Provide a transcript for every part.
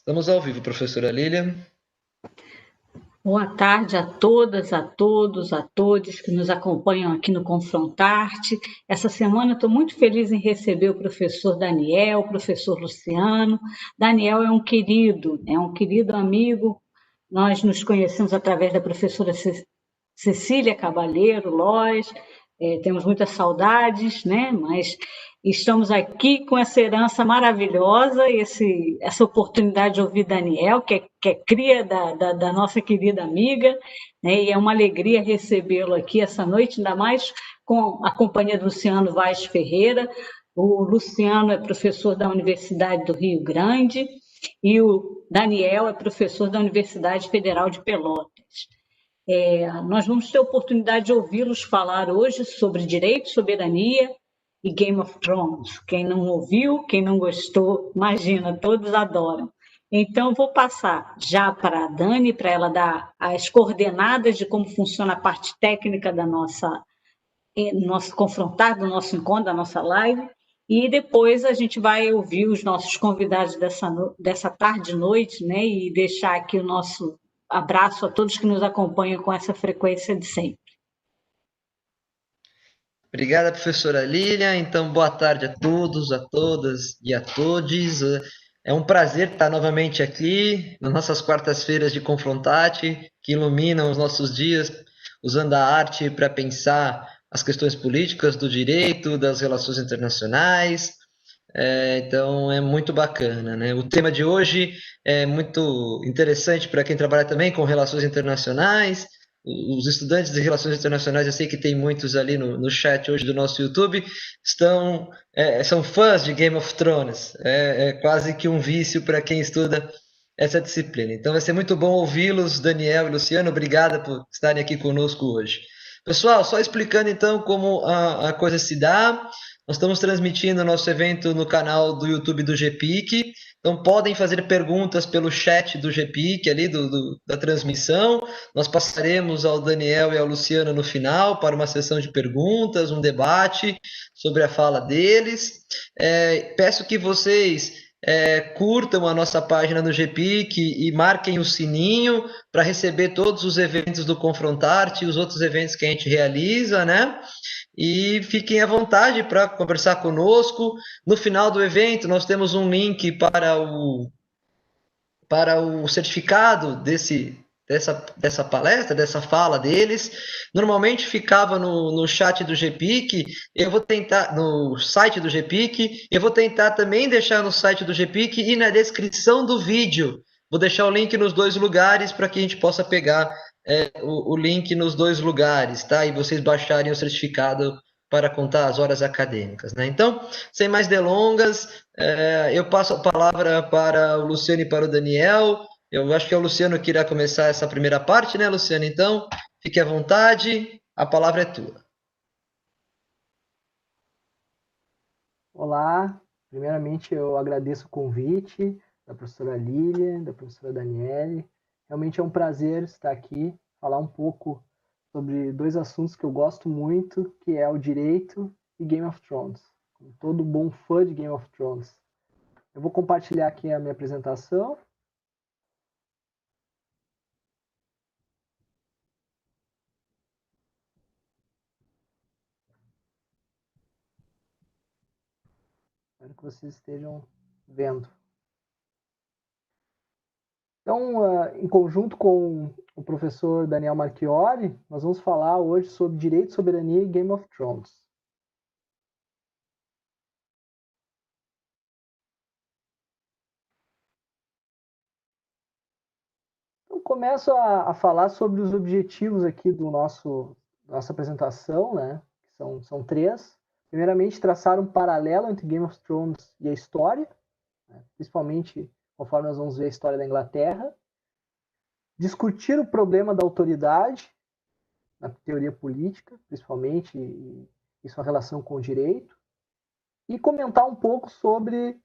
Estamos ao vivo, professora Lilian. Boa tarde a todas, a todos, a todos que nos acompanham aqui no Confrontarte. Essa semana estou muito feliz em receber o professor Daniel, o professor Luciano. Daniel é um querido amigo. Nós nos conhecemos através da professora Cecília Cavalheiro Lois, temos muitas saudades, né? Mas estamos aqui com essa herança maravilhosa, essa oportunidade de ouvir Daniel, que é cria da nossa querida amiga, né? E é uma alegria recebê-lo aqui essa noite, ainda mais com a companhia do Luciano Vaz Ferreira. O Luciano é professor da Universidade do Rio Grande e o Daniel é professor da Universidade Federal de Pelotas. Nós vamos ter a oportunidade de ouvi-los falar hoje sobre direito, soberania e Game of Thrones. Quem não ouviu, quem não gostou, imagina, todos adoram. Então, vou passar já para a Dani, para ela dar as coordenadas de como funciona a parte técnica da nosso confrontar, do nosso encontro, da nossa live, e depois a gente vai ouvir os nossos convidados dessa tarde e noite, né? E deixar aqui o nosso abraço a todos que nos acompanham com essa frequência de sempre. Obrigada, professora Lilian. Então, boa tarde a todos, a todas e a todes. É um prazer estar novamente aqui nas nossas quartas-feiras de Confrontate, que iluminam os nossos dias, usando a arte para pensar as questões políticas, do direito, das relações internacionais. Então, é muito bacana, né? O tema de hoje é muito interessante para quem trabalha também com relações internacionais. Os estudantes de relações internacionais, eu sei que tem muitos ali no chat hoje do nosso YouTube, são fãs de Game of Thrones. É quase que um vício para quem estuda essa disciplina. Então vai ser muito bom ouvi-los, Daniel e Luciano. Obrigada por estarem aqui conosco hoje. Pessoal, só explicando então como a coisa se dá. Nós estamos transmitindo o nosso evento no canal do YouTube do GPIC. Então podem fazer perguntas pelo chat do GPIC ali da transmissão. Nós passaremos ao Daniel e ao Luciano no final para uma sessão de perguntas, um debate sobre a fala deles. Peço que vocês curtam a nossa página no GPIC e marquem o sininho para receber todos os eventos do Confrontarte e os outros eventos que a gente realiza, né? E fiquem à vontade para conversar conosco. No final do evento, nós temos um link para o certificado dessa palestra, dessa fala deles. Normalmente ficava no chat do GPIC, eu vou tentar, no site do GPIC, eu vou tentar também deixar no site do GPIC e na descrição do vídeo. Vou deixar o link nos dois lugares para que a gente possa pegar o link nos dois lugares, tá? E vocês baixarem o certificado para contar as horas acadêmicas, né? Então, sem mais delongas, eu passo a palavra para o Luciano e para o Daniel. Eu acho que é o Luciano que irá começar essa primeira parte, né, Luciano? Então, fique à vontade, a palavra é tua. Olá, primeiramente eu agradeço o convite da professora Lilian, da professora Daniele. Realmente é um prazer estar aqui, falar um pouco sobre dois assuntos que eu gosto muito, que é o direito e Game of Thrones. Como todo bom fã de Game of Thrones. Eu vou compartilhar aqui a minha apresentação. Espero que vocês estejam vendo. Então, em conjunto com o professor Daniel Marchiori, nós vamos falar hoje sobre direito, soberania e Game of Thrones. Então, começo a falar sobre os objetivos aqui nossa apresentação, né? São três. Primeiramente, traçar um paralelo entre Game of Thrones e a história, né? Principalmente conforme nós vamos ver a história da Inglaterra. Discutir o problema da autoridade na teoria política, principalmente, e sua relação com o direito. E comentar um pouco sobre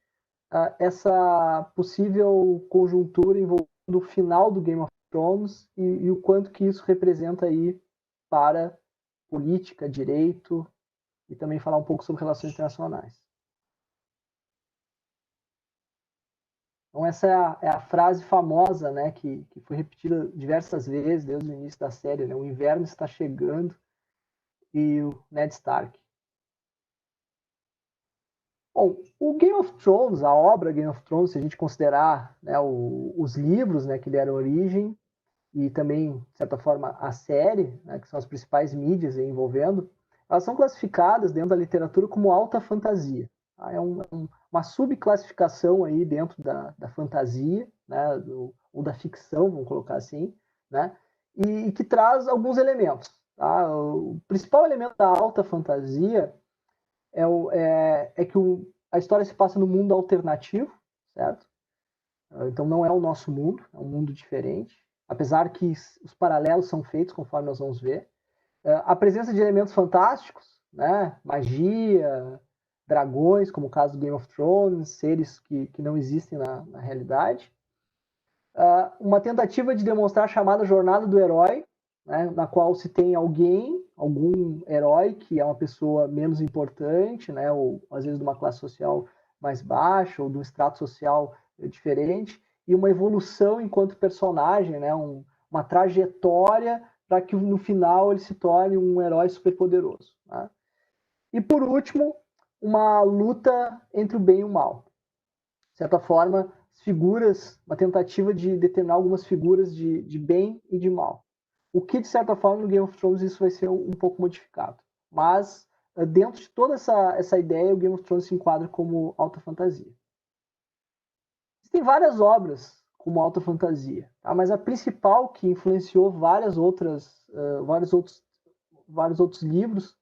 essa possível conjuntura envolvendo o final do Game of Thrones e o quanto que isso representa aí para política, direito e também falar um pouco sobre relações internacionais. Então essa é a frase famosa, né, que foi repetida diversas vezes desde o início da série, né? O inverno está chegando e o Ned Stark. Bom, o Game of Thrones, a obra Game of Thrones, se a gente considerar, né, os livros, né, que deram origem, e também, de certa forma, a série, né, que são as principais mídias envolvendo, elas são classificadas dentro da literatura como alta fantasia. Tá? Uma subclassificação aí dentro da fantasia, né, ou da ficção, vamos colocar assim, né, e que traz alguns elementos. Tá? O principal elemento da alta fantasia é que a história se passa no mundo alternativo, certo? Então não é o nosso mundo, é um mundo diferente, apesar que os paralelos são feitos conforme nós vamos ver. A presença de elementos fantásticos, né? Magia, dragões, como o caso do Game of Thrones, seres que não existem na realidade. Uma tentativa de demonstrar a chamada jornada do herói, né? Na qual se tem algum herói que é uma pessoa menos importante, né? Ou às vezes de uma classe social mais baixa, ou de um extrato social diferente, e uma evolução enquanto personagem, né? Uma trajetória para que no final ele se torne um herói superpoderoso. Né? E por último, uma luta entre o bem e o mal. De certa forma, figuras, uma tentativa de determinar algumas figuras de bem e de mal. O que, de certa forma, no Game of Thrones isso vai ser um pouco modificado. Mas, dentro de toda essa ideia, o Game of Thrones se enquadra como alta fantasia. Existem várias obras como alta fantasia, tá? Mas a principal que influenciou vários outros livros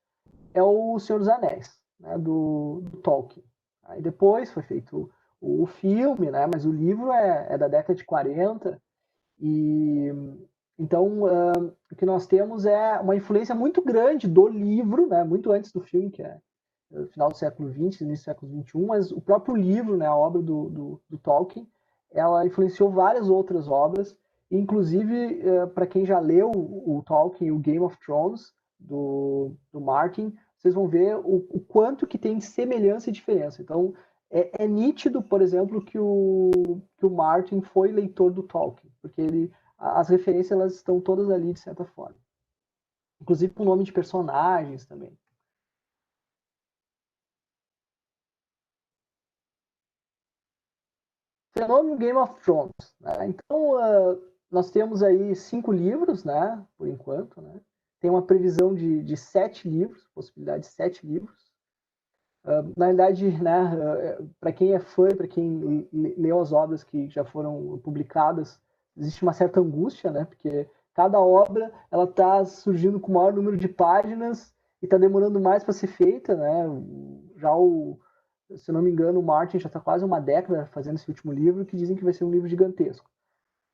é o Senhor dos Anéis, né, do Tolkien. Aí depois foi feito o filme, né, mas o livro é da década de 40, e então o que nós temos é uma influência muito grande do livro, né, muito antes do filme, que é no final do século XX, início do século XXI, mas o próprio livro, né, a obra do Tolkien, ela influenciou várias outras obras, inclusive para quem já leu o Tolkien, o Game of Thrones, do Martin, vocês vão ver o quanto que tem semelhança e diferença. Então, é nítido, por exemplo, que o Martin foi leitor do Tolkien, porque as referências elas estão todas ali, de certa forma. Inclusive com o nome de personagens também. Fenômeno Game of Thrones. Né? Então, nós temos aí 5 livros, né? Por enquanto, né? Tem uma previsão de 7 livros, possibilidade de 7 livros. Na verdade, né, para quem é fã, para quem leu as obras que já foram publicadas, existe uma certa angústia, né? Porque cada obra ela está surgindo com o maior número de páginas e está demorando mais para ser feita, né? Se eu não me engano, o Martin já está quase uma década fazendo esse último livro, que dizem que vai ser um livro gigantesco.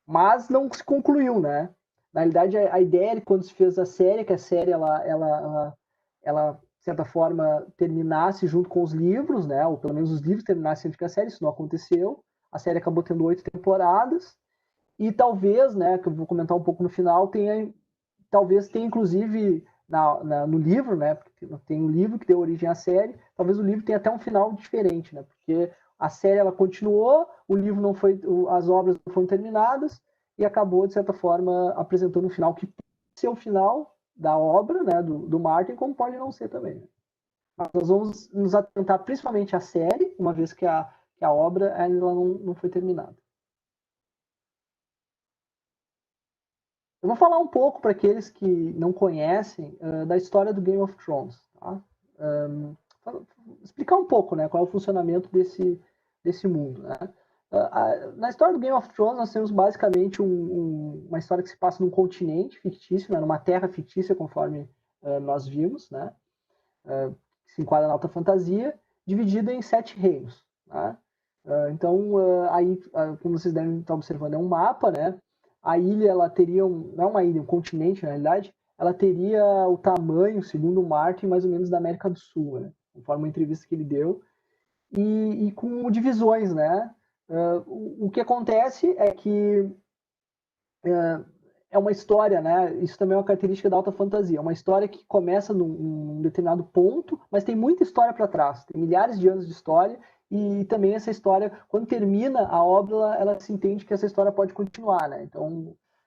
Mas não se concluiu, né? Na realidade, a ideia de quando se fez a série, que a série ela de certa forma terminasse junto com os livros, né? Ou pelo menos os livros terminassem junto com a série, isso não aconteceu. A série acabou tendo 8 temporadas e talvez, né? Que eu vou comentar um pouco no final, talvez tenha inclusive no livro, né? Porque tem um livro que deu origem à série. Talvez o livro tenha até um final diferente, né? Porque a série ela continuou, o livro não foi, as obras não foram terminadas e acabou de certa forma apresentando um final que pode ser o final da obra, né? Do Martin, como pode não ser também. Né? Mas nós vamos nos atentar principalmente à série, uma vez que a obra ainda não foi terminada. Eu vou falar um pouco para aqueles que não conhecem da história do Game of Thrones. Tá? Explicar um pouco, né, qual é o funcionamento desse mundo. Né? Na história do Game of Thrones, nós temos basicamente uma história que se passa num continente fictício, né, numa terra fictícia, conforme nós vimos, né, que se enquadra na alta fantasia, dividida em 7 reinos. Tá? Então, aí, como vocês devem estar observando, é um mapa, né? A ilha, ela teria, não é uma ilha, um continente, na realidade, ela teria o tamanho, segundo o Martin, mais ou menos da América do Sul, né? Conforme uma entrevista que ele deu, e com divisões, né? O que acontece é que é uma história, né? Isso também é uma característica da alta fantasia. É uma história que começa num determinado ponto, mas tem muita história para trás. Tem milhares de anos de história e também essa história, quando termina a obra, ela se entende que essa história pode continuar, né?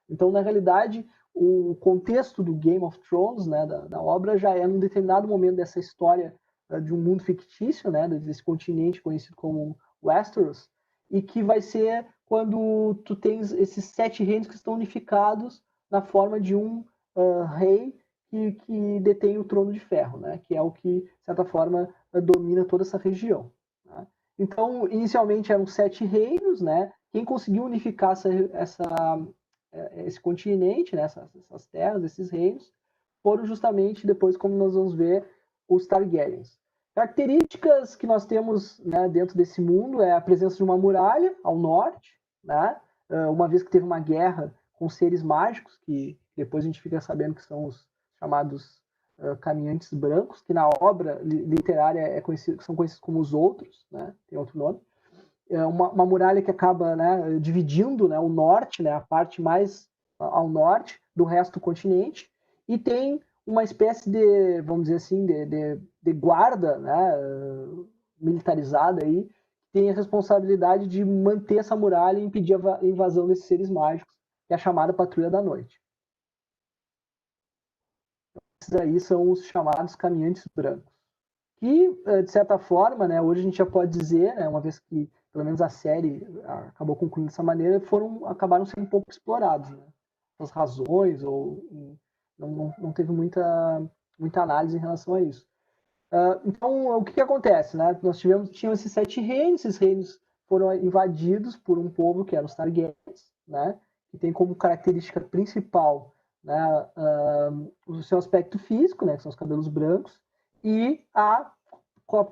Então na realidade, o contexto do Game of Thrones, né, da obra, já é num determinado momento dessa história de um mundo fictício, né, desse continente conhecido como Westeros, e que vai ser quando tu tens esses 7 reinos que estão unificados na forma de um rei que detém o trono de ferro, né, que é o que, de certa forma, domina toda essa região. Né? Então, inicialmente eram 7 reinos, né? Quem conseguiu unificar esse continente, né? essas terras, esses reinos, foram justamente depois, como nós vamos ver, os Targaryens. Características que nós temos, né, dentro desse mundo é a presença de uma muralha ao norte, né? Uma vez que teve uma guerra com seres mágicos, que depois a gente fica sabendo que são os chamados caminhantes brancos, que na obra literária são conhecidos como os outros, né? Tem outro nome. É uma muralha que acaba, né, dividindo, né, o norte, né, a parte mais ao norte do resto do continente, e tem uma espécie de, vamos dizer assim, de guarda, né, militarizada aí, que tem a responsabilidade de manter essa muralha e impedir a invasão desses seres mágicos, que é a chamada Patrulha da Noite. Esses aí são os chamados caminhantes brancos. Que, de certa forma, né, hoje a gente já pode dizer, né, uma vez que pelo menos a série acabou concluindo dessa maneira, acabaram sendo um pouco explorados, né? As razões, ou não teve muita análise em relação a isso. Então, o que acontece? Né? Nós tínhamos esses 7 reinos, esses reinos foram invadidos por um povo que era os Targaryens, né? Que tem como característica principal, né, o seu aspecto físico, né, que são os cabelos brancos, e a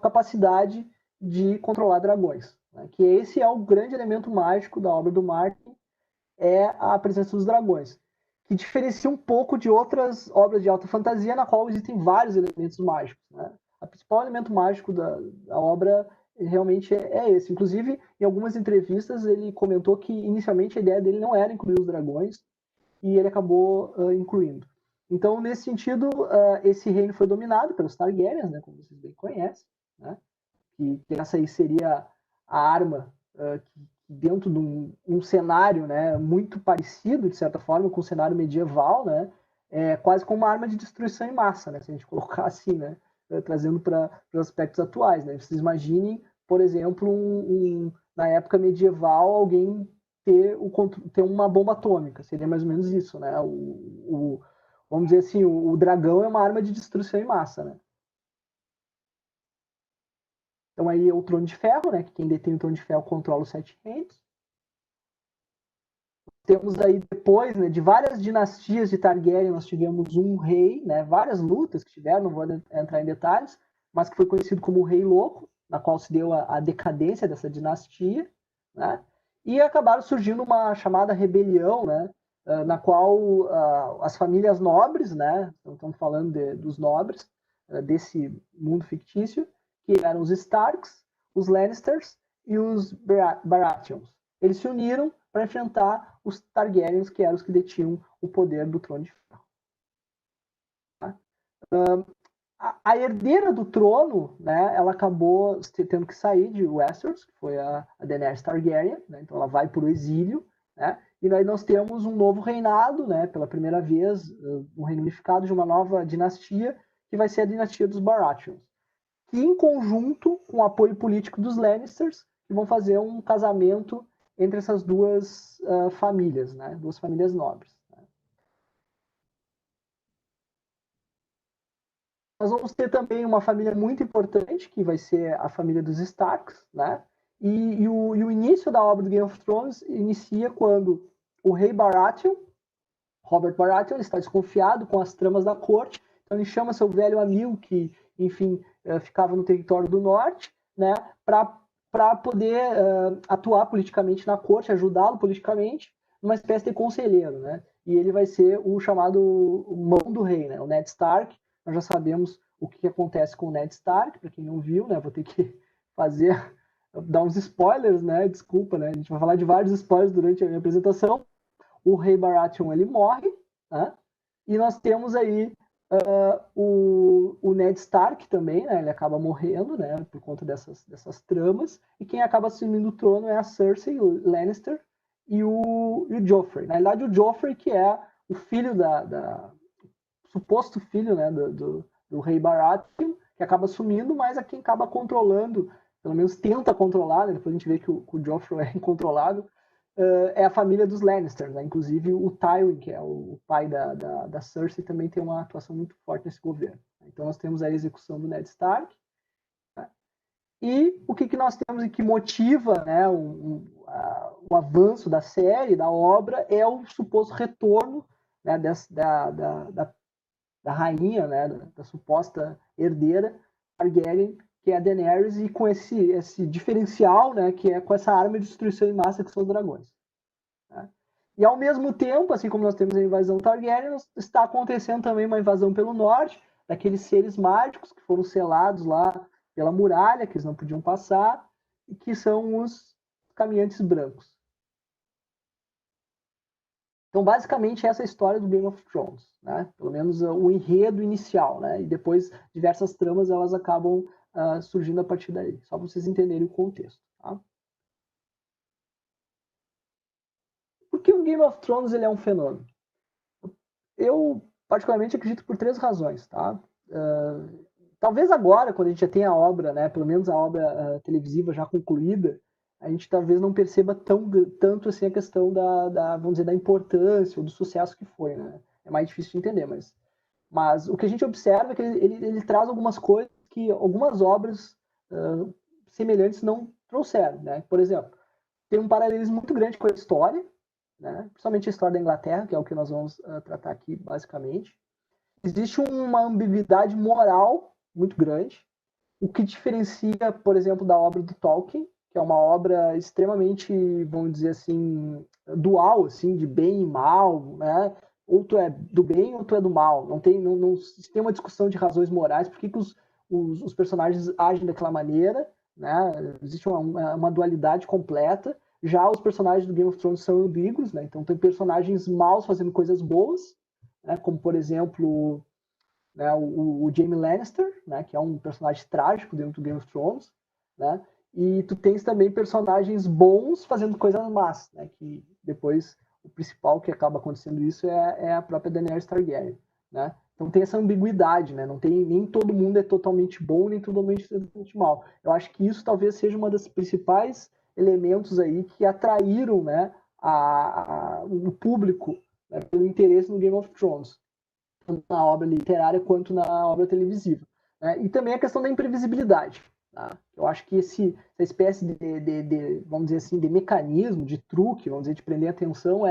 capacidade de controlar dragões. Né? Que esse é o grande elemento mágico da obra do Martin, é a presença dos dragões, que diferencia um pouco de outras obras de alta fantasia, na qual existem vários elementos mágicos. Né? O principal elemento mágico da obra realmente é esse. Inclusive, em algumas entrevistas, ele comentou que inicialmente a ideia dele não era incluir os dragões, e ele acabou incluindo. Então, nesse sentido, esse reino foi dominado pelos Targaryens, né, como vocês bem conhecem, né, que essa aí seria a arma que dentro de um cenário, né, muito parecido, de certa forma, com o cenário medieval, né, quase como uma arma de destruição em massa, né, se a gente colocar assim, né, trazendo para os aspectos atuais. Né. Vocês imaginem, por exemplo, na época medieval, alguém ter uma bomba atômica, seria mais ou menos isso, né? Vamos dizer assim, o dragão é uma arma de destruição em massa, né? Então aí é o Trono de Ferro, né? Que quem detém o Trono de Ferro controla os 7 reinos. Temos aí depois, né, de várias dinastias de Targaryen, nós tivemos um rei, né? Várias lutas que tiveram, não vou entrar em detalhes, mas que foi conhecido como o Rei Louco, na qual se deu a decadência dessa dinastia, né? E acabaram surgindo uma chamada rebelião, né, na qual as famílias nobres, né, então estamos falando dos nobres desse mundo fictício, que eram os Starks, os Lannisters e os Baratheons. Eles se uniram para enfrentar os Targaryens, que eram os que detinham o poder do Trono de Ferro. Tá? A herdeira do trono, né, ela acabou tendo que sair de Westeros, que foi a Daenerys Targaryen, né, então ela vai para o exílio, né, e aí nós temos um novo reinado, né, pela primeira vez, um reino unificado de uma nova dinastia, que vai ser a dinastia dos Baratheons, que em conjunto com o apoio político dos Lannisters, que vão fazer um casamento entre essas duas famílias, né, duas famílias nobres. Nós vamos ter também uma família muito importante, que vai ser a família dos Starks, né? E o início da obra do Game of Thrones inicia quando o rei Baratheon, Robert Baratheon, está desconfiado com as tramas da corte, então ele chama seu velho amigo, que, enfim, ficava no território do norte, né? Para poder atuar politicamente na corte, ajudá-lo politicamente, uma espécie de conselheiro, né? E ele vai ser o chamado mão do rei, né? O Ned Stark. Nós já sabemos o que acontece com o Ned Stark, para quem não viu, né? Vou ter que dar uns spoilers, né? Desculpa, né? A gente vai falar de vários spoilers durante a minha apresentação. O rei Baratheon, ele morre, né? E nós temos aí o Ned Stark também, né, ele acaba morrendo, né, por conta dessas tramas, e quem acaba assumindo o trono é a Cersei, o Lannister, e o Joffrey. Na verdade, o Joffrey, que é o filho suposto filho, né, do rei Baratheon, que acaba assumindo, mas é quem acaba controlando, pelo menos tenta controlar, né, depois a gente vê que o Joffrey é incontrolável, é a família dos Lannister, né? Inclusive o Tywin, que é o pai da Cersei, também tem uma atuação muito forte nesse governo. Então nós temos a execução do Ned Stark, né? E o que nós temos e que motiva, né, o avanço da série, da obra, é o suposto retorno, né, da rainha, né, da suposta herdeira Targaryen, que é a Daenerys, e com esse diferencial, né, que é com essa arma de destruição em massa que são os dragões. Né? E ao mesmo tempo, assim como nós temos a invasão Targaryen, está acontecendo também uma invasão pelo norte, daqueles seres mágicos que foram selados lá pela muralha, que eles não podiam passar, e que são os caminhantes brancos. Então, basicamente, essa é a história do Game of Thrones, né? Pelo menos o enredo inicial, né? E depois diversas tramas elas acabam surgindo a partir daí, só para vocês entenderem o contexto. Tá? Por que o Game of Thrones ele é um fenômeno? Eu, particularmente, acredito por 3 razões. Tá? Talvez agora, quando a gente já tem a obra, né, pelo menos a obra televisiva já concluída, a gente talvez não perceba tanto assim a questão vamos dizer, da importância ou do sucesso que foi. Né? É mais difícil de entender, mas o que a gente observa é que ele traz algumas coisas que algumas obras semelhantes não trouxeram. Né? Por exemplo, tem um paralelismo muito grande com a história, né? Principalmente a história da Inglaterra, que é o que nós vamos tratar aqui basicamente. Existe uma ambiguidade moral muito grande, o que diferencia, por exemplo, da obra do Tolkien, que é uma obra extremamente, vamos dizer assim, dual, assim, de bem e mal, né? Ou tu é do bem ou tu é do mal. Não tem uma discussão de razões morais, por que os personagens agem daquela maneira, né? Existe uma dualidade completa. Já os personagens do Game of Thrones são ambíguos, né? Então tem personagens maus fazendo coisas boas, né? Como, por exemplo, né, o Jaime Lannister, né, que é um personagem trágico dentro do Game of Thrones, né, e tu tens também personagens bons fazendo coisas más, né, que depois o principal que acaba acontecendo isso é a própria Daenerys Targaryen, né. Então tem essa ambiguidade, né, não tem, nem todo mundo é totalmente bom, nem totalmente mal. Eu acho que isso talvez seja uma das principais elementos aí que atraíram, né, o público, né, pelo interesse no Game of Thrones, tanto na obra literária quanto na obra televisiva. Né? E também a questão da imprevisibilidade. Tá? Eu acho que essa espécie vamos dizer assim, de mecanismo, de truque, vamos dizer, de prender a atenção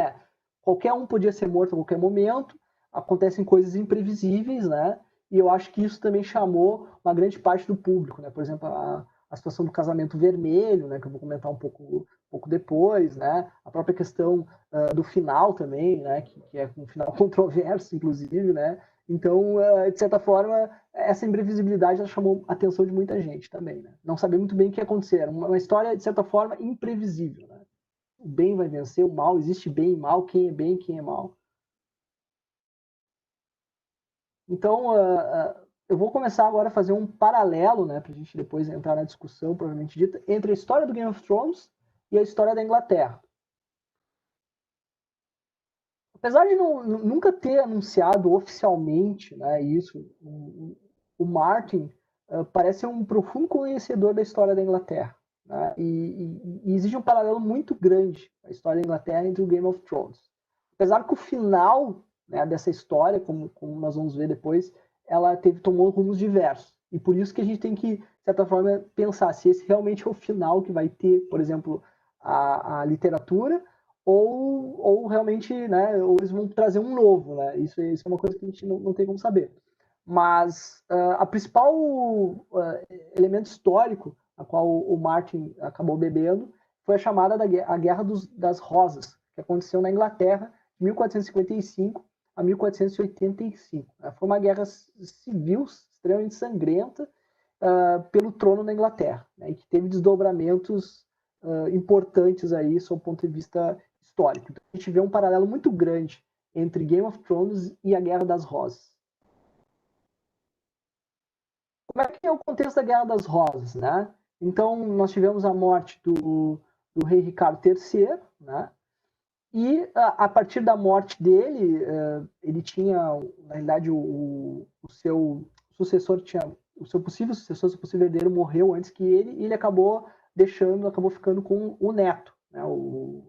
qualquer um podia ser morto a qualquer momento, acontecem coisas imprevisíveis, né? E eu acho que isso também chamou uma grande parte do público, né? Por exemplo, a situação do casamento vermelho, né? Que eu vou comentar um pouco depois, né? A própria questão do final também, né? Que é um final controverso, inclusive, né? Então, de certa forma, essa imprevisibilidade ela chamou a atenção de muita gente também, né? Não sabia muito bem o que ia acontecer. Uma história, de certa forma, imprevisível, né? O bem vai vencer o mal, existe bem e mal, quem é bem e quem é mal. Então, eu vou começar agora a fazer um paralelo, né, para a gente depois entrar na discussão, provavelmente dita, entre a história do Game of Thrones e a história da Inglaterra. Apesar de nunca ter anunciado oficialmente, né, isso, o Martin parece ser um profundo conhecedor da história da Inglaterra. Né, e existe um paralelo muito grande na história da Inglaterra entre o Game of Thrones. Apesar que o final, né, dessa história, como nós vamos ver depois, ela tomou rumos diversos. E por isso que a gente tem que, de certa forma, pensar se esse realmente é o final que vai ter, por exemplo, a literatura, ou realmente, né, ou eles vão trazer um novo, né? Isso é uma coisa que a gente não tem como saber. Mas a principal elemento histórico a qual o Martin acabou bebendo foi a chamada a Guerra das Rosas, que aconteceu na Inglaterra de 1455 a 1485. Foi uma guerra civil extremamente sangrenta pelo trono na Inglaterra, né, e que teve desdobramentos importantes aí, sob o ponto de vista histórico. Então, a gente vê um paralelo muito grande entre Game of Thrones e a Guerra das Rosas. como é que é o contexto da Guerra das Rosas, né? Então, nós tivemos a morte do rei Ricardo III, né? E a partir da morte dele, ele tinha, na realidade, o seu sucessor tinha, o seu possível sucessor, seu possível herdeiro morreu antes que ele, e ele acabou ficando com o neto, né? O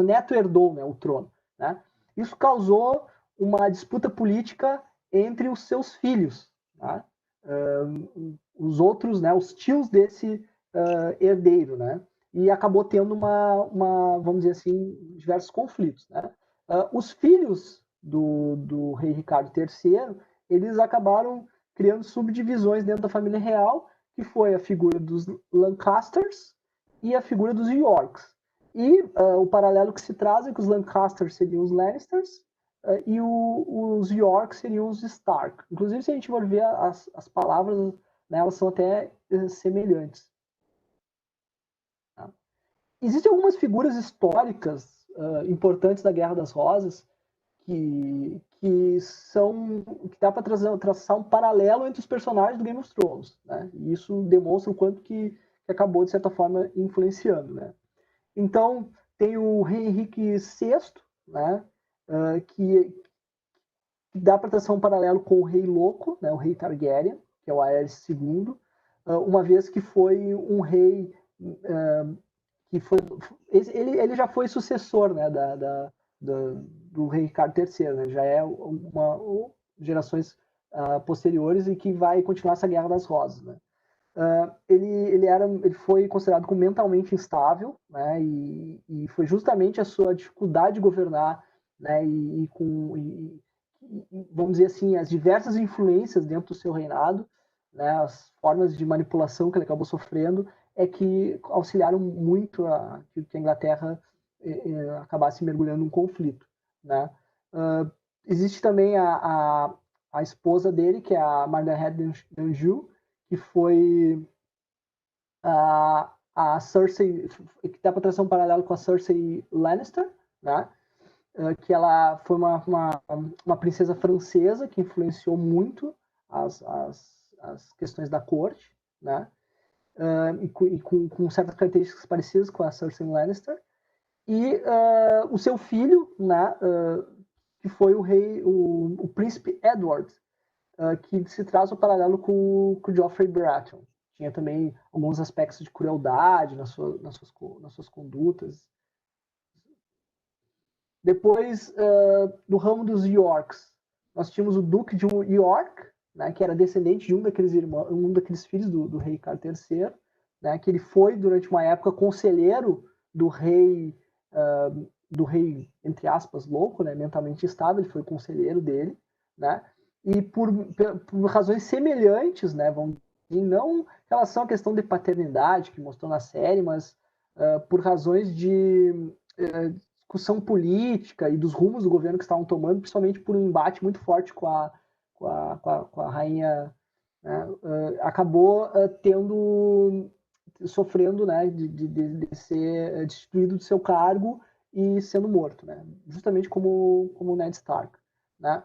neto herdou, né, o trono, né? Isso causou uma disputa política entre os seus filhos, né? Os outros, né, os tios desse herdeiro, né? E acabou tendo vamos dizer assim, diversos conflitos, né? Os filhos do rei Ricardo III, eles acabaram criando subdivisões dentro da família real, que foi a figura dos Lancasters e a figura dos Yorks. E o paralelo que se traz é que os Lancasters seriam os Lannisters e os York seriam os Stark. Inclusive, se a gente for ver as palavras, né, elas são até semelhantes. Tá? Existem algumas figuras históricas importantes da Guerra das Rosas que dá para traçar um paralelo entre os personagens do Game of Thrones, né? E isso demonstra o quanto que acabou, de certa forma, influenciando, né? Então, tem o rei Henrique VI, né? Que dá para traçar um paralelo com o rei louco, né? O rei Targaryen, que é o Aerys II, uma vez que foi um rei que foi ele já foi sucessor, né, do rei Ricardo III, né? Já é gerações posteriores e que vai continuar essa Guerra das Rosas, né? Ele foi considerado como mentalmente instável, né? E foi justamente a sua dificuldade de governar, né? Vamos dizer assim, as diversas influências dentro do seu reinado, né? As formas de manipulação que ele acabou sofrendo é que auxiliaram muito que a Inglaterra acabasse mergulhando num conflito, né? Existe também a esposa dele, que é a Margaret d'Anjou, que foi a Cersei, que dá para traçar um paralelo com a Cersei Lannister, né? Que ela foi uma princesa francesa que influenciou muito as questões da corte, né? E com certas características parecidas com a Cersei Lannister. E o seu filho, né? Que foi o príncipe Edward, que se traz o paralelo com o Joffrey Baratheon. Tinha também alguns aspectos de crueldade nas suas condutas. Depois, do ramo dos Yorks, nós tínhamos o Duque de York, né, que era descendente de um daqueles filhos do rei Ricardo III, né, que ele foi, durante uma época, conselheiro do rei, entre aspas, louco, né, mentalmente instável, ele foi conselheiro dele, né, e por razões semelhantes, né, vamos dizer, não em relação à questão de paternidade que mostrou na série, mas por razões de discussão política e dos rumos do governo que estavam tomando, principalmente por um embate muito forte com a rainha, né, acabou sofrendo, né, de ser destituído do seu cargo e sendo morto, né, justamente como Ned Stark, né.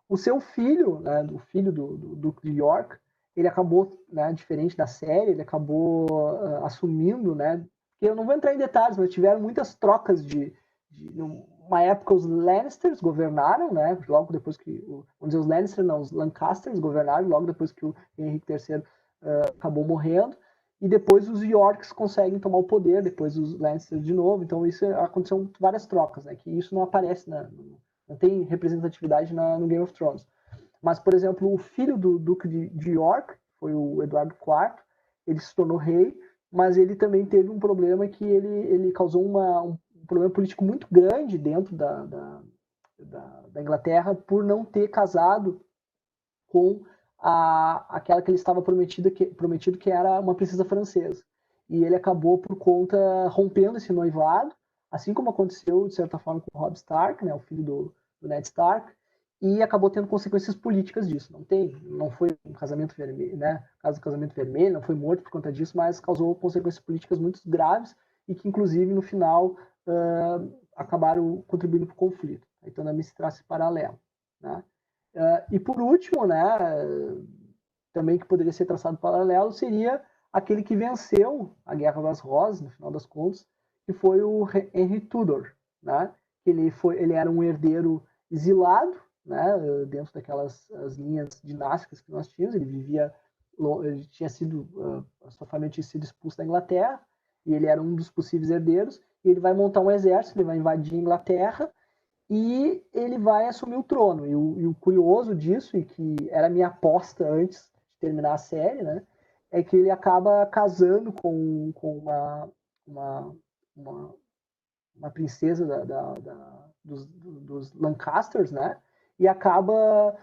O seu filho, né, o filho do Duque de York, ele acabou, né, diferente da série, ele acabou assumindo, né, porque eu não vou entrar em detalhes, mas tiveram muitas trocas numa época os Lannisters governaram, né, logo depois que, vamos dizer, os Lannisters não, os Lancasters governaram, logo depois que o Henrique III acabou morrendo, e depois os Yorks conseguem tomar o poder, depois os Lannisters de novo, então isso aconteceu várias trocas, né, que isso não aparece, não tem representatividade no Game of Thrones. Mas, por exemplo, o filho do Duque de York, foi o Eduardo IV, ele se tornou rei, mas ele também teve um problema que ele causou um problema político muito grande dentro da Inglaterra por não ter casado com aquela que ele estava prometido, que era uma princesa francesa. E ele acabou, por conta, rompendo esse noivado, assim como aconteceu, de certa forma, com o Robb Stark, né, o filho do Ned Stark, e acabou tendo consequências políticas disso. Não foi um casamento vermelho, né? Caso do casamento vermelho, não foi morto por conta disso, mas causou consequências políticas muito graves e que, inclusive, no final, acabaram contribuindo para o conflito. Então, também se traça esse paralelo, né? E por último, né, também que poderia ser traçado paralelo seria aquele que venceu a Guerra das Rosas, no final das contas, que foi o Henry Tudor, né? Ele era um herdeiro exilado, né? Dentro daquelas as linhas dinásticas que nós tínhamos. Ele tinha sido, a sua família tinha sido expulsa da Inglaterra, e ele era um dos possíveis herdeiros, e ele vai montar um exército, ele vai invadir a Inglaterra, e ele vai assumir o trono. E o curioso disso, e que era a minha aposta antes de terminar a série, né, é que ele acaba casando com uma, uma, uma princesa dos Lancasters, né, e acaba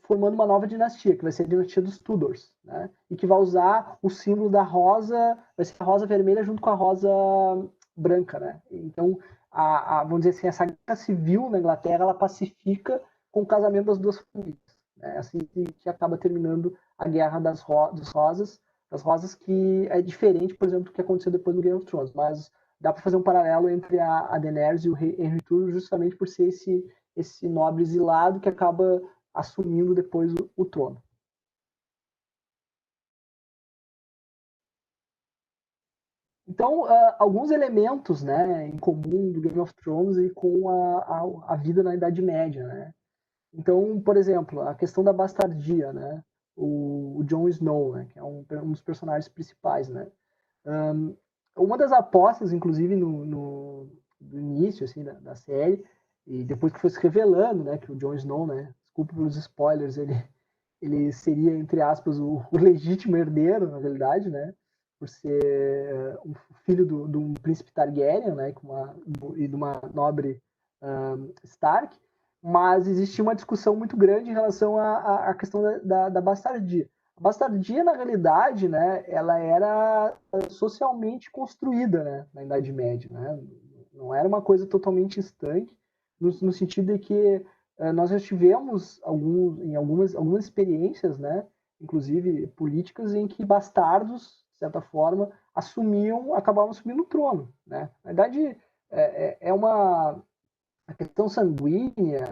formando uma nova dinastia, que vai ser a dinastia dos Tudors, né, e que vai usar o símbolo da rosa, vai ser a rosa vermelha junto com a rosa branca, né. Então, vamos dizer assim, essa guerra civil na Inglaterra, ela pacifica com o casamento das duas famílias. Né? Assim que acaba terminando a Guerra das Rosas, que é diferente, por exemplo, do que aconteceu depois do Game of Thrones, mas dá para fazer um paralelo entre a Daenerys e o rei Henry Tudor, justamente por ser esse nobre exilado que acaba assumindo depois o trono. Então, alguns elementos, né, em comum do Game of Thrones e com a vida na Idade Média, né? Então, por exemplo, a questão da bastardia, né? O Jon Snow, né, que é um dos personagens principais, né? Uma das apostas, inclusive no início assim, da série, e depois que foi se revelando, né, que o Jon Snow, né, desculpa pelos spoilers, ele seria, entre aspas, o legítimo herdeiro, na realidade, né? Por ser um filho de um príncipe Targaryen, né? E de uma nobre Stark. Mas existia uma discussão muito grande em relação à questão da bastardia. A bastardia, na realidade, né, ela era socialmente construída, né, na Idade Média. Né? Não era uma coisa totalmente estanque, no sentido de que nós já tivemos algumas experiências, né, inclusive políticas, em que bastardos, de certa forma, acabavam assumindo o trono. Né? Na verdade, a questão sanguínea,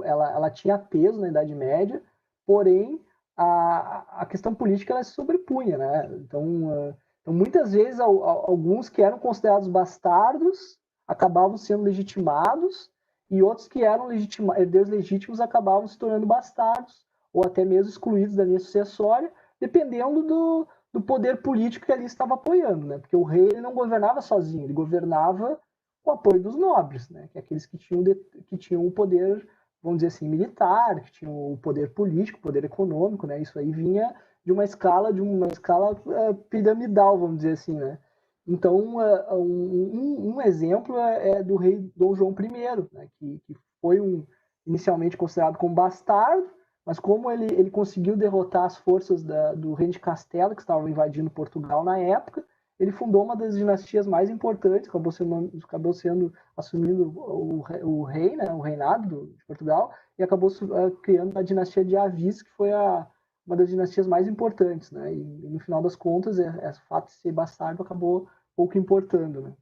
ela tinha peso na Idade Média, porém a questão política ela se sobrepunha. Né? Então, muitas vezes, alguns que eram considerados bastardos acabavam sendo legitimados, e outros que eram herdeiros legítimos acabavam se tornando bastardos, ou até mesmo excluídos da linha sucessória, dependendo do poder político que ali estava apoiando. Né? Porque o rei ele não governava sozinho, ele governava com o apoio dos nobres, né? Que é aqueles que tinham o poder, vamos dizer assim, militar, que tinham o poder político, o poder econômico. Né? Isso aí vinha de uma escala piramidal, vamos dizer assim. Né? Então, um exemplo é do rei Dom João I, né, que foi inicialmente considerado como bastardo, mas como ele conseguiu derrotar as forças do reino de Castela, que estavam invadindo Portugal na época, ele fundou uma das dinastias mais importantes, acabou assumindo o rei, né, o reinado de Portugal, e acabou criando a dinastia de Avis, que foi uma das dinastias mais importantes. Né, e no final das contas, o fato de ser bastardo acabou pouco importando, né?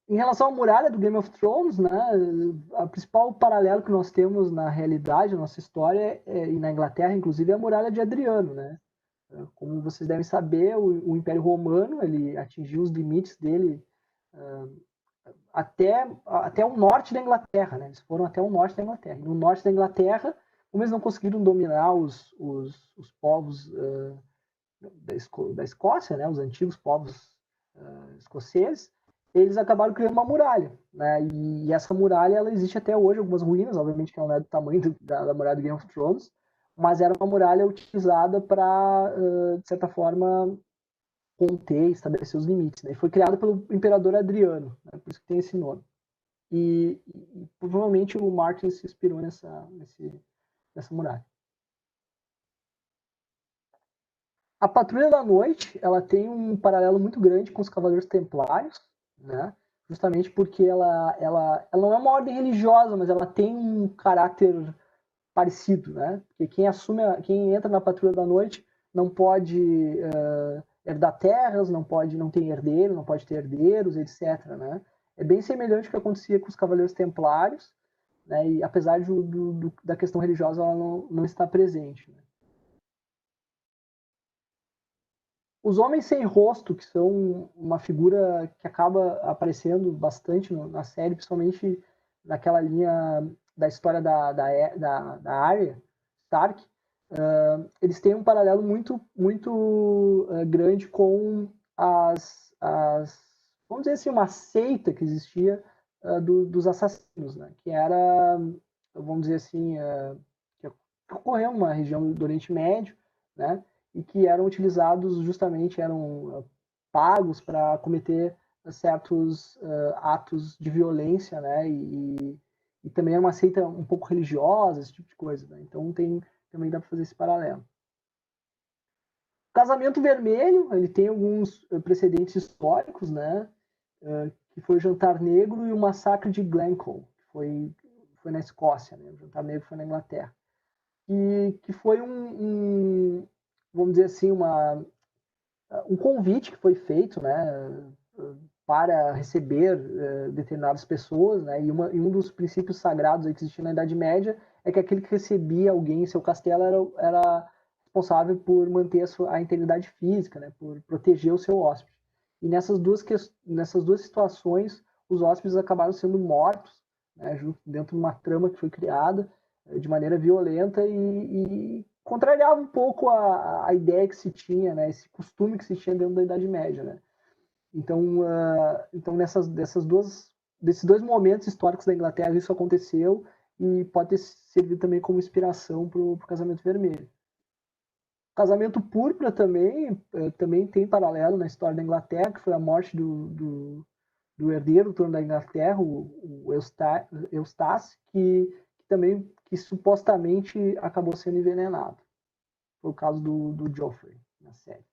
Em relação à muralha do Game of Thrones, né, a principal paralelo que nós temos na realidade, na nossa história, e na Inglaterra, inclusive, é a muralha de Adriano, né? Como vocês devem saber, o Império Romano ele atingiu os limites dele até o norte da Inglaterra, né? Eles foram até o norte da Inglaterra. E no norte da Inglaterra, como eles não conseguiram dominar os povos da Escócia, né, os antigos povos escoceses, eles acabaram criando uma muralha. Né, e essa muralha ela existe até hoje, algumas ruínas, obviamente que não é do tamanho da muralha do Game of Thrones, mas era uma muralha utilizada para, de certa forma, conter e estabelecer os limites. Né, e foi criada pelo imperador Adriano, né, por isso que tem esse nome. E provavelmente o Martin se inspirou nessa muralha. A Patrulha da Noite, ela tem um paralelo muito grande com os Cavaleiros Templários, né? Justamente porque ela não é uma ordem religiosa, mas ela tem um caráter parecido, né? Porque quem entra na Patrulha da Noite não pode herdar terras, não tem herdeiro, não pode ter herdeiros, etc. Né? É bem semelhante ao que acontecia com os Cavaleiros Templários, né? E apesar da questão religiosa, ela não está presente, né? Os homens sem rosto, que são uma figura que acaba aparecendo bastante na série, principalmente naquela linha da história da Arya Stark, eles têm um paralelo muito grande com vamos dizer assim, uma seita que existia dos assassinos, né? Que era, vamos dizer assim, que ocorreu numa região do Oriente Médio, né? E que eram utilizados justamente, eram pagos para cometer certos atos de violência, né? E também é uma seita um pouco religiosa, esse tipo de coisa, né? Então também dá para fazer esse paralelo. O Casamento Vermelho, ele tem alguns precedentes históricos, né? Que foi o Jantar Negro e o Massacre de Glencoe, que foi na Escócia, né? O Jantar Negro foi na Inglaterra. Que foi vamos dizer assim, um convite que foi feito, né, para receber determinadas pessoas, né, e um dos princípios sagrados que existia na Idade Média é que aquele que recebia alguém em seu castelo era responsável por manter a integridade física, né, por proteger o seu hóspede. E nessas duas situações, os hóspedes acabaram sendo mortos, né, dentro de uma trama que foi criada de maneira violenta e contrariava um pouco a ideia que se tinha, né, esse costume que se tinha dentro da Idade Média, né. Então desses dois momentos históricos da Inglaterra isso aconteceu e pode ter servido também como inspiração para o Casamento Vermelho. O Casamento Púrpura também tem paralelo na história da Inglaterra, que foi a morte do herdeiro do trono da Inglaterra, o Eustace, que supostamente acabou sendo envenenado. Foi o caso do Joffrey na série.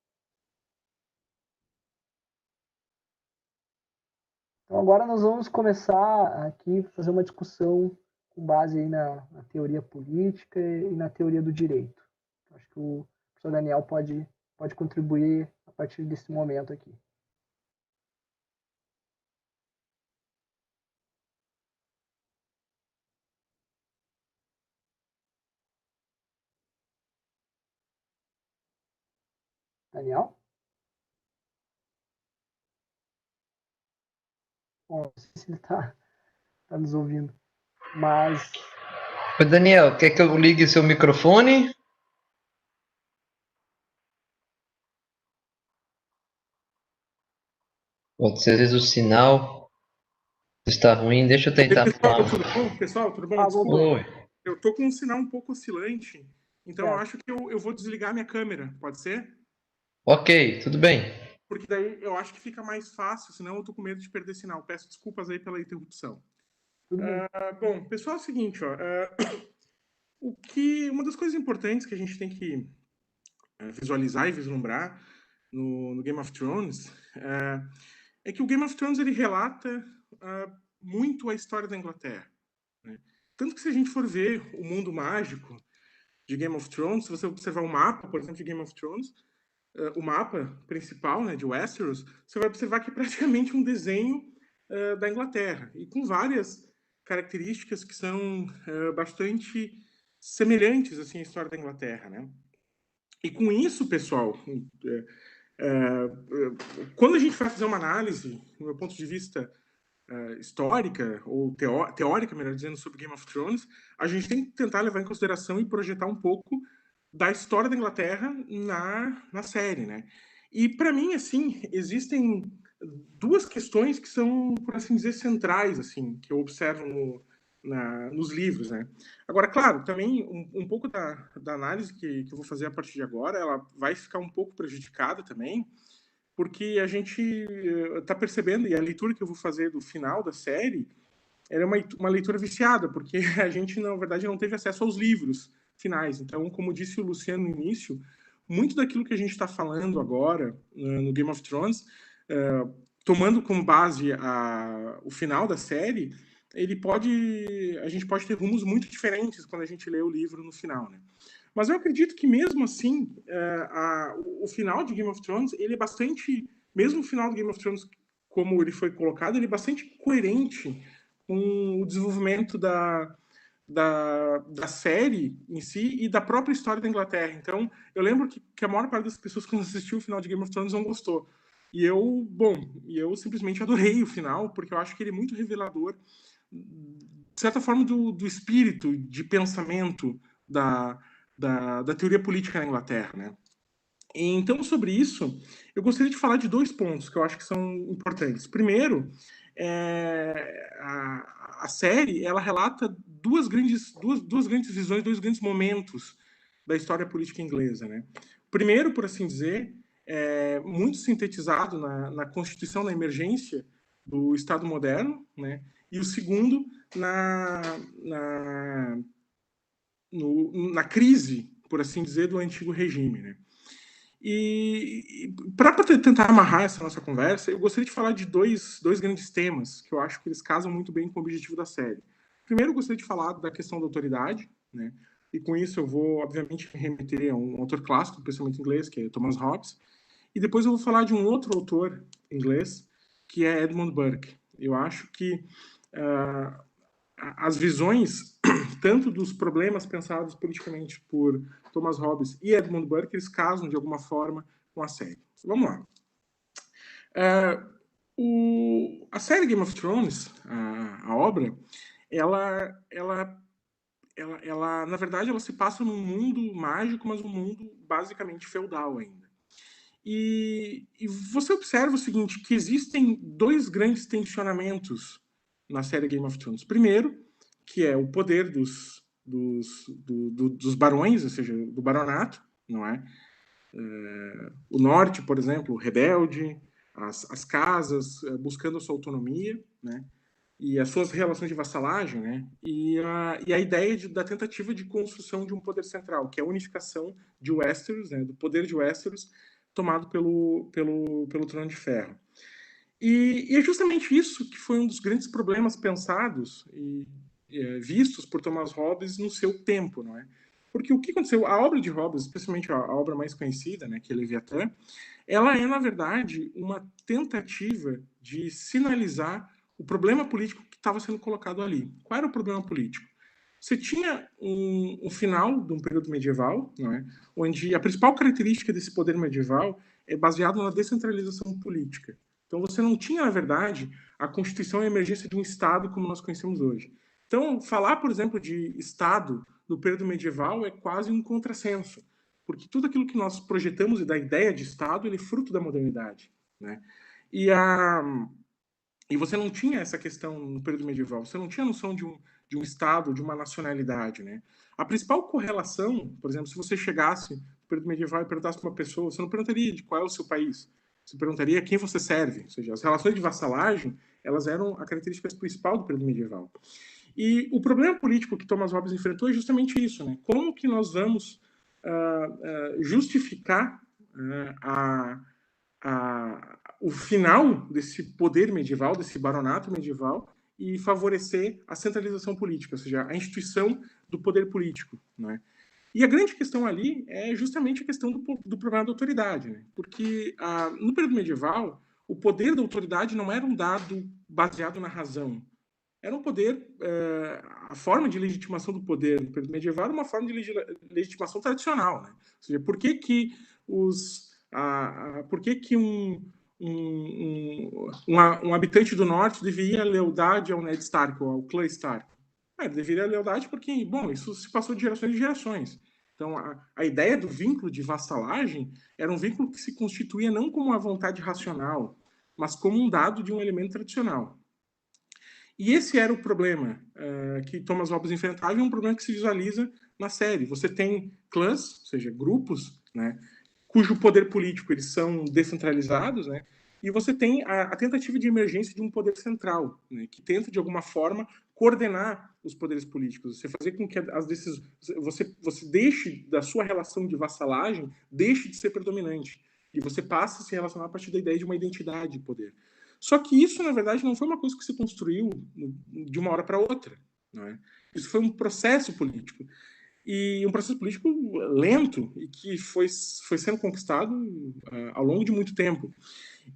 Então agora nós vamos começar aqui a fazer uma discussão com base aí na teoria política e na teoria do direito. Acho que o professor Daniel pode contribuir a partir desse momento aqui. Daniel? Bom, não sei se ele está nos ouvindo, mas... Oi, Daniel, quer que eu ligue seu microfone? Pode ser, às vezes o sinal está ruim. Deixa eu tentar falar. Pessoal, tudo bom? Desculpa. Oi. Eu tô com um sinal um pouco oscilante, então eu Certo. acho que eu vou desligar minha câmera, pode ser? Ok, tudo bem. Porque daí eu acho que fica mais fácil, senão eu tô com medo de perder sinal. Peço desculpas aí pela interrupção. Tudo bem. Bom, pessoal, é o seguinte, ó, uma das coisas importantes que a gente tem que visualizar e vislumbrar no Game of Thrones é que o Game of Thrones ele relata muito a história da Inglaterra, né? Tanto que se a gente for ver o mundo mágico de Game of Thrones, se você observar o mapa, por exemplo, de Game of Thrones, o mapa principal, né, de Westeros, você vai observar que é praticamente um desenho da Inglaterra, e com várias características que são bastante semelhantes assim, à história da Inglaterra, né? E com isso, pessoal, quando a gente vai fazer uma análise, do meu ponto de vista histórica, ou teórica, melhor dizendo, sobre Game of Thrones, a gente tem que tentar levar em consideração e projetar um pouco da história da Inglaterra na série, né? E para mim, assim, existem duas questões que são, por assim dizer, centrais, assim, que eu observo nos livros, né? Agora, claro, também um pouco da análise que eu vou fazer a partir de agora, ela vai ficar um pouco prejudicada também, porque a gente está percebendo, e a leitura que eu vou fazer do final da série, era uma leitura viciada, porque a gente, na verdade, não teve acesso aos livros finais. Então, como disse o Luciano no início, muito daquilo que a gente está falando agora no Game of Thrones, tomando como base o final da série, a gente pode ter rumos muito diferentes quando a gente lê o livro no final, né? Mas eu acredito que mesmo assim, o final de Game of Thrones, ele é bastante, mesmo o final do Game of Thrones, como ele foi colocado, ele é bastante coerente com o desenvolvimento da série em si e da própria história da Inglaterra. Então, eu lembro que a maior parte das pessoas, quando assistiu o final de Game of Thrones, não gostou. E eu simplesmente adorei o final, porque eu acho que ele é muito revelador, de certa forma, do espírito de pensamento da teoria política na Inglaterra, né? Então, sobre isso, eu gostaria de falar de 2 pontos que eu acho que são importantes. Primeiro, a série ela relata duas grandes visões, 2 grandes momentos da história política inglesa, né? Primeiro, por assim dizer, muito sintetizado na Constituição da Emergência do Estado Moderno, né? E o segundo na crise, por assim dizer, do antigo regime, né? E para tentar amarrar essa nossa conversa, eu gostaria de falar de dois grandes temas que eu acho que eles casam muito bem com o objetivo da série. Primeiro, eu gostaria de falar da questão da autoridade, né? E com isso eu vou, obviamente, me remeter a um autor clássico do pensamento inglês, que é Thomas Hobbes. E depois eu vou falar de um outro autor inglês, que é Edmund Burke. Eu acho que as visões, tanto dos problemas pensados politicamente por Thomas Hobbes e Edmund Burke, eles casam de alguma forma com a série. Vamos lá. A série Game of Thrones, a obra, ela, na verdade, ela se passa num mundo mágico, mas um mundo basicamente feudal ainda. E você observa o seguinte, que existem 2 grandes tensionamentos na série Game of Thrones. Primeiro, que é o poder dos barões, ou seja, do baronato, não é? O norte, por exemplo, rebelde, as casas buscando a sua autonomia, né? E as suas relações de vassalagem, né? E a ideia da tentativa de construção de um poder central, que é a unificação de Westeros, né? Do poder de Westeros, tomado pelo Trono de Ferro. E é justamente isso que foi um dos grandes problemas pensados e vistos por Thomas Hobbes no seu tempo, não é? Porque o que aconteceu? A obra de Hobbes, especialmente a obra mais conhecida, né, que é Leviatã, ela é, na verdade, uma tentativa de sinalizar o problema político que estava sendo colocado ali. Qual era o problema político? Você tinha um final de um período medieval, não é? Onde a principal característica desse poder medieval é baseado na descentralização política. Então você não tinha, na verdade, a constituição e a emergência de um Estado como nós conhecemos hoje. Então, falar, por exemplo, de Estado no período medieval é quase um contrassenso, porque tudo aquilo que nós projetamos e da ideia de Estado, ele é fruto da modernidade, né? E você não tinha essa questão no período medieval, você não tinha noção de um Estado, de uma nacionalidade, né? A principal correlação, por exemplo, se você chegasse no período medieval e perguntasse para uma pessoa, você não perguntaria de qual é o seu país, você perguntaria a quem você serve, ou seja, as relações de vassalagem, elas eram a característica principal do período medieval. E o problema político que Thomas Hobbes enfrentou é justamente isso, né? Como que nós vamos justificar o final desse poder medieval, desse baronato medieval, e favorecer a centralização política, ou seja, a instituição do poder político, né? E a grande questão ali é justamente a questão do problema da autoridade, né? Porque no período medieval, o poder da autoridade não era um dado baseado na razão. Era um poder, a forma de legitimação do poder no período medieval era uma forma de legitimação tradicional, né? Ou seja, por que que um habitante do norte deveria lealdade ao Ned Stark, ou ao clã Stark? Ele deveria lealdade porque, bom, isso se passou de gerações em gerações. Então, a ideia do vínculo de vassalagem era um vínculo que se constituía não como uma vontade racional, mas como um dado de um elemento tradicional. E esse era o problema que Thomas Hobbes enfrentava, e um problema que se visualiza na série. Você tem clãs, ou seja, grupos, né, cujo poder político eles são descentralizados, né, e você tem a tentativa de emergência de um poder central, né, que tenta, de alguma forma, coordenar os poderes políticos. Você fazer com que as decisões... Você deixe da sua relação de vassalagem, deixe de ser predominante. E você passa a se relacionar a partir da ideia de uma identidade de poder. Só que isso, na verdade, não foi uma coisa que se construiu de uma hora para outra, não é? Isso foi um processo político. E um processo político lento e que foi sendo conquistado ao longo de muito tempo.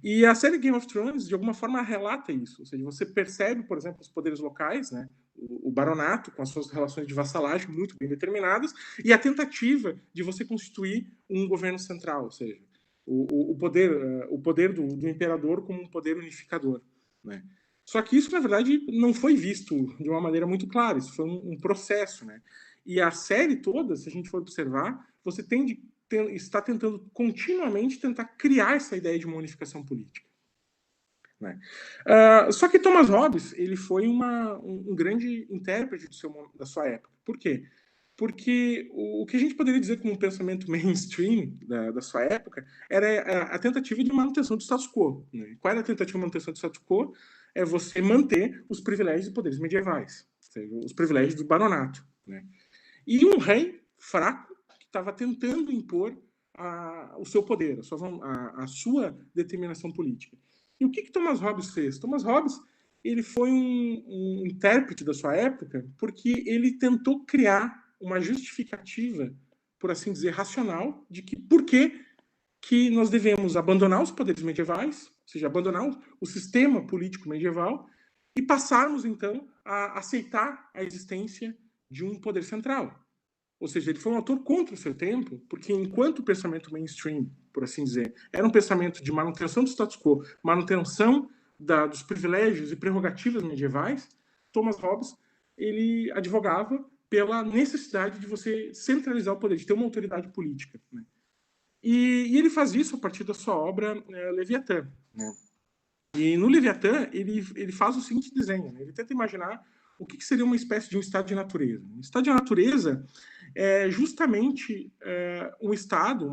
E a série Game of Thrones, de alguma forma, relata isso. Ou seja, você percebe, por exemplo, os poderes locais, né? o baronato, com as suas relações de vassalagem muito bem determinadas, e a tentativa de você constituir um governo central, ou seja, o poder do imperador como um poder unificador, né? Só que isso, na verdade, não foi visto de uma maneira muito clara, isso foi um processo, né? E a série toda, se a gente for observar, você está tentando continuamente tentar criar essa ideia de uma unificação política, né? Só que Thomas Hobbes ele foi um grande intérprete da sua época. Por quê? Porque o que a gente poderia dizer como um pensamento mainstream da sua época era a tentativa de manutenção do status quo, né? Qual era a tentativa de manutenção do status quo? É você manter os privilégios e poderes medievais, ou seja, os privilégios do baronato, né? E um rei fraco que estava tentando impor o seu poder, a sua determinação política. E o que Thomas Hobbes fez? Thomas Hobbes ele foi um intérprete da sua época porque ele tentou criar uma justificativa, por assim dizer, racional, de que por que nós devemos abandonar os poderes medievais, ou seja, abandonar o sistema político medieval e passarmos, então, a aceitar a existência de um poder central. Ou seja, ele foi um autor contra o seu tempo, porque enquanto o pensamento mainstream, por assim dizer, era um pensamento de manutenção do status quo, manutenção dos privilégios e prerrogativas medievais, Thomas Hobbes ele advogava pela necessidade de você centralizar o poder, de ter uma autoridade política, né? E ele faz isso a partir da sua obra Leviatã, né? E no Leviatã ele faz o seguinte desenho, né? Ele tenta imaginar o que seria uma espécie de um estado de natureza. Um estado de natureza é justamente um estado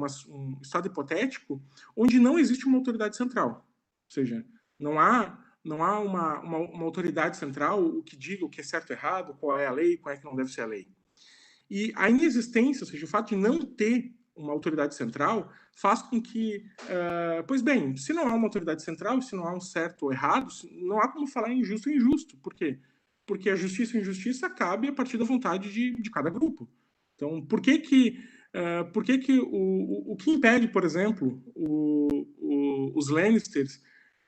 hipotético onde não existe uma autoridade central. Ou seja, não há uma autoridade central o que diga o que é certo ou errado, qual é a lei, qual é que não deve ser a lei. E a inexistência, ou seja, o fato de não ter uma autoridade central faz com que, pois bem, se não há uma autoridade central, se não há um certo ou errado, não há como falar em justo e injusto. Por quê? Porque a justiça e a injustiça cabe a partir da vontade de cada grupo. Então, por que o que impede, por exemplo, os Lannisters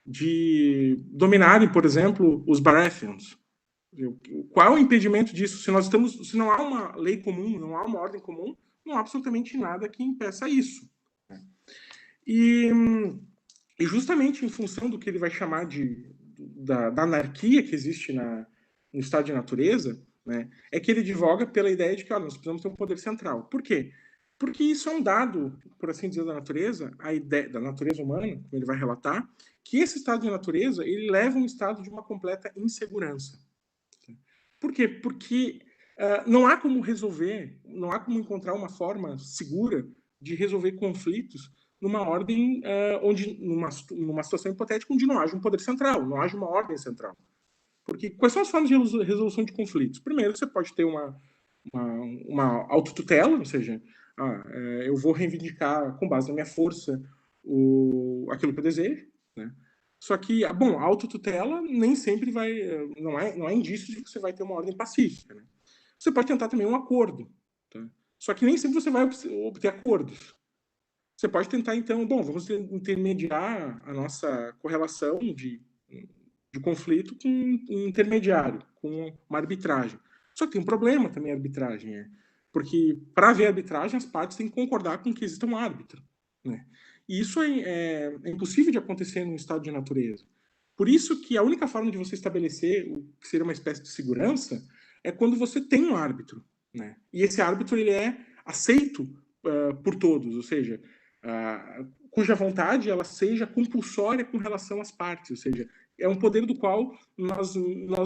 de dominarem, por exemplo, os Baratheons? Qual é o impedimento disso? Se não há uma lei comum, não há uma ordem comum, não há absolutamente nada que impeça isso. E justamente em função do que ele vai chamar da anarquia que existe no estado de natureza, né, é que ele advoga pela ideia de que nós precisamos ter um poder central. Por quê? Porque isso é um dado, por assim dizer, da natureza, a ideia da natureza humana, como ele vai relatar, que esse estado de natureza ele leva a um estado de uma completa insegurança. Por quê? Porque não há como encontrar uma forma segura de resolver conflitos numa ordem numa situação hipotética onde não haja um poder central, não haja uma ordem central. Porque quais são as formas de resolução de conflitos? Primeiro, você pode ter uma autotutela, ou seja, eu vou reivindicar com base na minha força aquilo que eu desejo, né? Só que, a autotutela nem sempre não há indícios de que você vai ter uma ordem pacífica, né? Você pode tentar também um acordo, tá? Só que nem sempre você vai obter acordos. Você pode tentar, então, vamos intermediar a nossa correlação de conflito com um intermediário, com uma arbitragem. Só que tem um problema também a arbitragem, porque para haver arbitragem, as partes têm que concordar com que exista um árbitro, né? E isso é impossível de acontecer num estado de natureza. Por isso que a única forma de você estabelecer o que seria uma espécie de segurança é quando você tem um árbitro, né? E esse árbitro ele é aceito por todos, ou seja, cuja vontade ela seja compulsória com relação às partes, ou seja, é um poder do qual nós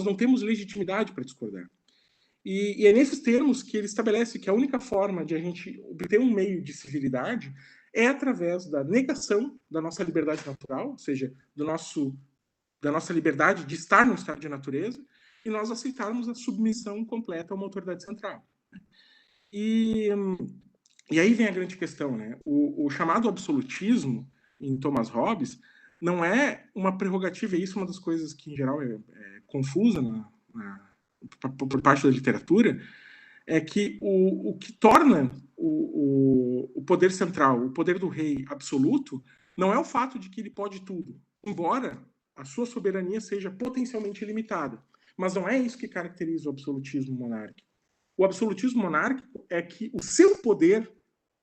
não temos legitimidade para discordar. E é nesses termos que ele estabelece que a única forma de a gente obter um meio de civilidade é através da negação da nossa liberdade natural, ou seja, da nossa liberdade de estar no estado de natureza, e nós aceitarmos a submissão completa a uma autoridade central. E aí vem a grande questão, né? O chamado absolutismo, em Thomas Hobbes, não é uma prerrogativa, e isso é uma das coisas que, em geral, é confusa por parte da literatura, é que o que torna o poder central, o poder do rei absoluto, não é o fato de que ele pode tudo, embora a sua soberania seja potencialmente limitada, Mas não é isso que caracteriza o absolutismo monárquico. O absolutismo monárquico é que o seu poder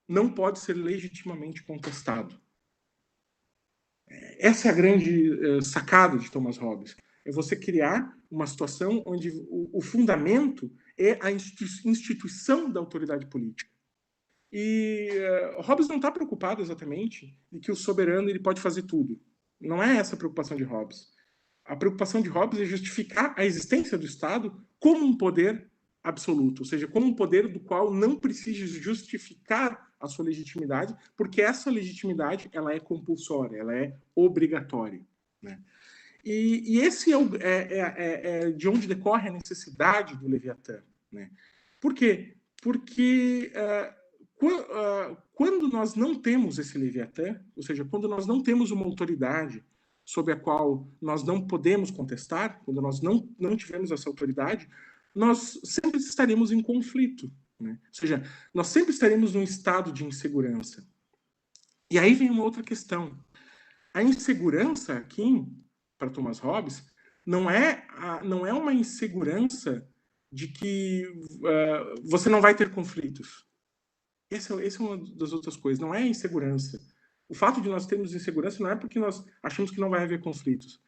não pode ser legitimamente contestado. Essa é a grande sacada de Thomas Hobbes. É você criar uma situação onde o fundamento é a instituição da autoridade política. E Hobbes não está preocupado exatamente de que o soberano ele pode fazer tudo. Não é essa a preocupação de Hobbes. A preocupação de Hobbes é justificar a existência do Estado como um poder absoluto, ou seja, como um poder do qual não precisa justificar a sua legitimidade, porque essa legitimidade ela é compulsória, ela é obrigatória, né? E esse é de onde decorre a necessidade do Leviatã, né? Por quê? Porque quando nós não temos esse Leviatã, ou seja, quando nós não temos uma autoridade sobre a qual nós não podemos contestar, quando nós não tivermos essa autoridade, nós sempre estaremos em conflito, né? Ou seja, nós sempre estaremos num estado de insegurança. E aí vem uma outra questão. A insegurança aqui, para Thomas Hobbes, não é uma insegurança de que você não vai ter conflitos. Essa é uma das outras coisas. Não é a insegurança. O fato de nós termos insegurança não é porque nós achamos que não vai haver conflitos.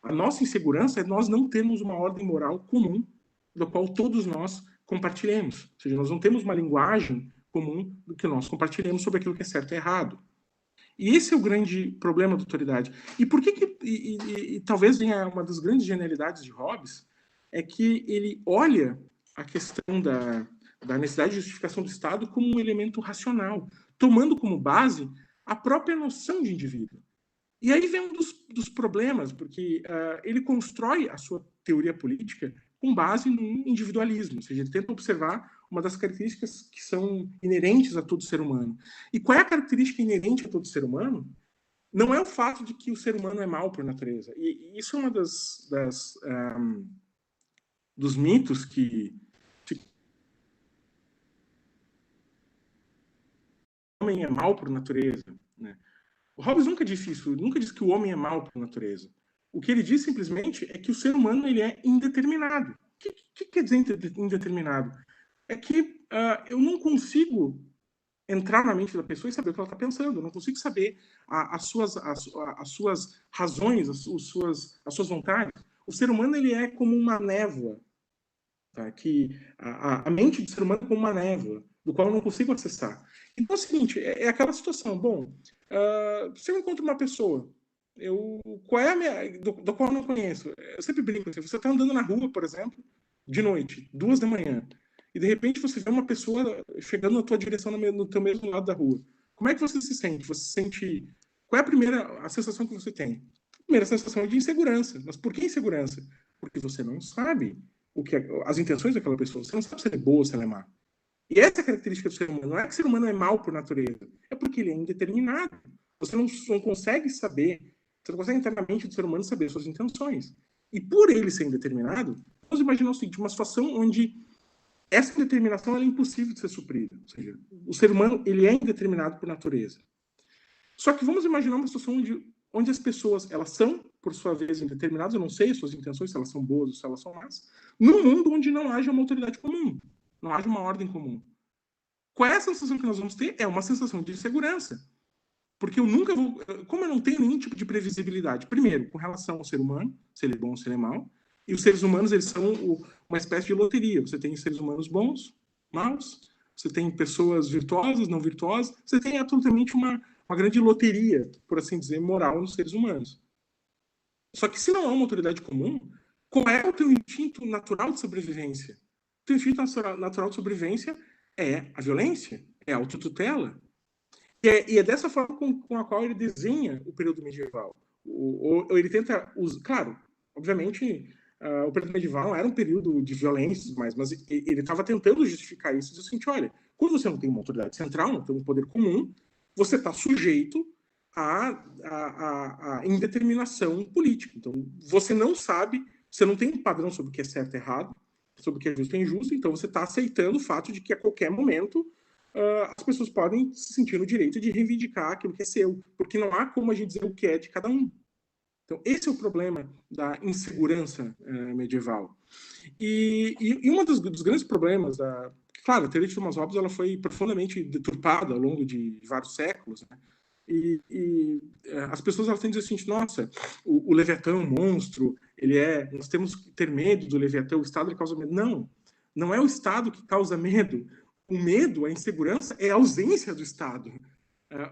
A nossa insegurança é nós não termos uma ordem moral comum do qual todos nós compartilhemos. Ou seja, nós não temos uma linguagem comum do que nós compartilhemos sobre aquilo que é certo e errado. E esse é o grande problema da autoridade. E por que e talvez venha uma das grandes genialidades de Hobbes, é que ele olha a questão da necessidade de justificação do Estado como um elemento racional, tomando como base a própria noção de indivíduo. E aí vem um dos problemas, porque ele constrói a sua teoria política com base no individualismo, ou seja, ele tenta observar uma das características que são inerentes a todo ser humano. E qual é a característica inerente a todo ser humano? Não é o fato de que o ser humano é mau por natureza. E isso é uma dos mitos que o homem é mau por natureza, né? O Hobbes nunca disse isso, nunca disse que o homem é mau por natureza. O que ele diz simplesmente é que o ser humano ele é indeterminado. O que quer dizer indeterminado? É que eu não consigo entrar na mente da pessoa e saber o que ela está pensando. Eu não consigo saber as suas razões, as suas vontades. O ser humano ele é como uma névoa. Tá? Que a mente do ser humano é como uma névoa, do qual eu não consigo acessar. Então é o seguinte, é aquela situação. Bom, se eu encontro uma pessoa, qual é a minha, do qual eu não conheço? Eu sempre brinco, assim, você está andando na rua, por exemplo, de noite, 2 da manhã, e de repente você vê uma pessoa chegando na tua direção no teu mesmo lado da rua. Como é que você se sente? Você se sente... Qual é a sensação que você tem? A primeira sensação é de insegurança. Mas por que insegurança? Porque você não sabe as intenções daquela pessoa. Você não sabe se ela é boa ou se ela é má. E essa é a característica do ser humano. Não é que o ser humano é mau por natureza. É porque ele é indeterminado. Você não consegue saber, você não consegue entrar na mente do ser humano saber suas intenções. E por ele ser indeterminado, vamos imaginar o seguinte, uma situação onde essa indeterminação é impossível de ser suprida. Ou seja, o ser humano ele é indeterminado por natureza. Só que vamos imaginar uma situação onde as pessoas elas são, por sua vez, indeterminadas, eu não sei as suas intenções, se elas são boas ou se elas são más, num mundo onde não haja uma autoridade comum, não haja uma ordem comum. Qual é a sensação que nós vamos ter? É uma sensação de insegurança. Porque eu nunca vou... Como eu não tenho nenhum tipo de previsibilidade, primeiro, com relação ao ser humano, se ele é bom ou se ele é mau, e os seres humanos, eles são uma espécie de loteria. Você tem seres humanos bons, maus, você tem pessoas virtuosas, não virtuosas, você tem absolutamente uma grande loteria, por assim dizer, moral nos seres humanos. Só que se não há uma autoridade comum, qual é o teu instinto natural de sobrevivência? O teu instinto natural de sobrevivência é a violência, é a autotutela. E é dessa forma com a qual ele desenha o período medieval. Ou ele tenta usar... Claro, obviamente, o período medieval era um período de violência, mas ele estava tentando justificar isso. Diz assim, olha, quando você não tem uma autoridade central, não tem um poder comum, você está sujeito à indeterminação política. Então, você não sabe, você não tem um padrão sobre o que é certo e errado, sobre o que é justo e injusto, então você está aceitando o fato de que a qualquer momento as pessoas podem se sentir no direito de reivindicar aquilo que é seu, porque não há como a gente dizer o que é de cada um. Então, esse é o problema da insegurança medieval. E um dos grandes problemas claro, a teoria de Thomas Hobbes ela foi profundamente deturpada ao longo de vários séculos, né? As pessoas elas têm que dizer assim, nossa, o Leviatã é um monstro, nós temos que ter medo do Leviatã, o Estado ele causa medo. Não é o Estado que causa medo. O medo, a insegurança, é a ausência do Estado.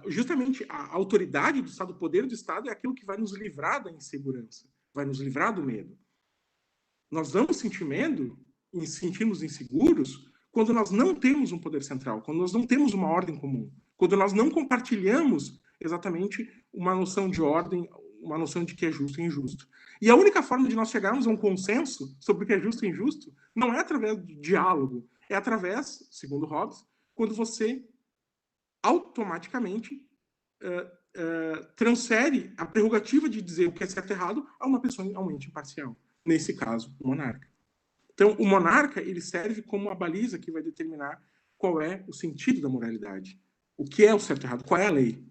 Justamente a autoridade do Estado, o poder do Estado é aquilo que vai nos livrar da insegurança, vai nos livrar do medo. Nós vamos sentir medo, sentirmos inseguros, quando nós não temos um poder central, quando nós não temos uma ordem comum, quando nós não compartilhamos exatamente uma noção de ordem, uma noção de que é justo e injusto. E a única forma de nós chegarmos a um consenso sobre o que é justo e injusto não é através do diálogo, é através, segundo Hobbes, quando você automaticamente transfere a prerrogativa de dizer o que é certo e errado a uma pessoa realmente imparcial. Nesse caso, o monarca. Então, o monarca ele serve como a baliza que vai determinar qual é o sentido da moralidade. O que é o certo e errado, qual é a lei.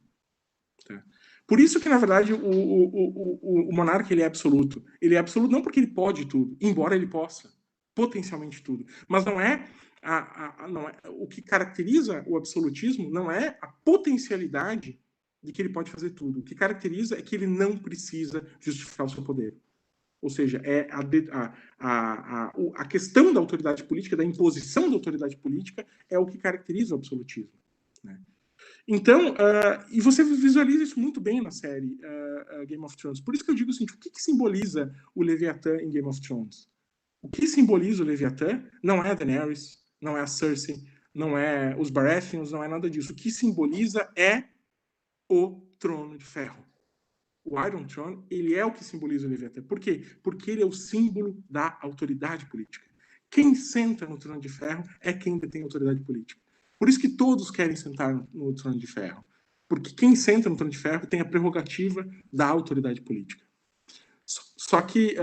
Tá? Por isso que, na verdade, o monarca ele é absoluto. Ele é absoluto não porque ele pode tudo, embora ele possa, potencialmente tudo. Mas não é o que caracteriza o absolutismo não é a potencialidade de que ele pode fazer tudo. O que caracteriza é que ele não precisa justificar o seu poder. Ou seja, é a questão da autoridade política, da imposição da autoridade política, é o que caracteriza o absolutismo. Né? Então, e você visualiza isso muito bem na série Game of Thrones. Por isso que eu digo assim, o que simboliza o Leviatã em Game of Thrones? O que simboliza o Leviatã não é a Daenerys, não é a Cersei, não é os Baratheons, não é nada disso. O que simboliza é o Trono de Ferro. O Iron Throne, ele é o que simboliza o Leviatã. Por quê? Porque ele é o símbolo da autoridade política. Quem senta no Trono de Ferro é quem detém autoridade política. Por isso que todos querem sentar no Trono de Ferro. Porque quem senta no Trono de Ferro tem a prerrogativa da autoridade política. Só que,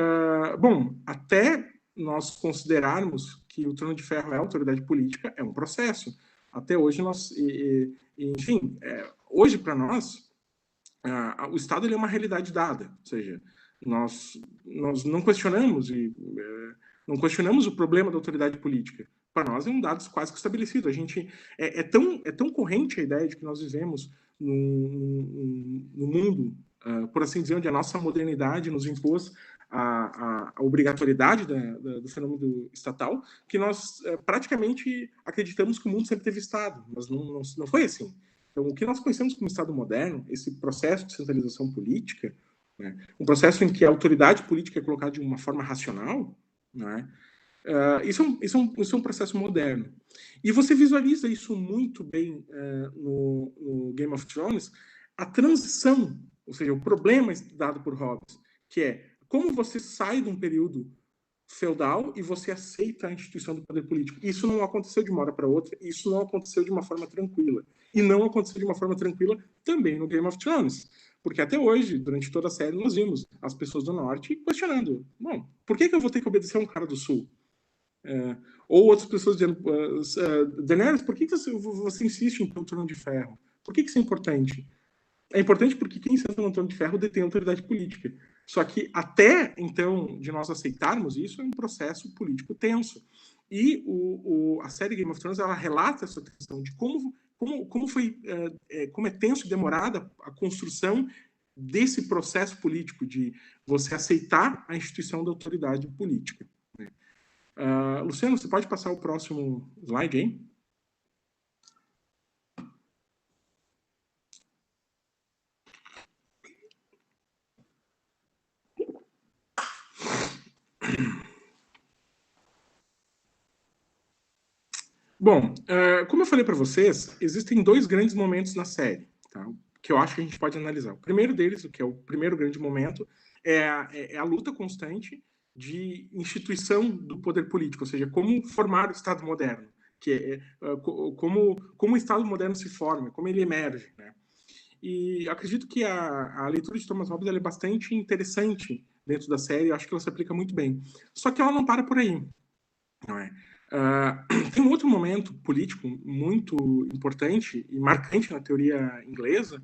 até nós considerarmos que o Trono de Ferro é autoridade política, é um processo. Até hoje, hoje para nós, o Estado ele é uma realidade dada, ou seja, nós não questionamos o problema da autoridade política. Para nós é um dado quase que estabelecido. A gente é tão corrente a ideia de que nós vivemos no mundo, por assim dizer, onde a nossa modernidade nos impôs a obrigatoriedade do fenômeno estatal, que nós praticamente acreditamos que o mundo sempre teve Estado, mas não foi assim. Então, o que nós conhecemos como Estado moderno, esse processo de centralização política, né, um processo em que a autoridade política é colocada de uma forma racional, né, isso é um processo moderno. E você visualiza isso muito bem no Game of Thrones, a transição, ou seja, o problema dado por Hobbes, que é como você sai de um período feudal e você aceita a instituição do poder político. Isso não aconteceu de uma hora para outra, isso não aconteceu de uma forma tranquila. E não aconteceu de uma forma tranquila também no Game of Thrones. Porque até hoje, durante toda a série, nós vimos as pessoas do Norte questionando. Bom, por que eu vou ter que obedecer a um cara do Sul? Ou outras pessoas dizendo, Daenerys, por que você insiste em ter um trono de ferro? Por que isso é importante? É importante porque quem senta no trono de ferro detém autoridade política. Só que até, então, de nós aceitarmos isso, é um processo político tenso. E a série Game of Thrones, ela relata essa questão de como é tenso e demorada a construção desse processo político de você aceitar a instituição da autoridade política. Né? Luciano, você pode passar o próximo slide, hein? Bom, como eu falei para vocês, existem dois grandes momentos na série, tá? Que eu acho que a gente pode analisar. O primeiro deles, o que é o primeiro grande momento, é a luta constante de instituição do poder político, ou seja, como formar o Estado moderno, que como o Estado moderno se forma, como ele emerge, né? E acredito que a leitura de Thomas Hobbes é bastante interessante dentro da série, eu acho que ela se aplica muito bem. Só que ela não para por aí, não é? Tem um outro momento político muito importante e marcante na teoria inglesa,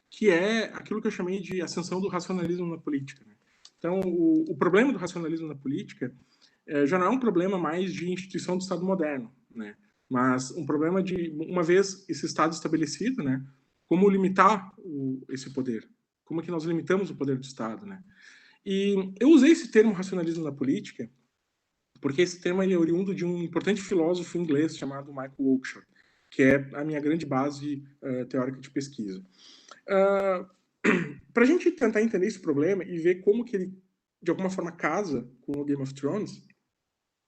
que é aquilo que eu chamei de ascensão do racionalismo na política, né? Então, o problema do racionalismo na política já não é um problema mais de instituição do Estado moderno, né? Mas um problema de, uma vez esse Estado estabelecido, né, como limitar esse poder? Como é que nós limitamos o poder do Estado, né? E eu usei esse termo racionalismo na política porque esse termo ele é oriundo de um importante filósofo inglês chamado Michael Oakeshott, que é a minha grande base teórica de pesquisa. Para a gente tentar entender esse problema e ver como que ele, de alguma forma, casa com o Game of Thrones,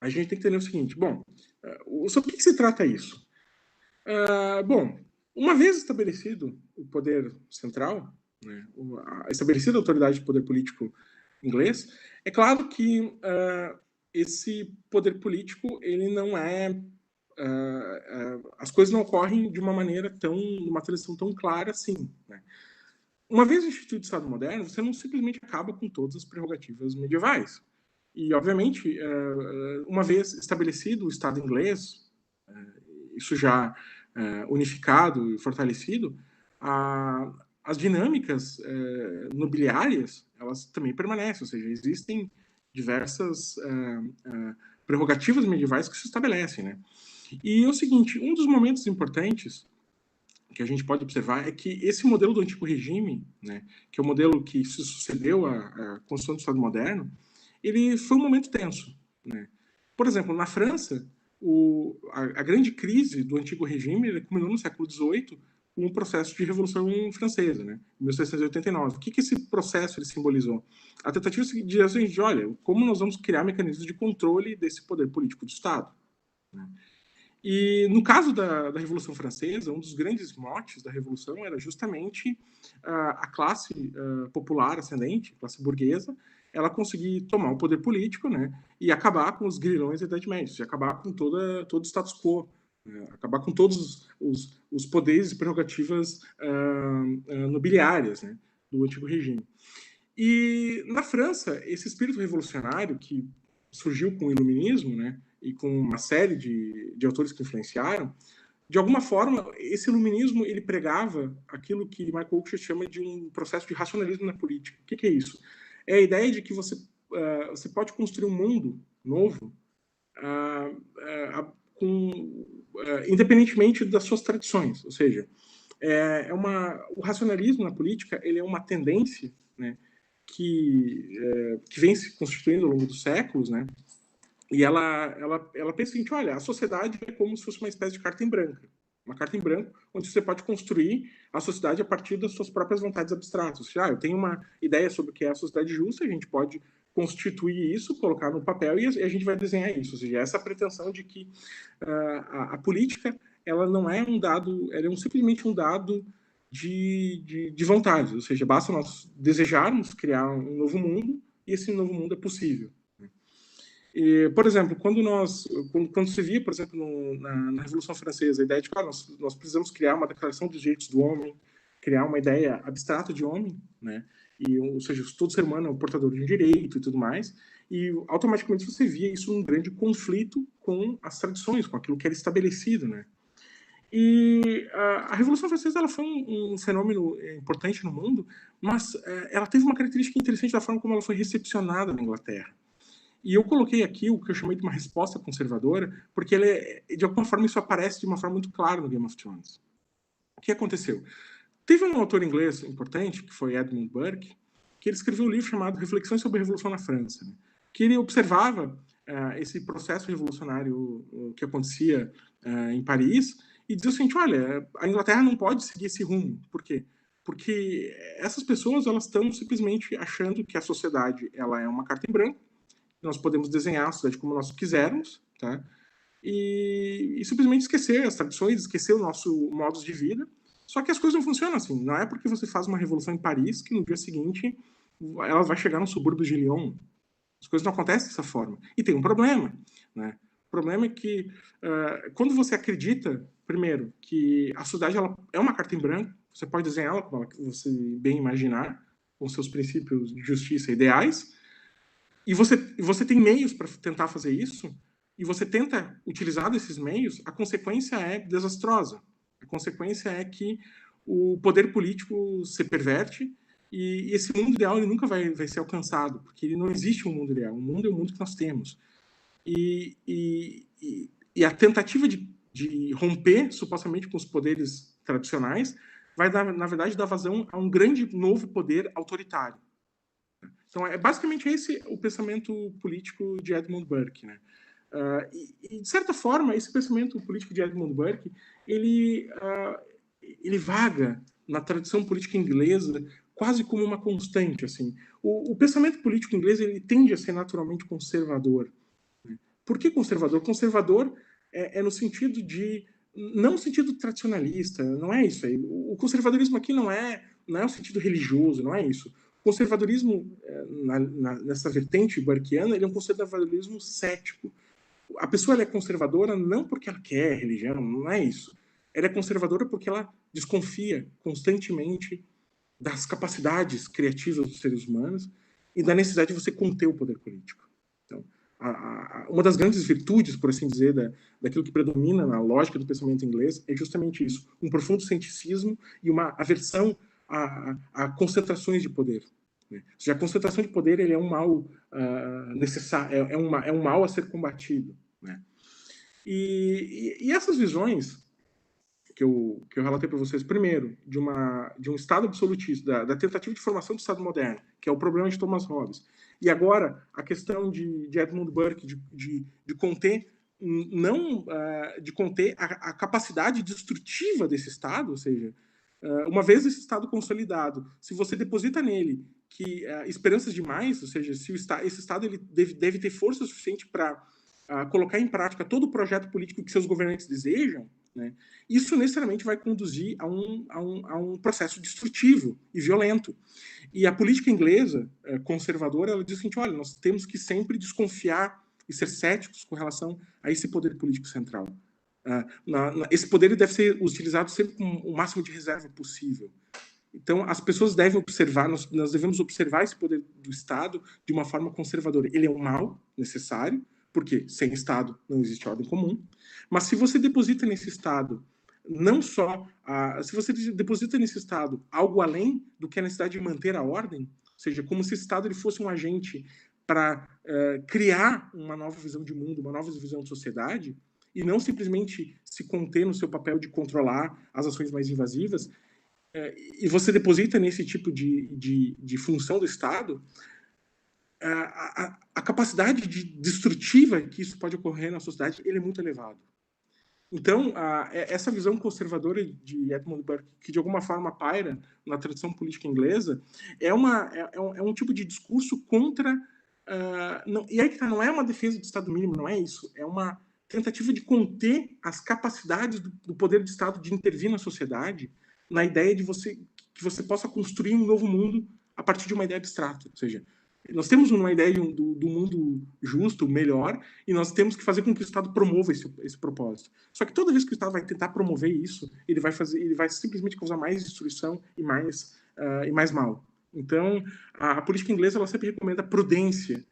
a gente tem que entender o seguinte: bom, sobre o que se trata isso? Bom, uma vez estabelecido o poder central, né, estabelecida a autoridade de poder político inglês, é claro que esse poder político ele não é as coisas não ocorrem de uma maneira tão, numa transição tão clara assim, né? Uma vez instituído o Estado moderno, você não simplesmente acaba com todas as prerrogativas medievais. E, obviamente, uma vez estabelecido o Estado inglês, isso já unificado e fortalecido, as dinâmicas nobiliárias, elas também permanecem, ou seja, existem diversas prerrogativas medievais que se estabelecem, né? E é o seguinte, um dos momentos importantes que a gente pode observar é que esse modelo do antigo regime, né, que é o modelo que se sucedeu à construção do Estado moderno, ele foi um momento tenso, né? Por exemplo, na França, a grande crise do antigo regime culminou no século XVIII com o processo de Revolução Francesa, né, em 1789. O que esse processo ele simbolizou? A tentativa de dizer assim, olha, como nós vamos criar mecanismos de controle desse poder político do Estado, né? E no caso da Revolução Francesa, um dos grandes motes da Revolução era justamente a classe popular ascendente, classe burguesa, ela conseguir tomar o poder político, né, e acabar com os grilhões da Idade Média, e acabar com todo o status quo, né, acabar com todos os poderes e prerrogativas nobiliárias, né, do antigo regime. E na França, esse espírito revolucionário que surgiu com o Iluminismo, né, e com uma série de autores que influenciaram, de alguma forma, esse iluminismo ele pregava aquilo que Michael Oakeshott chama de um processo de racionalismo na política. O que é isso? É a ideia de que você pode construir um mundo novo independentemente das suas tradições. Ou seja, o racionalismo na política ele é uma tendência, né, que vem se constituindo ao longo dos séculos, né? E ela pensa o seguinte: olha, a sociedade é como se fosse uma espécie de carta em branco. Uma carta em branco onde você pode construir a sociedade a partir das suas próprias vontades abstratas. Ou seja, eu tenho uma ideia sobre o que é a sociedade justa, a gente pode constituir isso, colocar no papel e a gente vai desenhar isso. Ou seja, essa pretensão de que a política ela não é um dado, ela é simplesmente um dado de vontades. Ou seja, basta nós desejarmos criar um novo mundo e esse novo mundo é possível. E, por exemplo, quando se via, por exemplo, na Revolução Francesa, a ideia de que nós precisamos criar uma declaração dos direitos do homem, criar uma ideia abstrata de homem, né? Ou seja, todo ser humano é o portador de um direito e tudo mais, e automaticamente você via isso num grande conflito com as tradições, com aquilo que era estabelecido, né? E a Revolução Francesa ela foi um fenômeno importante no mundo, mas ela teve uma característica interessante da forma como ela foi recepcionada na Inglaterra. E eu coloquei aqui o que eu chamei de uma resposta conservadora, porque de alguma forma isso aparece de uma forma muito clara no Game of Thrones. O que aconteceu? Teve um autor inglês importante, que foi Edmund Burke, que ele escreveu um livro chamado Reflexões sobre a Revolução na França, né? Que ele observava esse processo revolucionário que acontecia em Paris e dizia o seguinte: olha, a Inglaterra não pode seguir esse rumo. Por quê? Porque essas pessoas elas estão simplesmente achando que a sociedade ela é uma carta em branco, nós podemos desenhar a sociedade como nós quisermos, tá? E simplesmente esquecer as tradições, esquecer o nosso modo de vida. Só que as coisas não funcionam assim. Não é porque você faz uma revolução em Paris que no dia seguinte ela vai chegar nos subúrbios de Lyon. As coisas não acontecem dessa forma. E tem um problema, né? O problema é que quando você acredita, primeiro, que a sociedade ela é uma carta em branco, você pode desenhá-la como você bem imaginar, com seus princípios de justiça ideais, e você tem meios para tentar fazer isso, e você tenta utilizar desses meios, a consequência é desastrosa. A consequência é que o poder político se perverte e esse mundo ideal ele nunca vai ser alcançado, porque ele não existe um mundo ideal. O mundo é o mundo que nós temos. E a tentativa de romper, supostamente, com os poderes tradicionais vai, na verdade, dar vazão a um grande novo poder autoritário. Então, basicamente esse o pensamento político de Edmund Burke, né? De certa forma, esse pensamento político de Edmund Burke, ele vaga na tradição política inglesa quase como uma constante, assim. O pensamento político inglês ele tende a ser naturalmente conservador. Por que conservador? Conservador é no sentido de não no sentido tradicionalista, não é isso aí. O conservadorismo aqui não é o sentido religioso, não é isso. O conservadorismo nessa vertente burkeana, ele é um conservadorismo cético. A pessoa ela é conservadora não porque ela quer religião, não é isso. Ela é conservadora porque ela desconfia constantemente das capacidades criativas dos seres humanos e da necessidade de você conter o poder político. Então, uma das grandes virtudes, por assim dizer, daquilo que predomina na lógica do pensamento inglês é justamente isso, um profundo ceticismo e uma aversão a concentrações de poder. Né? Ou seja, a concentração de poder ele é um mal necessário, é um mal a ser combatido. Né? E essas visões que eu relatei para vocês, primeiro, de um Estado absolutista, da tentativa de formação do Estado moderno, que é o problema de Thomas Hobbes, e agora a questão de Edmund Burke de conter de conter a capacidade destrutiva desse Estado, ou seja, uma vez esse Estado consolidado, se você deposita nele que esperanças demais, ou seja, se esse Estado ele deve ter força suficiente para colocar em prática todo o projeto político que seus governantes desejam, né, isso necessariamente vai conduzir a um processo destrutivo e violento. E a política inglesa conservadora, ela diz o seguinte, olha, nós temos que sempre desconfiar e ser céticos com relação a esse poder político central. Esse poder deve ser utilizado sempre com o máximo de reserva possível. Então, as pessoas devem observar, nós devemos observar esse poder do Estado de uma forma conservadora. Ele é um mal necessário, porque sem Estado não existe ordem comum. Mas se você deposita nesse Estado não só se você deposita nesse Estado algo além do que a necessidade de manter a ordem, ou seja, como se esse Estado ele fosse um agente para criar uma nova visão de mundo, uma nova visão de sociedade, e não simplesmente se conter no seu papel de controlar as ações mais invasivas, e você deposita nesse tipo de função do Estado, a capacidade destrutiva que isso pode ocorrer na sociedade ele é muito elevado. Então, essa visão conservadora de Edmund Burke, que de alguma forma paira na tradição política inglesa, é um tipo de discurso contra... e aí não é uma defesa do Estado mínimo, não é isso. É uma tentativa de conter as capacidades do poder de Estado de intervir na sociedade, na ideia de que você possa construir um novo mundo a partir de uma ideia abstrata. Ou seja, nós temos uma ideia do mundo justo, melhor, e nós temos que fazer com que o Estado promova esse propósito. Só que toda vez que o Estado vai tentar promover isso, ele vai simplesmente causar mais destruição e mais mal. Então, a política inglesa ela sempre recomenda prudência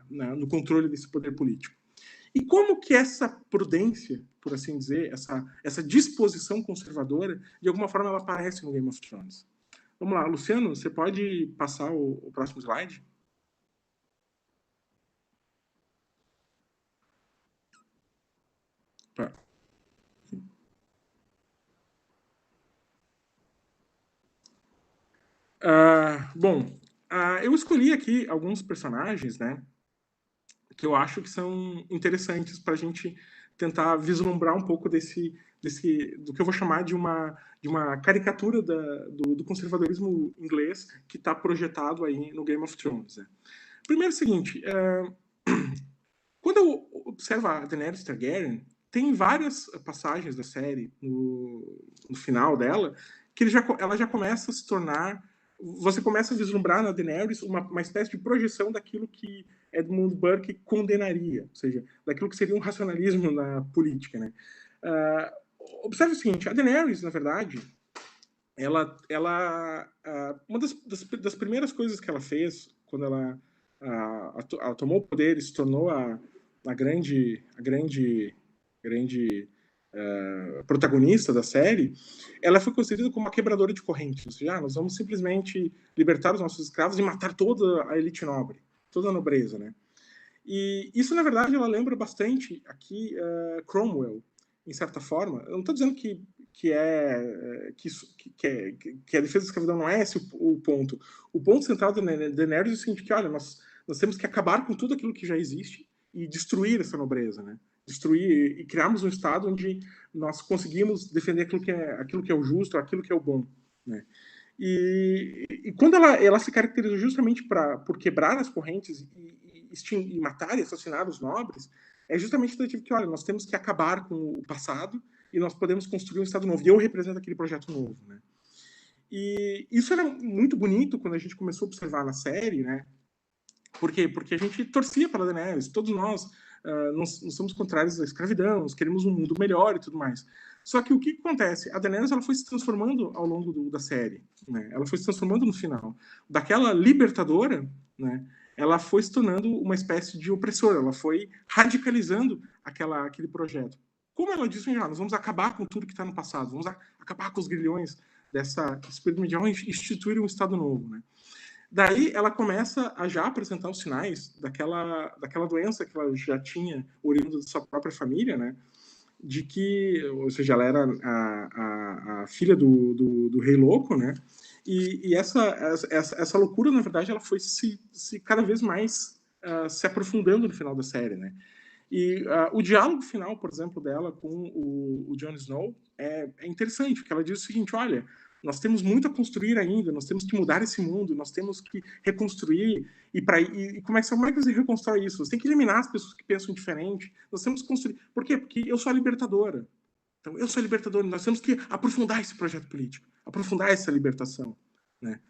no controle desse poder político. E como que essa prudência, por assim dizer, essa disposição conservadora, de alguma forma ela aparece no Game of Thrones? Vamos lá, Luciano, você pode passar o próximo slide? Bom, eu escolhi aqui alguns personagens, né, que eu acho que são interessantes para a gente tentar vislumbrar um pouco do que eu vou chamar de uma caricatura do conservadorismo inglês que está projetado aí no Game of Thrones. Né? Primeiro é o seguinte, quando eu observo a Daenerys Targaryen, tem várias passagens da série no final dela que ela já começa a se tornar... Você começa a vislumbrar na Daenerys uma espécie de projeção daquilo que Edmund Burke condenaria, ou seja, daquilo que seria um racionalismo na política. Né? Observe o seguinte, a Daenerys, na verdade, uma das primeiras coisas que ela fez quando ela tomou o poder e se tornou a grande protagonista da série, ela foi concebida como uma quebradora de correntes. Ou seja, nós vamos simplesmente libertar os nossos escravos e matar toda a elite nobre, toda a nobreza, né? E isso, na verdade, ela lembra bastante aqui Cromwell, em certa forma. Eu não estou dizendo que a defesa da escravidão não é esse o ponto. O ponto central da Daenerys é o seguinte, que, olha, nós temos que acabar com tudo aquilo que já existe e destruir essa nobreza, né? Destruir e criarmos um estado onde nós conseguimos defender aquilo que é o justo, aquilo que é o bom, né? E quando ela se caracterizou justamente por quebrar as correntes e matar e assassinar os nobres, é justamente o que, olha, nós temos que acabar com o passado e nós podemos construir um estado novo. E eu represento aquele projeto novo, né? E isso era muito bonito quando a gente começou a observar na série, né? Por quê? Porque a gente torcia para a Daenerys, todos nós não somos contrários à escravidão, nós queremos um mundo melhor e tudo mais. Só que o que acontece? A Daenerys ela foi se transformando ao longo da série, né? Ela foi se transformando no final. Daquela libertadora, né? Ela foi se tornando uma espécie de opressora, ela foi radicalizando aquele projeto. Como ela disse, nós vamos acabar com tudo que está no passado, vamos acabar com os grilhões desse período medieval e instituir um Estado novo, né? Daí ela começa a já apresentar os sinais daquela doença que ela já tinha oriunda da sua própria família, né? De que, ou seja, ela era a filha do Rei Louco, né? E essa loucura, na verdade, ela foi se cada vez mais se aprofundando no final da série, né? E o diálogo final, por exemplo, dela com o Jon Snow é interessante, porque ela diz o seguinte, olha, nós temos muito a construir ainda, nós temos que mudar esse mundo, nós temos que reconstruir, e como é que você reconstrói isso? Você tem que eliminar as pessoas que pensam diferente, nós temos que construir... Por quê? Porque eu sou a libertadora. Então, eu sou a libertadora, nós temos que aprofundar esse projeto político, aprofundar essa libertação, né?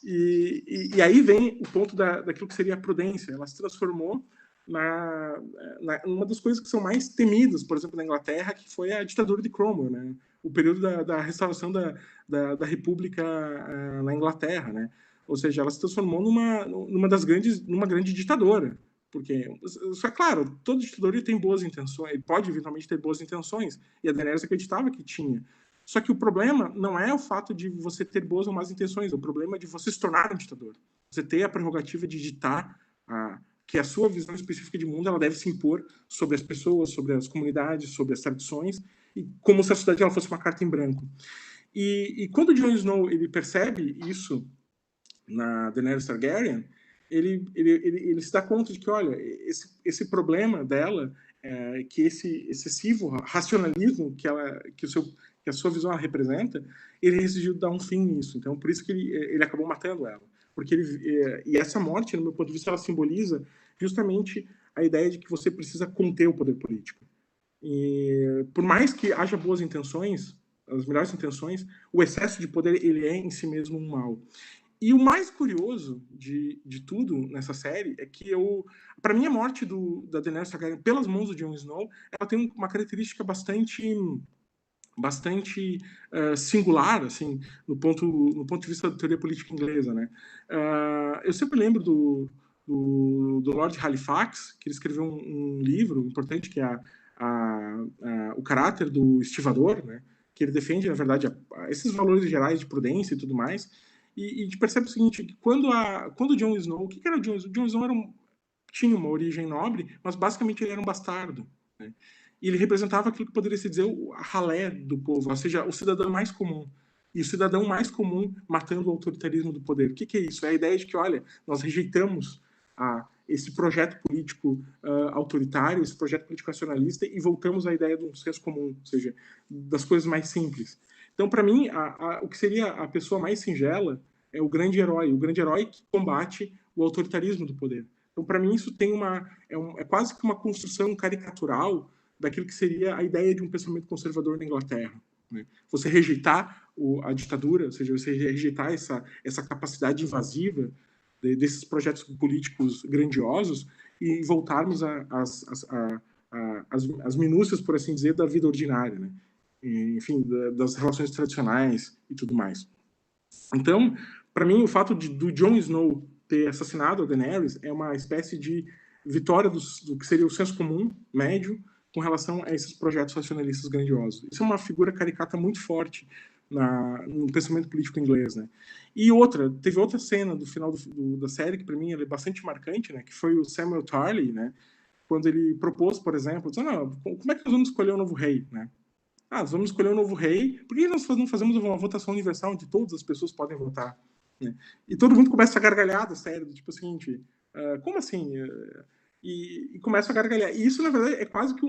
E aí vem o ponto daquilo que seria a prudência. Ela se transformou uma das coisas que são mais temidas, por exemplo, na Inglaterra, que foi a ditadura de Cromwell, né? O período da restauração da República na Inglaterra, né? Ou seja, ela se transformou numa grande ditadora. Porque, isso é claro, todo ditador tem boas intenções, ele pode eventualmente ter boas intenções, e a Daenerys acreditava que tinha. Só que o problema não é o fato de você ter boas ou más intenções, o problema é de você se tornar um ditador. Você ter a prerrogativa de ditar que a sua visão específica de mundo ela deve se impor sobre as pessoas, sobre as comunidades, sobre as tradições, e como se a sociedade ela fosse uma carta em branco. E quando o Jon Snow ele percebe isso na Daenerys Targaryen, ele se dá conta de que, olha, esse problema dela, que esse excessivo racionalismo que a sua visão ela representa, ele decidiu dar um fim nisso. Então, por isso que ele acabou matando ela. Porque e essa morte, no meu ponto de vista, ela simboliza justamente a ideia de que você precisa conter o poder político. E por mais que haja boas intenções, as melhores intenções, o excesso de poder ele é em si mesmo um mal. E o mais curioso de tudo nessa série é que para mim a morte da Daenerys Targaryen pelas mãos do Jon Snow, ela tem uma característica bastante singular, assim, no ponto de vista da teoria política inglesa, né? Eu sempre lembro do Lord Halifax, que ele escreveu um livro importante que é o caráter do estivador, né? Que ele defende, na verdade, esses valores gerais de prudência e tudo mais. E a gente percebe o seguinte, que quando o Jon Snow... O que era o Jon Snow? O Jon Snow tinha uma origem nobre, mas basicamente ele era um bastardo, né? E ele representava aquilo que poderia se dizer a ralé do povo, ou seja, o cidadão mais comum. E o cidadão mais comum matando o autoritarismo do poder. O que é isso? É a ideia de que, olha, nós rejeitamos esse projeto político autoritário, esse projeto político nacionalista, e voltamos à ideia de um senso comum, ou seja, das coisas mais simples. Então, para mim, o que seria a pessoa mais singela é o grande herói que combate o autoritarismo do poder. Então, para mim, isso tem é quase que uma construção caricatural daquilo que seria a ideia de um pensamento conservador na Inglaterra, né? Você rejeitar a ditadura, ou seja, você rejeitar essa capacidade invasiva desses projetos políticos grandiosos e voltarmos às minúcias, por assim dizer, da vida ordinária, né? Enfim, das relações tradicionais e tudo mais. Então, para mim, o fato do Jon Snow ter assassinado a Daenerys é uma espécie de vitória do que seria o senso comum médio com relação a esses projetos racionalistas grandiosos. Isso é uma figura caricata muito forte no pensamento político inglês, né? E teve outra cena do final da série que para mim é bastante marcante, né? Que foi o Samuel Tarly, né? Quando ele propôs, por exemplo, dizendo, como é que nós vamos escolher o novo rei, né? Nós vamos escolher o novo rei, por que nós não fazemos uma votação universal onde todas as pessoas podem votar? Né? E todo mundo começa a gargalhar da série, do tipo o seguinte, como assim? E começa a gargalhar. E isso, na verdade, é quase que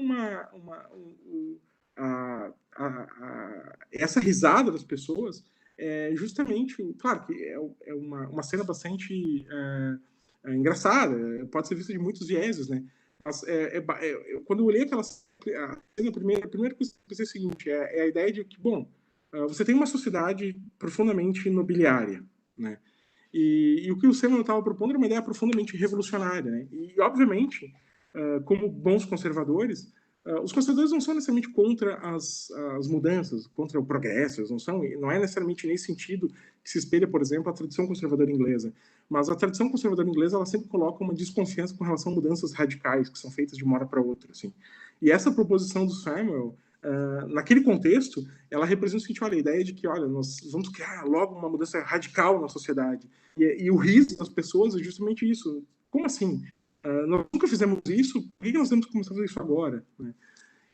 essa risada das pessoas é justamente, claro que é uma cena bastante engraçada, pode ser vista de muitos vieses, né? Mas, quando eu olhei aquela cena, a primeira coisa que eu pensei é o seguinte, é a ideia de que, bom, você tem uma sociedade profundamente nobiliária, né? E o que o Samuel estava propondo era uma ideia profundamente revolucionária, né? E, obviamente, como bons conservadores, os conservadores não são necessariamente contra as mudanças, contra o progresso, não é necessariamente nesse sentido que se espelha, por exemplo, a tradição conservadora inglesa. Mas a tradição conservadora inglesa, ela sempre coloca uma desconfiança com relação a mudanças radicais que são feitas de uma hora para outra, assim. E essa proposição do Samuel, naquele contexto, ela representa o seguinte, olha, a ideia de que, olha, nós vamos criar logo uma mudança radical na sociedade. E o riso das pessoas é justamente isso. Como assim? Nós nunca fizemos isso, por que nós temos que começar a fazer isso agora? Né?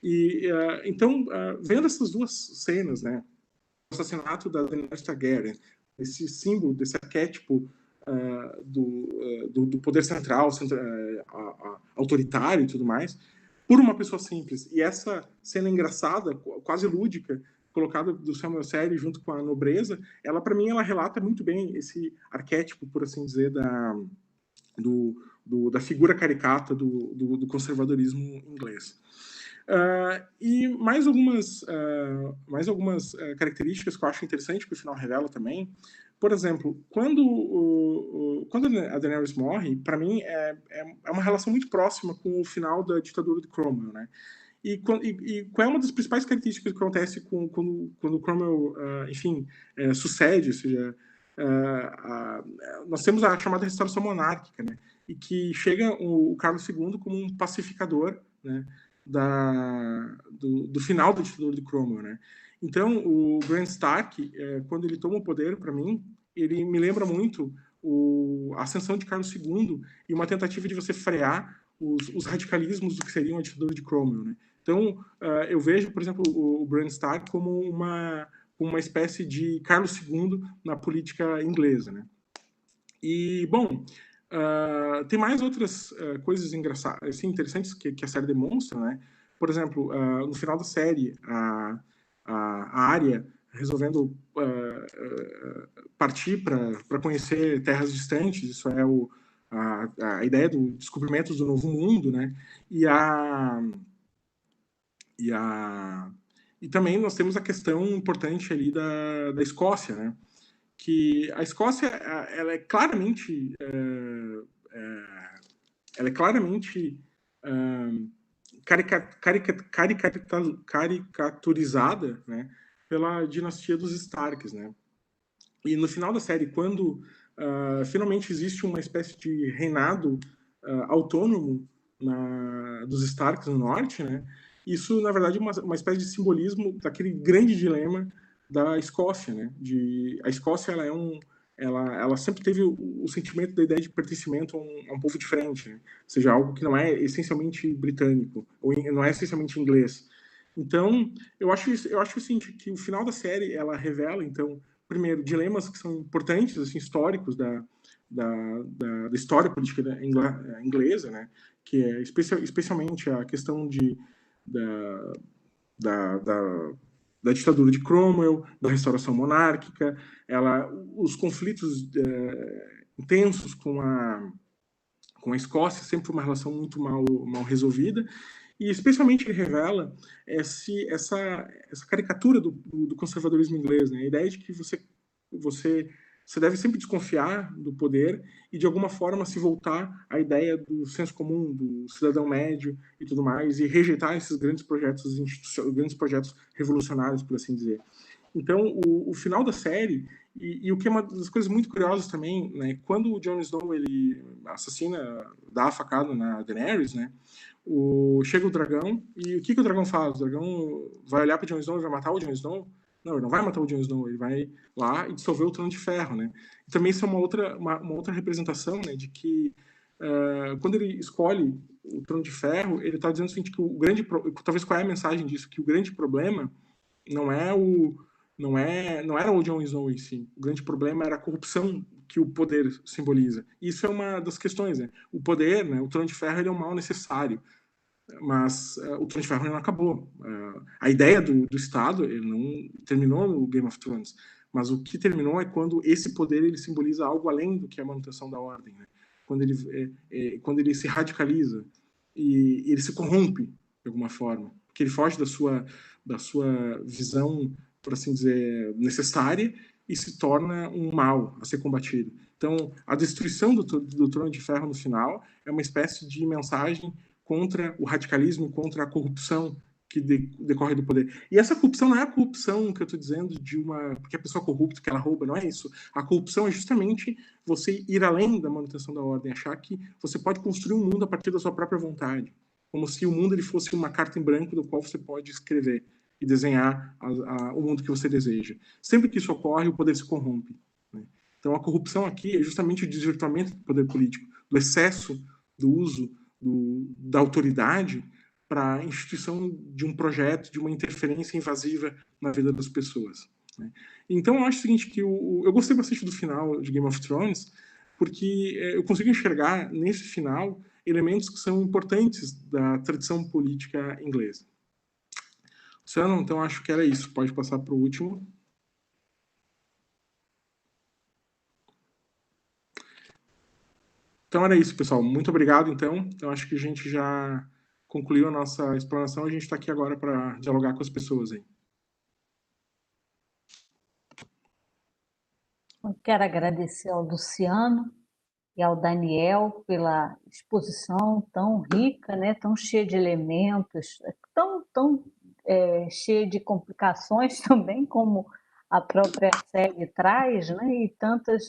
E, então, vendo essas duas cenas, né, o assassinato da Daenerys Targaryen, esse símbolo, desse arquétipo do poder central, autoritário e tudo mais, por uma pessoa simples. E essa cena engraçada, quase lúdica, colocada do Samuel Série junto com a nobreza, ela, para mim, ela relata muito bem esse arquétipo, por assim dizer, da figura caricata do conservadorismo inglês. E mais algumas características que eu acho interessante que o final revela também. Por exemplo, quando a Daenerys morre, para mim é uma relação muito próxima com o final da ditadura de Cromwell, né? E qual é uma das principais características que acontece quando Cromwell, enfim, sucede, ou seja, nós temos a chamada restauração monárquica, né? E que chega o Carlos II como um pacificador, né? Do final da ditadura de Cromwell, né? Então, o Bran Stark, quando ele toma o poder, para mim, ele me lembra muito a ascensão de Carlos II e uma tentativa de você frear os radicalismos do que seriam a ditadura de Cromwell, né? Então, eu vejo, por exemplo, o Bran Stark como uma espécie de Carlos II na política inglesa, né? E, bom, tem mais outras coisas engraçadas, assim, interessantes que a série demonstra, né? Por exemplo, no final da série, a Arya resolvendo partir para conhecer terras distantes, isso é a ideia do descobrimento do novo mundo, né? E também nós temos a questão importante ali da Escócia, né? Que a Escócia ela é claramente caricaturizada, né, pela dinastia dos Starks, né? E no final da série, quando finalmente existe uma espécie de reinado autônomo dos Starks no norte, né? Isso, na verdade, é uma espécie de simbolismo daquele grande dilema da Escócia, né? A Escócia, ela sempre teve o sentimento da ideia de pertencimento a um povo diferente, né? Ou seja, algo que não é essencialmente britânico, ou não é essencialmente inglês. Então, eu acho assim, que o final da série, ela revela, então, primeiro, dilemas que são importantes, assim, históricos da história política inglesa, né? Que é especialmente a questão da ditadura de Cromwell, da restauração monárquica, os conflitos intensos com a Escócia, sempre foi uma relação muito mal resolvida, e especialmente ele revela essa caricatura do conservadorismo inglês, né? A ideia de que você deve sempre desconfiar do poder e, de alguma forma, se voltar à ideia do senso comum, do cidadão médio e tudo mais, e rejeitar esses grandes projetos revolucionários, por assim dizer. Então, o final da série, E o que é uma das coisas muito curiosas também, né? Quando o Jon Snow ele assassina, dá a facada na Daenerys, né? Chega o dragão e o que o dragão faz? O dragão vai olhar para o Jon Snow e vai matar o Jon Snow? Não, ele não vai matar o Jon Snow, ele vai lá e dissolver o Trono de Ferro, né? E também isso é uma outra representação, né? De que quando ele escolhe o Trono de Ferro, ele está dizendo o seguinte, que talvez qual é a mensagem disso? Que o grande problema não era o Jon Snow em si. O grande problema era a corrupção que o poder simboliza. Isso é uma das questões, né? O poder, né? O Trono de Ferro, ele é um mal necessário, mas o Trono de Ferro não acabou. A ideia do Estado, ele não terminou no Game of Thrones, mas o que terminou é quando esse poder ele simboliza algo além do que a manutenção da ordem, né? Quando ele se radicaliza e ele se corrompe de alguma forma, porque ele foge da sua visão, por assim dizer, necessária e se torna um mal a ser combatido. Então, a destruição do Trono de Ferro no final é uma espécie de mensagem contra o radicalismo, contra a corrupção que decorre do poder. E essa corrupção não é a corrupção que eu estou dizendo porque a pessoa é corrupta, que ela rouba, não é isso. A corrupção é justamente você ir além da manutenção da ordem, achar que você pode construir um mundo a partir da sua própria vontade, como se o mundo ele fosse uma carta em branco do qual você pode escrever e desenhar o mundo que você deseja. Sempre que isso ocorre, o poder se corrompe, né? Então a corrupção aqui é justamente o desvirtuamento do poder político, do excesso do uso da autoridade para a instituição de um projeto, de uma interferência invasiva na vida das pessoas, né? Então eu acho o seguinte, que eu gostei bastante do final de Game of Thrones, porque eu consigo enxergar nesse final elementos que são importantes da tradição política inglesa. Luciano, então acho que era isso. Pode passar para o último. Então era isso, pessoal. Muito obrigado, então. Então acho que a gente já concluiu a nossa explanação. A gente está aqui agora para dialogar com as pessoas aí. Eu quero agradecer ao Luciano e ao Daniel pela exposição tão rica, né, tão cheia de elementos, tão cheia de complicações também, como a própria série traz, né, e tantas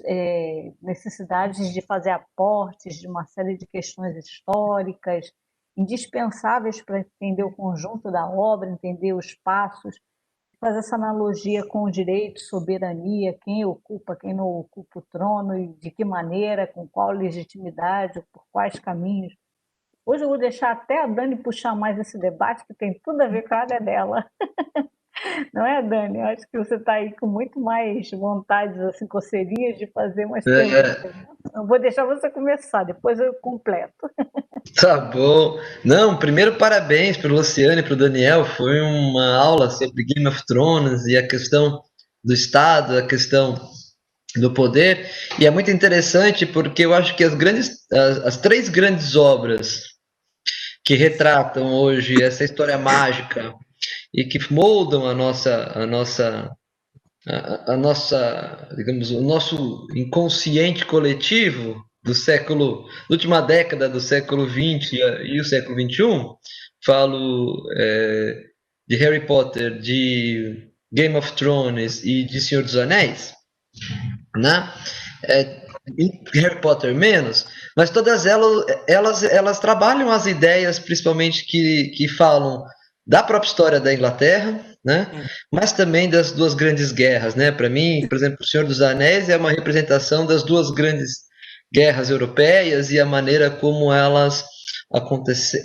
necessidades de fazer aportes de uma série de questões históricas, indispensáveis para entender o conjunto da obra, entender os passos, fazer essa analogia com o direito, soberania, quem ocupa, quem não ocupa o trono e de que maneira, com qual legitimidade, por quais caminhos. Hoje eu vou deixar até a Dani puxar mais esse debate, que tem tudo a ver com a área dela. Não é, Dani? Eu acho que você está aí com muito mais vontades, assim, cocerias de fazer umas perguntas. Eu vou deixar você começar, depois eu completo. Tá bom. Não, primeiro parabéns para o Luciano e para o Daniel. Foi uma aula sobre Game of Thrones e a questão do Estado, a questão do poder. E é muito interessante porque eu acho que as três grandes obras que retratam hoje essa história mágica e que moldam digamos, o nosso inconsciente coletivo da última década do século XX e o século XXI, falo de Harry Potter, de Game of Thrones e de Senhor dos Anéis, né? Harry Potter menos, mas todas elas trabalham as ideias, principalmente que falam da própria história da Inglaterra, né? Mas também das duas grandes guerras, né? Para mim, por exemplo, O Senhor dos Anéis é uma representação das duas grandes guerras europeias e a maneira como elas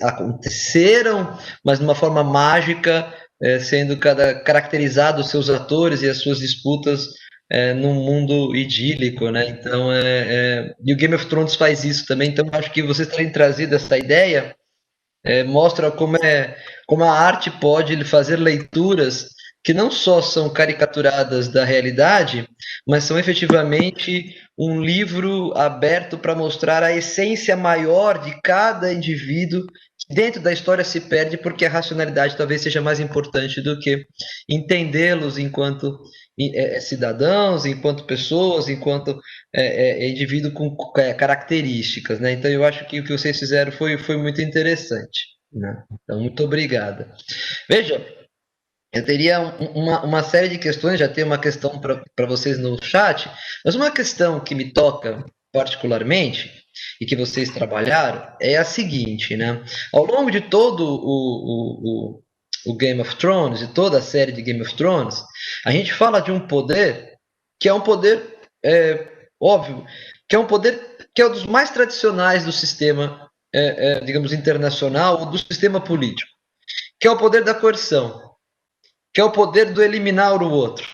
aconteceram, mas de uma forma mágica, sendo caracterizado os seus atores e as suas disputas num mundo idílico, né? Então, e o Game of Thrones faz isso também. Então, acho que vocês terem trazido essa ideia mostra como a arte pode fazer leituras que não só são caricaturadas da realidade, mas são efetivamente um livro aberto para mostrar a essência maior de cada indivíduo que dentro da história se perde, porque a racionalidade talvez seja mais importante do que entendê-los enquanto cidadãos, enquanto pessoas, enquanto indivíduo com características, né? Então eu acho que o que vocês fizeram foi muito interessante, né? Então muito obrigada. Veja, Eu teria uma série de questões, já tem uma questão para vocês no chat, mas uma questão que me toca particularmente e que vocês trabalharam é a seguinte, né? Ao longo de todo o Game of Thrones e toda a série de Game of Thrones, a gente fala de um poder que é um poder óbvio, que é um poder que é um dos mais tradicionais do sistema, digamos, internacional ou do sistema político, que é o poder da coerção, que é o poder do eliminar o outro,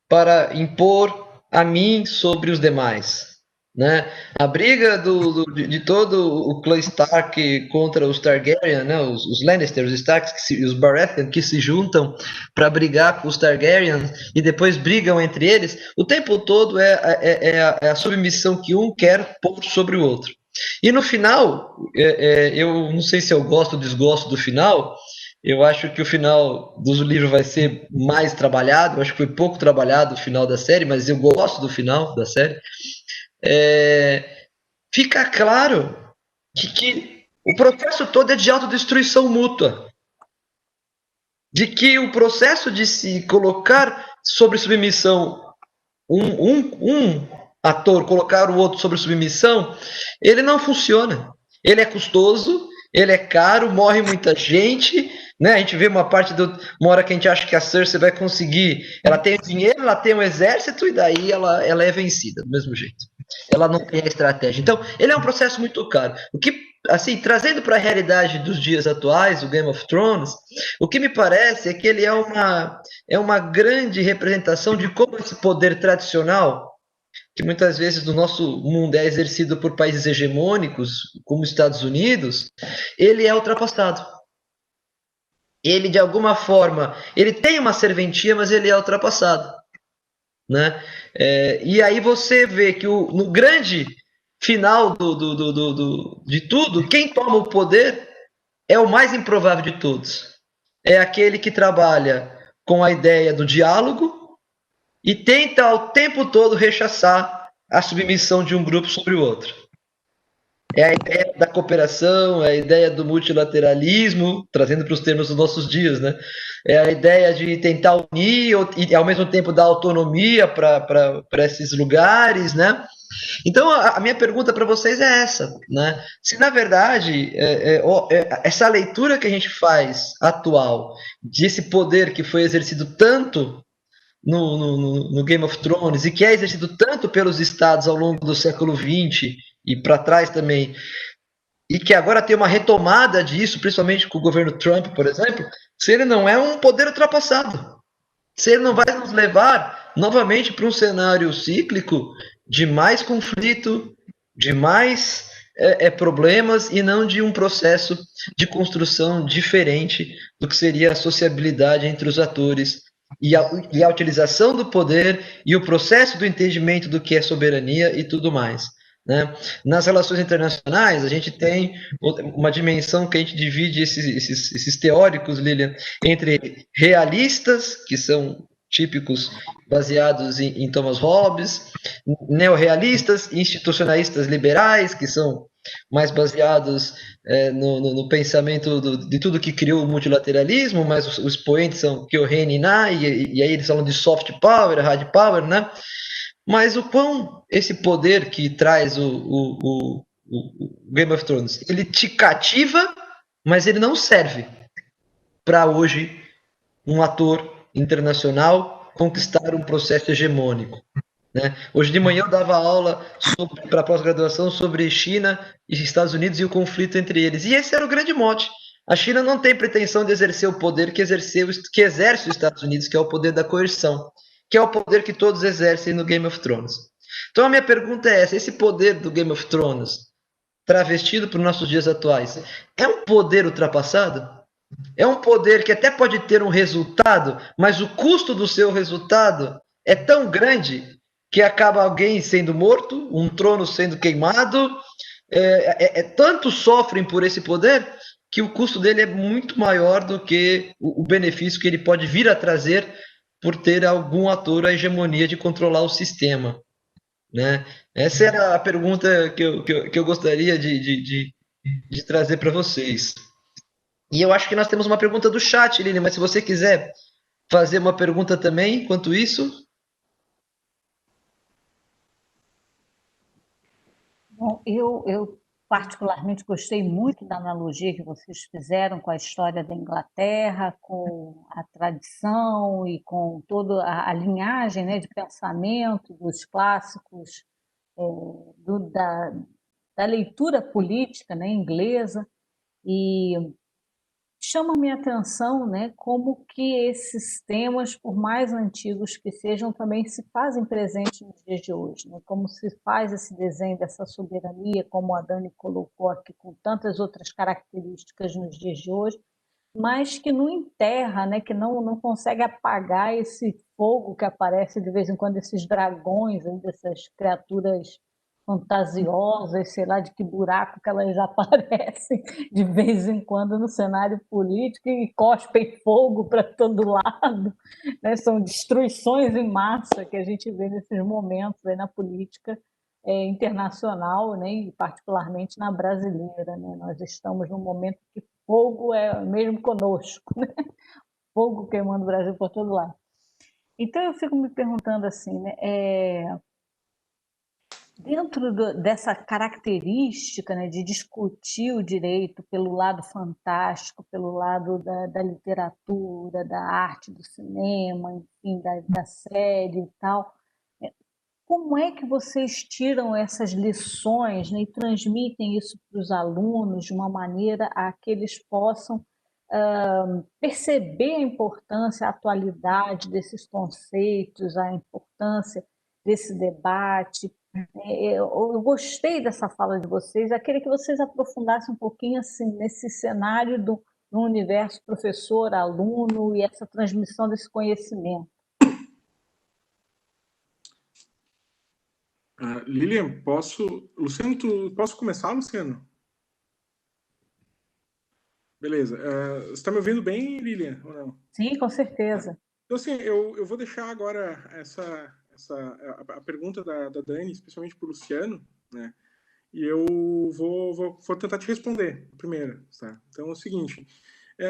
para impor a mim sobre os demais. Né? A briga de todo o clã Stark contra os Targaryen, né? os Lannister, os Starks, os Baratheon, que se juntam para brigar com os Targaryen e depois brigam entre eles, o tempo todo é a submissão que um quer pôr sobre o outro. E no final, eu não sei se eu gosto ou desgosto do final. Eu acho que o final do livro vai ser mais trabalhado. Eu acho que foi pouco trabalhado o final da série, mas eu gosto do final da série. Fica claro que o processo todo é de autodestruição mútua. De que o processo de se colocar sobre submissão, um ator colocar o outro sobre submissão, ele não funciona. Ele é custoso, ele é caro, morre muita gente. Né? A gente vê uma hora que a gente acha que a Cersei vai conseguir. Ela tem dinheiro, ela tem um exército, e daí ela é vencida do mesmo jeito. Ela não tem a estratégia. Então, ele é um processo muito caro. O que, assim, trazendo para a realidade dos dias atuais, o Game of Thrones, o que me parece é que ele é uma grande representação de como esse poder tradicional, que muitas vezes no nosso mundo é exercido por países hegemônicos, como os Estados Unidos, ele é ultrapassado. Ele, de alguma forma, ele tem uma serventia, mas ele é ultrapassado. Né? E aí você vê que no grande final de tudo, quem toma o poder é o mais improvável de todos. É aquele que trabalha com a ideia do diálogo e tenta o tempo todo rechaçar a submissão de um grupo sobre o outro. É a ideia da cooperação, é a ideia do multilateralismo, trazendo para os termos dos nossos dias, né? É a ideia de tentar unir e, ao mesmo tempo, dar autonomia para esses lugares, né? Então, a minha pergunta para vocês é essa, né? Se, na verdade, essa leitura que a gente faz atual, desse poder que foi exercido tanto no Game of Thrones e que é exercido tanto pelos estados ao longo do século XX e para trás também, e que agora tem uma retomada disso, principalmente com o governo Trump, por exemplo, se ele não é um poder ultrapassado, se ele não vai nos levar novamente para um cenário cíclico de mais conflito, de mais problemas e não de um processo de construção diferente do que seria a sociabilidade entre os atores e a utilização do poder e o processo do entendimento do que é soberania e tudo mais. Né? Nas relações internacionais, a gente tem uma dimensão que a gente divide esses teóricos, Lilian, entre realistas, que são típicos baseados em Thomas Hobbes, neorrealistas, institucionalistas liberais, que são mais baseados no pensamento de tudo que criou o multilateralismo, mas os expoentes são Keohane e Nye, e aí eles falam de soft power, hard power, né? Mas o quão esse poder que traz o Game of Thrones, ele te cativa, mas ele não serve para hoje um ator internacional conquistar um processo hegemônico. Né? Hoje de manhã eu dava aula para pós-graduação sobre China e Estados Unidos e o conflito entre eles. E esse era o grande mote. A China não tem pretensão de exercer o poder que exerce os Estados Unidos, que é o poder da coerção, que é o poder que todos exercem no Game of Thrones. Então a minha pergunta é essa: esse poder do Game of Thrones, travestido para os nossos dias atuais, é um poder ultrapassado? É um poder que até pode ter um resultado, mas o custo do seu resultado é tão grande que acaba alguém sendo morto, um trono sendo queimado, tanto sofrem por esse poder que o custo dele é muito maior do que o benefício que ele pode vir a trazer por ter algum ator a hegemonia de controlar o sistema. Né? Essa era a pergunta que eu gostaria de trazer para vocês. E eu acho que nós temos uma pergunta do chat, Lili, mas se você quiser fazer uma pergunta também, enquanto isso? Bom, eu particularmente gostei muito da analogia que vocês fizeram com a história da Inglaterra, com a tradição e com toda a linhagem, né, de pensamento dos clássicos, da leitura política, né, inglesa. E chama a minha atenção, né, como que esses temas, por mais antigos que sejam, também se fazem presentes nos dias de hoje, né? Como se faz esse desenho dessa soberania, como a Dani colocou aqui, com tantas outras características nos dias de hoje, mas que não enterra, né, que não consegue apagar esse fogo que aparece de vez em quando, esses dragões, aí, dessas criaturas fantasiosas, sei lá de que buraco que elas aparecem de vez em quando no cenário político e cospem fogo para todo lado, né? São destruições em massa que a gente vê nesses momentos aí na política internacional, né? E particularmente na brasileira, né? Nós estamos num momento que fogo é mesmo conosco, né? Fogo queimando o Brasil por todo lado. Então eu fico me perguntando assim, né? Dentro dessa característica, né, de discutir o direito pelo lado fantástico, pelo lado da literatura, da arte, do cinema, enfim, da série e tal, como é que vocês tiram essas lições, né, e transmitem isso para os alunos de uma maneira a que eles possam perceber a importância, a atualidade desses conceitos, a importância desse debate? Eu gostei dessa fala de vocês, aquele que vocês aprofundassem um pouquinho assim, nesse cenário do universo professor-aluno e essa transmissão desse conhecimento. Lilian, posso... Luciano, posso começar, Luciano? Beleza. Você está me ouvindo bem, Lilian, ou não? Sim, com certeza. Então, assim, eu vou deixar agora a pergunta da Dani, especialmente para o Luciano, né? E eu vou tentar te responder primeiro, tá? Então é o seguinte,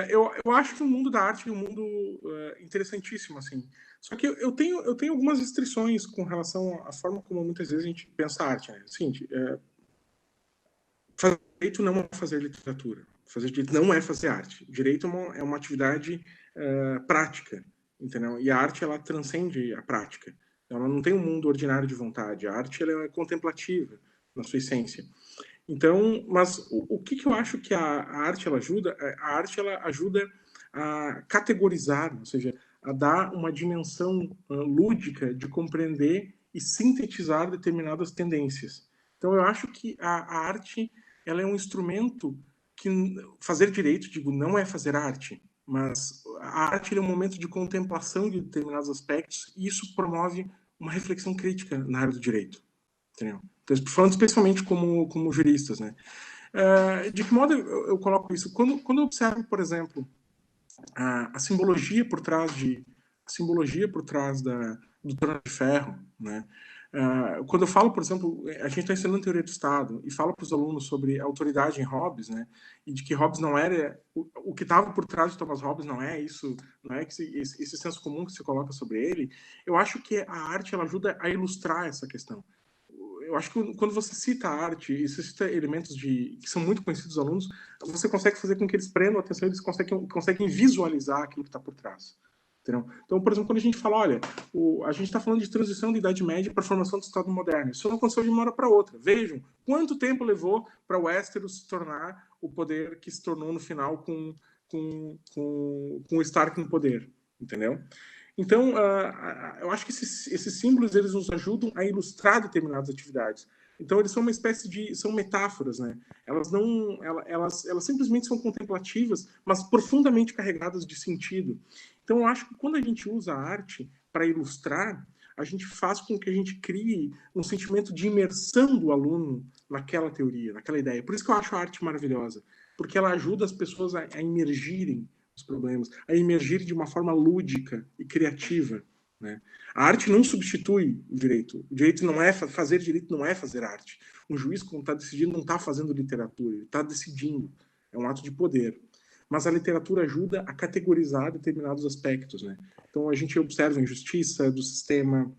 eu acho que o mundo da arte é um mundo interessantíssimo, assim. Só que eu tenho algumas restrições com relação à forma como muitas vezes a gente pensa a arte, né? É o seguinte, fazer direito não é fazer literatura. Fazer direito não é fazer arte. Direito é uma atividade prática, entendeu? E a arte, ela transcende a prática. Ela não tem um mundo ordinário de vontade. A arte, ela é contemplativa na sua essência. Então, mas o que eu acho que a arte ela ajuda? A arte ela ajuda a categorizar, ou seja, a dar uma dimensão lúdica de compreender e sintetizar determinadas tendências. Então, eu acho que a arte ela é um instrumento que fazer direito, digo, não é fazer arte, mas a arte é um momento de contemplação de determinados aspectos e isso promove uma reflexão crítica na área do direito. Entendeu? Então, falando especialmente como juristas, né? De que modo eu coloco isso? Quando eu observo, por exemplo, a simbologia por trás do Trono de Ferro, né? Quando eu falo, por exemplo, a gente está ensinando teoria do Estado e fala para os alunos sobre a autoridade em Hobbes, né? E de que Hobbes não era o que estava por trás de Thomas Hobbes não é isso, não é esse senso comum que se coloca sobre ele. Eu acho que a arte ela ajuda a ilustrar essa questão. Eu acho que quando você cita a arte e você cita elementos que são muito conhecidos dos alunos, você consegue fazer com que eles prendam a atenção, eles conseguem visualizar aquilo que está por trás. Entendeu? Então, por exemplo, quando a gente fala, olha, a gente está falando de transição da Idade Média para a formação do Estado moderno. Isso não aconteceu de uma hora para outra. Vejam quanto tempo levou para o Westeros se tornar o poder que se tornou no final com o Stark no poder. Entendeu? Então, eu acho que esses símbolos eles nos ajudam a ilustrar determinadas atividades. Então, eles são uma espécie são metáforas, né? Elas simplesmente são contemplativas, mas profundamente carregadas de sentido. Então, eu acho que quando a gente usa a arte para ilustrar, a gente faz com que a gente crie um sentimento de imersão do aluno naquela teoria, naquela ideia. Por isso que eu acho a arte maravilhosa, porque ela ajuda as pessoas a imergirem os problemas, a emergir de uma forma lúdica e criativa. Né? A arte não substitui o direito. O direito não é fazer direito, não é fazer arte. Um juiz, quando está decidindo, não está fazendo literatura, ele está decidindo. É um ato de poder. mas a literatura ajuda a categorizar determinados aspectos, né? Então a gente observa a injustiça do sistema,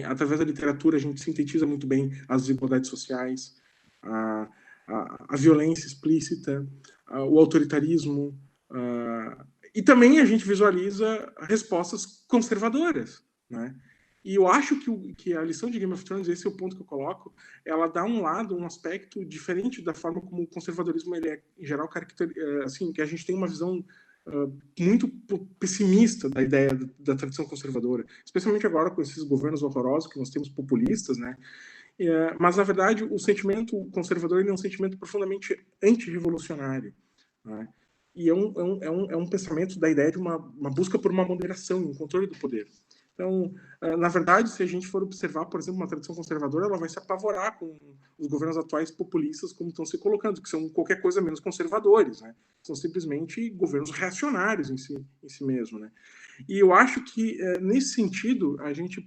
através da literatura a gente sintetiza muito bem as desigualdades sociais, a violência explícita, o autoritarismo, e também a gente visualiza respostas conservadoras, né? E eu acho que a lição de Game of Thrones, esse é o ponto que eu coloco, ela dá um aspecto diferente da forma como o conservadorismo ele é, em geral, assim, que a gente tem uma visão muito pessimista da ideia da tradição conservadora, especialmente agora com esses governos horrorosos que nós temos populistas, né? Mas, na verdade, o sentimento conservador ele é um sentimento profundamente antirrevolucionário, né? E é um pensamento da ideia de uma busca por uma moderação, um controle do poder. Então, na verdade, se a gente for observar, por exemplo, uma tradição conservadora, ela vai se apavorar com os governos atuais populistas como estão se colocando, que são qualquer coisa menos conservadores, né? São simplesmente governos reacionários em si mesmo, né? E eu acho que, nesse sentido, a gente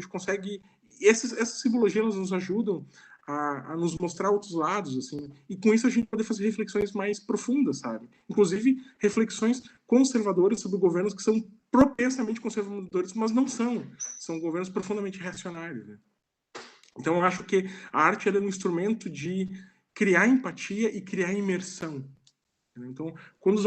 consegue... Essas simbologias nos ajudam a nos mostrar outros lados, assim, e com isso a gente pode fazer reflexões mais profundas, sabe? Inclusive, reflexões conservadoras sobre governos que são propensamente conservadores, mas não são. São governos profundamente reacionários, né? Então, eu acho que a arte é um instrumento de criar empatia e criar imersão. Então, quando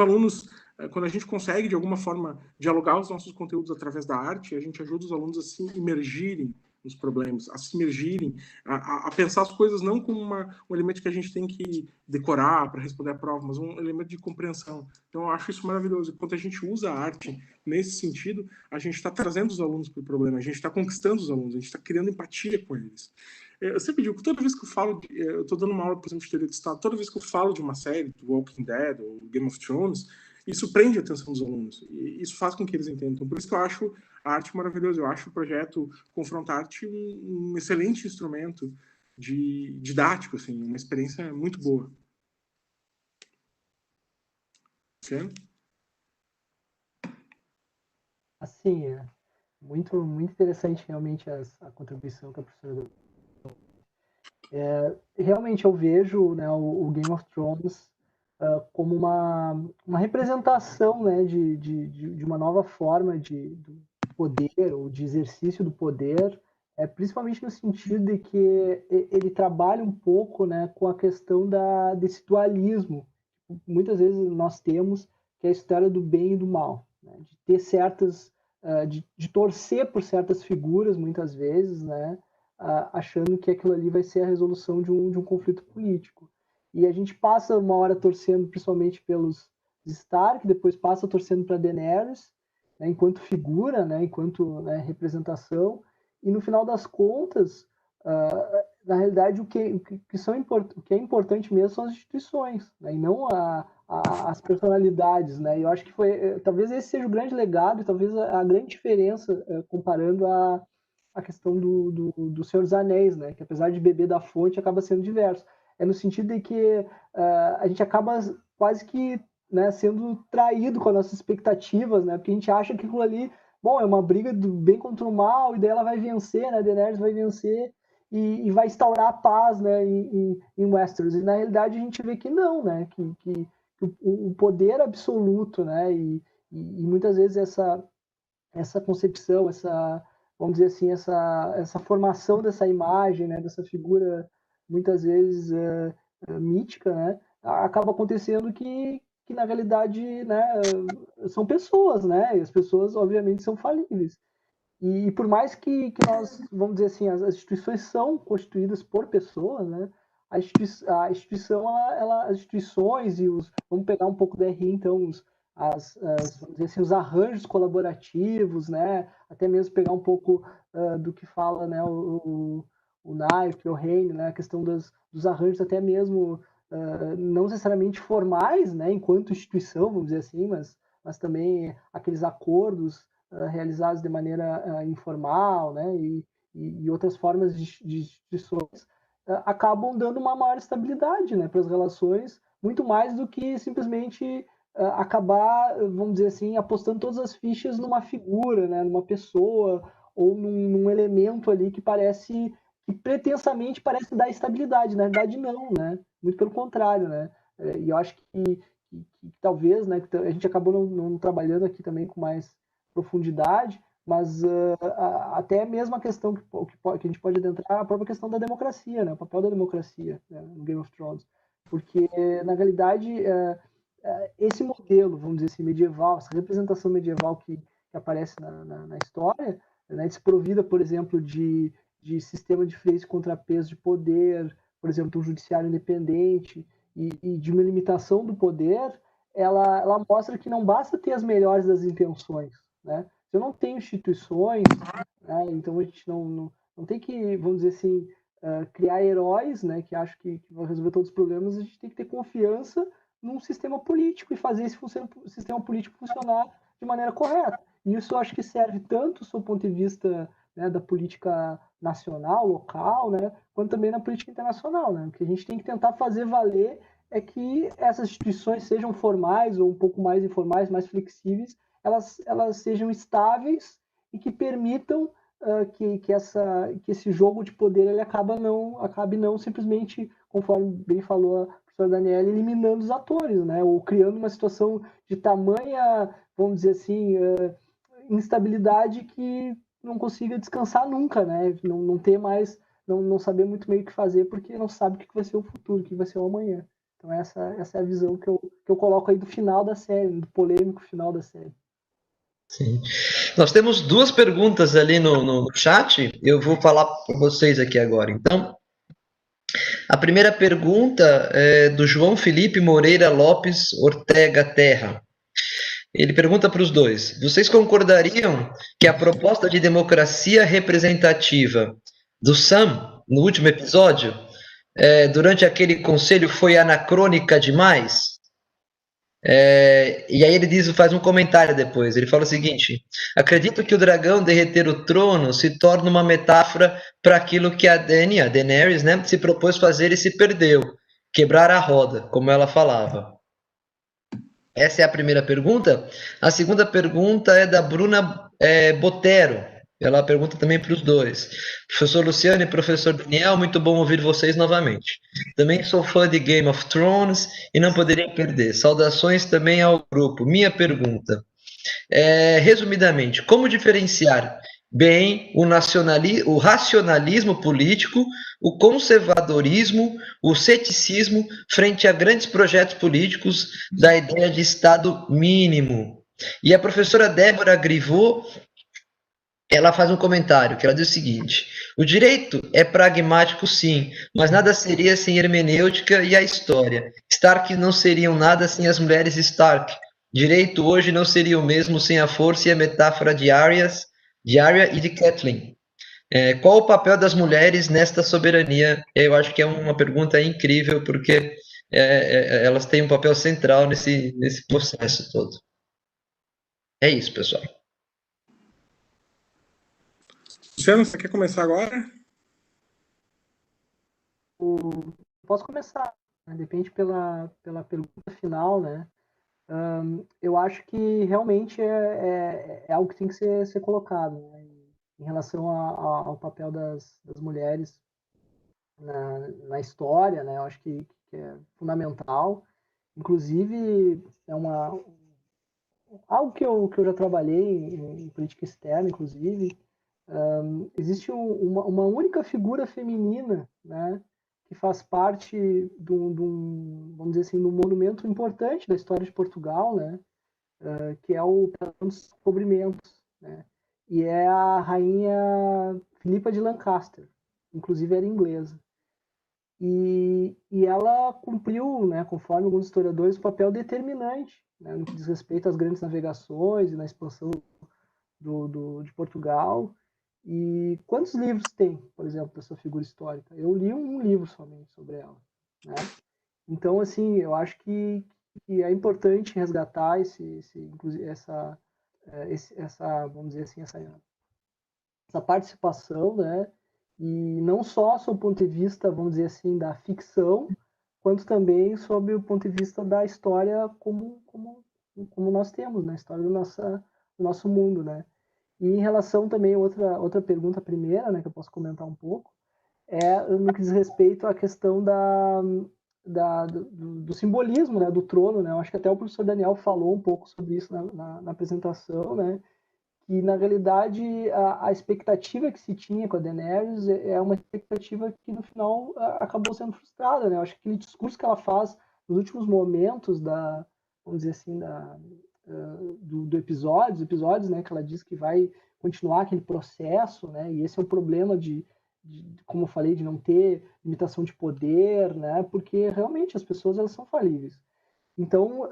a gente consegue, de alguma forma, dialogar os nossos conteúdos através da arte, a gente ajuda os alunos a se imergirem nos problemas, a se imergirem, a pensar as coisas não como um elemento que a gente tem que decorar para responder a prova, mas um elemento de compreensão. Então, eu acho isso maravilhoso. Quando a gente usa a arte nesse sentido, a gente está trazendo os alunos para o problema, a gente está conquistando os alunos, a gente está criando empatia com eles. Eu sempre digo que toda vez que eu falo, eu estou dando uma aula, por exemplo, de teoria de Estado, toda vez que eu falo de uma série, do Walking Dead ou Game of Thrones, isso prende a atenção dos alunos, e isso faz com que eles entendam. Então, por isso que eu acho a arte maravilhosa, eu acho o projeto Confrontarte um excelente instrumento didático, assim, uma experiência muito boa. Sim? Assim, é muito interessante realmente a contribuição que a professora deu. Realmente eu vejo, né, o Game of Thrones como uma representação, né, de uma nova forma de poder ou de exercício do poder, principalmente no sentido de que ele trabalha um pouco, né, com a questão desse dualismo. Muitas vezes nós temos que é a história do bem e do mal, né, de ter certas, de torcer por certas figuras, muitas vezes, né, achando que aquilo ali vai ser a resolução de um conflito político. E a gente passa uma hora torcendo principalmente pelos Stark, depois passa torcendo para Daenerys, né, enquanto figura, né, enquanto, né, representação, e no final das contas, na realidade, o que é importante mesmo são as instituições, né, e não as personalidades, né? E eu acho que talvez esse seja o grande legado e talvez a grande diferença comparando a questão do Senhor dos Anéis, né? Que apesar de beber da fonte, acaba sendo diverso. É no sentido de que a gente acaba quase que, né, sendo traído com as nossas expectativas, né? Porque a gente acha que aquilo ali, bom, é uma briga do bem contra o mal, e daí ela vai vencer, né? Daenerys vai vencer e vai instaurar a paz, né, em Westeros. E na realidade a gente vê que não, né? Que o poder absoluto, né? E muitas vezes essa concepção, vamos dizer assim, essa formação dessa imagem, né, dessa figura muitas vezes mítica, né, acaba acontecendo que na realidade, né, são pessoas, né, e as pessoas obviamente são falíveis. E por mais que nós, vamos dizer assim, as instituições são constituídas por pessoas, né, a instituição, as instituições e vamos pegar um pouco da RI, então, vamos dizer assim, os arranjos colaborativos, né, até mesmo pegar um pouco do que fala, né, o Naif, o Reine, né, a questão dos arranjos até mesmo não necessariamente formais, né, enquanto instituição, vamos dizer assim, mas também aqueles acordos realizados de maneira informal, né, e outras formas de instituições acabam dando uma maior estabilidade, né, para as relações, muito mais do que simplesmente acabar, vamos dizer assim, apostando todas as fichas numa figura, né, numa pessoa ou num elemento ali que pretensamente parece dar estabilidade. Na verdade, não, né? Muito pelo contrário, né? E eu acho que talvez, né, que a gente acabou não trabalhando aqui também com mais profundidade, mas até mesmo a questão que a gente pode adentrar, a própria questão da democracia, né, o papel da democracia, né, no Game of Thrones. Porque, na realidade, esse modelo, vamos dizer assim, medieval, essa representação medieval que aparece na história, né, desprovida, por exemplo, de sistema de freios e contrapesos de poder, por exemplo, um judiciário independente e de uma limitação do poder, ela mostra que não basta ter as melhores das intenções, né? Se eu não tenho instituições, né, então a gente não tem que, vamos dizer assim, criar heróis, né, que acham que vão resolver todos os problemas. A gente tem que ter confiança num sistema político e fazer esse sistema político funcionar de maneira correta. E isso eu acho que serve tanto do seu ponto de vista, né, da política nacional, local, né, quanto também na política internacional, né? O que a gente tem que tentar fazer valer é que essas instituições, sejam formais ou um pouco mais informais, mais flexíveis, elas sejam estáveis e que permitam que esse jogo de poder ele acabe não simplesmente, conforme bem falou a professora Daniela, eliminando os atores, né? Ou criando uma situação de tamanha, vamos dizer assim, instabilidade que não consiga descansar nunca, né? Não ter mais, não saber muito bem o que fazer, porque não sabe o que vai ser o futuro, o que vai ser o amanhã. Então essa é a visão que eu coloco aí do final da série, do polêmico final da série. Sim. Nós temos duas perguntas ali no chat, eu vou falar para vocês aqui agora. Então, a primeira pergunta é do João Felipe Moreira Lopes Ortega Terra. Ele pergunta para os dois: vocês concordariam que a proposta de democracia representativa do Sam, no último episódio, durante aquele conselho, foi anacrônica demais? E aí ele faz um comentário depois. Ele fala o seguinte: acredito que o dragão derreter o trono se torna uma metáfora para aquilo que a Daenerys, né, se propôs fazer e se perdeu, quebrar a roda, como ela falava. Essa é a primeira pergunta. A segunda pergunta é da Bruna Botero. Ela pergunta também para os dois. Professor Luciano e professor Daniel, muito bom ouvir vocês novamente. Também sou fã de Game of Thrones e não poderia perder. Saudações também ao grupo. Minha pergunta, resumidamente, como diferenciar bem o racionalismo político, o conservadorismo, o ceticismo frente a grandes projetos políticos da ideia de Estado mínimo? E a professora Débora Grivot, ela faz um comentário, que ela diz o seguinte: o direito é pragmático sim, mas nada seria sem hermenêutica e a história. Stark não seriam nada sem as mulheres Stark. Direito hoje não seria o mesmo sem a força e a metáfora de Arya e de Catelyn. Qual o papel das mulheres nesta soberania? Eu acho que é uma pergunta incrível, porque elas têm um papel central nesse processo todo. É isso, pessoal. Luciano, você quer começar agora? Posso começar, né? Depende pela pergunta final, né? Eu acho que realmente é algo que tem que ser colocado, né? Em relação ao papel das mulheres na história, né? Eu acho que é fundamental. Inclusive, algo que eu já trabalhei em política externa, inclusive, existe uma única figura feminina, né, que faz parte de vamos dizer assim, de um monumento importante da história de Portugal, né, que é o Pelotão dos Descobrimentos, né, e é a rainha Filipa de Lancaster, inclusive era inglesa. E ela cumpriu, né, conforme alguns historiadores, o papel determinante, né, no que diz respeito às grandes navegações e na expansão de Portugal. E quantos livros tem, por exemplo, dessa figura histórica? Eu li um livro somente sobre ela, né? Então, assim, eu acho que é importante resgatar essa, vamos dizer assim, essa participação, né? E não só sob o ponto de vista, vamos dizer assim, da ficção, quanto também sob o ponto de vista da história como nós temos, na história do nosso mundo, né? E em relação também, outra pergunta, primeira, né, que eu posso comentar um pouco, no que diz respeito à questão do simbolismo, né, do trono, né? Eu acho que até o professor Daniel falou um pouco sobre isso na apresentação, né? Que na realidade a expectativa que se tinha com a Daenerys é uma expectativa que no final acabou sendo frustrada, né? Eu acho que aquele discurso que ela faz nos últimos momentos vamos dizer assim, do episódio, os episódios, né? Que ela diz que vai continuar aquele processo, né? E esse é um problema como eu falei, de não ter limitação de poder, né? Porque realmente as pessoas elas são falíveis. Então,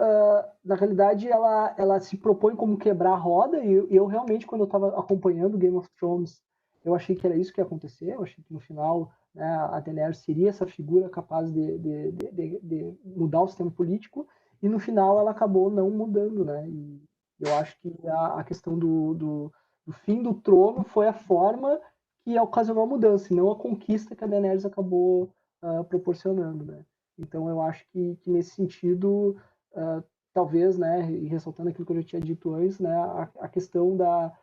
na realidade, ela se propõe como quebrar a roda, e eu realmente, quando eu estava acompanhando Game of Thrones, eu achei que era isso que ia acontecer, eu achei que no final, né, a Daenerys seria essa figura capaz de mudar o sistema político, e no final ela acabou não mudando, né? E eu acho que a questão do fim do trono foi a forma que ocasionou a mudança, e não a conquista que a Daenerys acabou proporcionando, né? Então, eu acho que nesse sentido, talvez, né, e ressaltando aquilo que eu já tinha dito antes, né, a questão da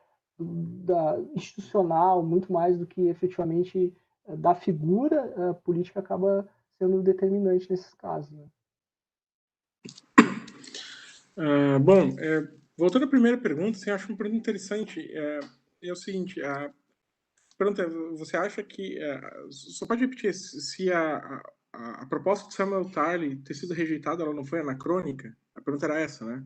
institucional, muito mais do que efetivamente da figura política, acaba sendo determinante nesses casos. Né? Bom, voltando à primeira pergunta, assim, eu acho uma pergunta interessante. É o seguinte, pergunta é, você acha que... só pode repetir, se a proposta de Samuel Tarly ter sido rejeitada, ela não foi anacrônica? A pergunta era essa, né?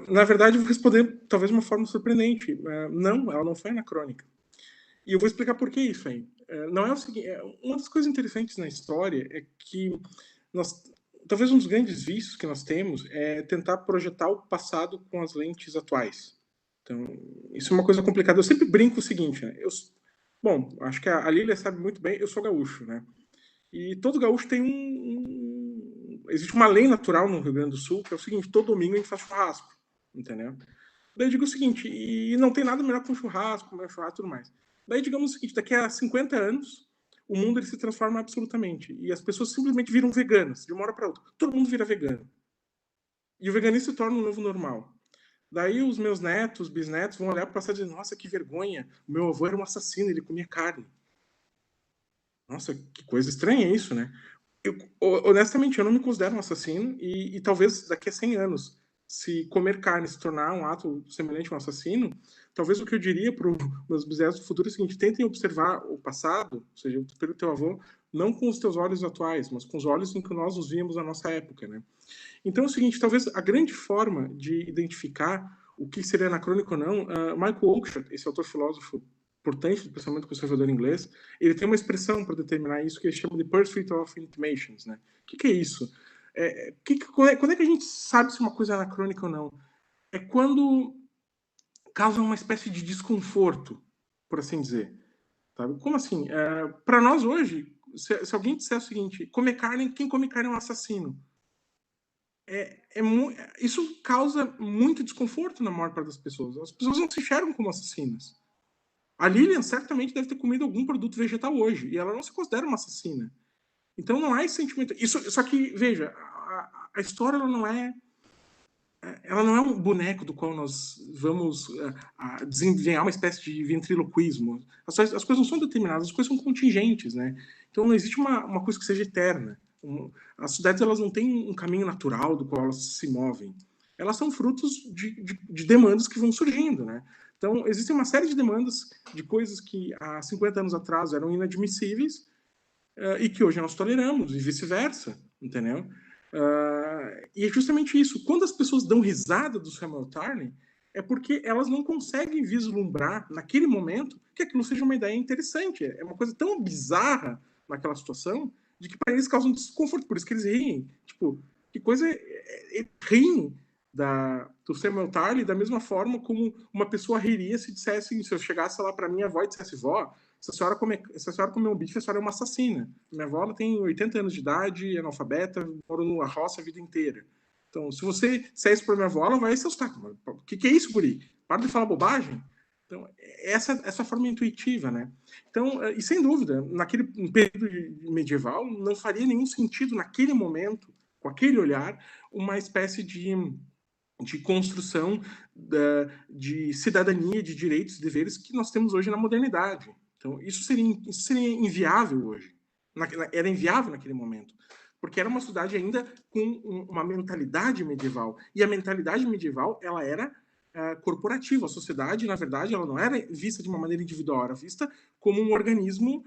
Na verdade, eu vou responder talvez de uma forma surpreendente. Não, ela não foi anacrônica. E eu vou explicar por que isso aí. Não é o seguinte, uma das coisas interessantes na história é que talvez um dos grandes vícios que nós temos é tentar projetar o passado com as lentes atuais. Então, isso é uma coisa complicada. Eu sempre brinco o seguinte, né? Bom, acho que a Lília sabe muito bem, eu sou gaúcho, né? E todo gaúcho tem existe uma lei natural no Rio Grande do Sul, que é o seguinte, todo domingo a gente faz churrasco, entendeu? Daí eu digo o seguinte, e não tem nada melhor que um churrasco, comer churrasco e tudo mais. Daí digamos o seguinte, daqui a 50 anos, o mundo ele se transforma absolutamente. E as pessoas simplesmente viram veganas, de uma hora para outra. Todo mundo vira vegano. E o veganismo se torna um novo normal. Daí os meus netos, bisnetos, vão olhar para o passado e dizer, nossa, que vergonha, o meu avô era um assassino, ele comia carne. Nossa, que coisa estranha isso, né? Honestamente, eu não me considero um assassino e talvez daqui a 100 anos, se comer carne se tornar um ato semelhante a um assassino, talvez o que eu diria para os meus bisnetos do futuro é o seguinte, tentem observar o passado, ou seja, pelo teu avô, não com os teus olhos atuais, mas com os olhos em que nós nos víamos na nossa época, né? Então é o seguinte, talvez a grande forma de identificar o que seria anacrônico ou não, Michael Oakeshott, esse autor filósofo importante do pensamento conservador inglês, ele tem uma expressão para determinar isso que ele chama de Pursuit of Intimations, né? O que é isso? Quando é que a gente sabe se uma coisa é anacrônica ou não? É quando causa uma espécie de desconforto, por assim dizer. Sabe? Como assim? Para nós hoje, se alguém disser o seguinte, quem come carne é um assassino. Isso causa muito desconforto na maior parte das pessoas. As pessoas não se enxergam como assassinas. A Lilian certamente deve ter comido algum produto vegetal hoje, e ela não se considera uma assassina. Então não há esse sentimento. Só que, veja, a história ela não é um boneco do qual nós vamos desenvolver uma espécie de ventriloquismo. As coisas não são determinadas, as coisas são contingentes, né? Então não existe uma coisa que seja eterna. As cidades elas não têm um caminho natural do qual elas se movem. Elas são frutos de demandas que vão surgindo, né? Então, existem uma série de demandas de coisas que há 50 anos atrás eram inadmissíveis e que hoje nós toleramos, e vice-versa, entendeu? E é justamente isso. Quando as pessoas dão risada do Samuel Tarly, é porque elas não conseguem vislumbrar, naquele momento, que aquilo seja uma ideia interessante. É uma coisa tão bizarra naquela situação, de que para eles causa um desconforto, por isso que eles riem. Tipo, que coisa... riem do Samuel Tarly da mesma forma como uma pessoa riria se dissesse, se eu chegasse lá para minha avó e dissesse, vó, se a senhora comer um bife, a senhora é uma assassina. Minha avó ela tem 80 anos de idade, é analfabeta, mora numa roça a vida inteira. Então, se você disser isso para minha avó, ela vai se assustar. O que é isso, guri? Para de falar bobagem. Então, essa forma intuitiva, né? Então, e sem dúvida, naquele período medieval, não faria nenhum sentido, naquele momento, com aquele olhar, uma espécie de construção de cidadania, de direitos e deveres que nós temos hoje na modernidade. Então, isso seria inviável hoje. Era inviável naquele momento. porque era uma sociedade ainda com uma mentalidade medieval. E a mentalidade medieval, ela era corporativa. A sociedade, na verdade, ela não era vista de uma maneira individual, era vista como um organismo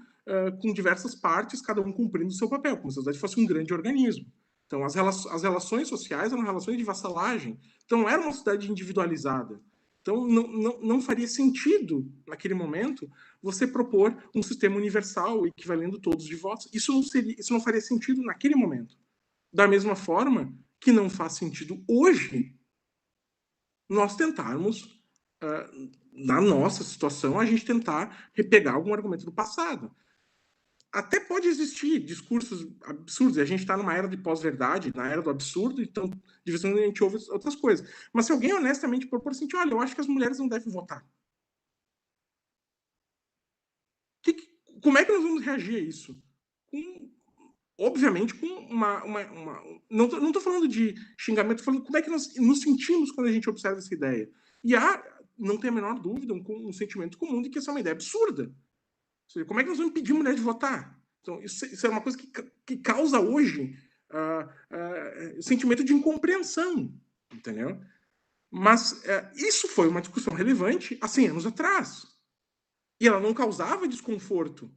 com diversas partes, cada um cumprindo o seu papel, como se a sociedade fosse um grande organismo. Então, as relações sociais eram relações de vassalagem. Então, não era uma sociedade individualizada. Então, não faria sentido, naquele momento, você propor um sistema universal equivalendo todos de votos. Isso não faria sentido naquele momento. Da mesma forma que não faz sentido hoje nós tentarmos, na nossa situação, a gente tentar repegar algum argumento do passado. Até pode existir discursos absurdos, e a gente está numa era de pós-verdade, na era do absurdo, então de vez em quando a gente ouve outras coisas. Mas se alguém honestamente propor assim, olha, eu acho que as mulheres não devem votar. Como é que nós vamos reagir a isso? Obviamente com não estou falando de xingamento, estou falando como é que nós nos sentimos quando a gente observa essa ideia. E não tem a menor dúvida, um sentimento comum de que essa é uma ideia absurda. Como é que nós vamos impedir mulher de votar? Então, isso é uma coisa que causa hoje sentimento de incompreensão, entendeu? Mas isso foi uma discussão relevante há 100 anos atrás. E ela não causava desconforto,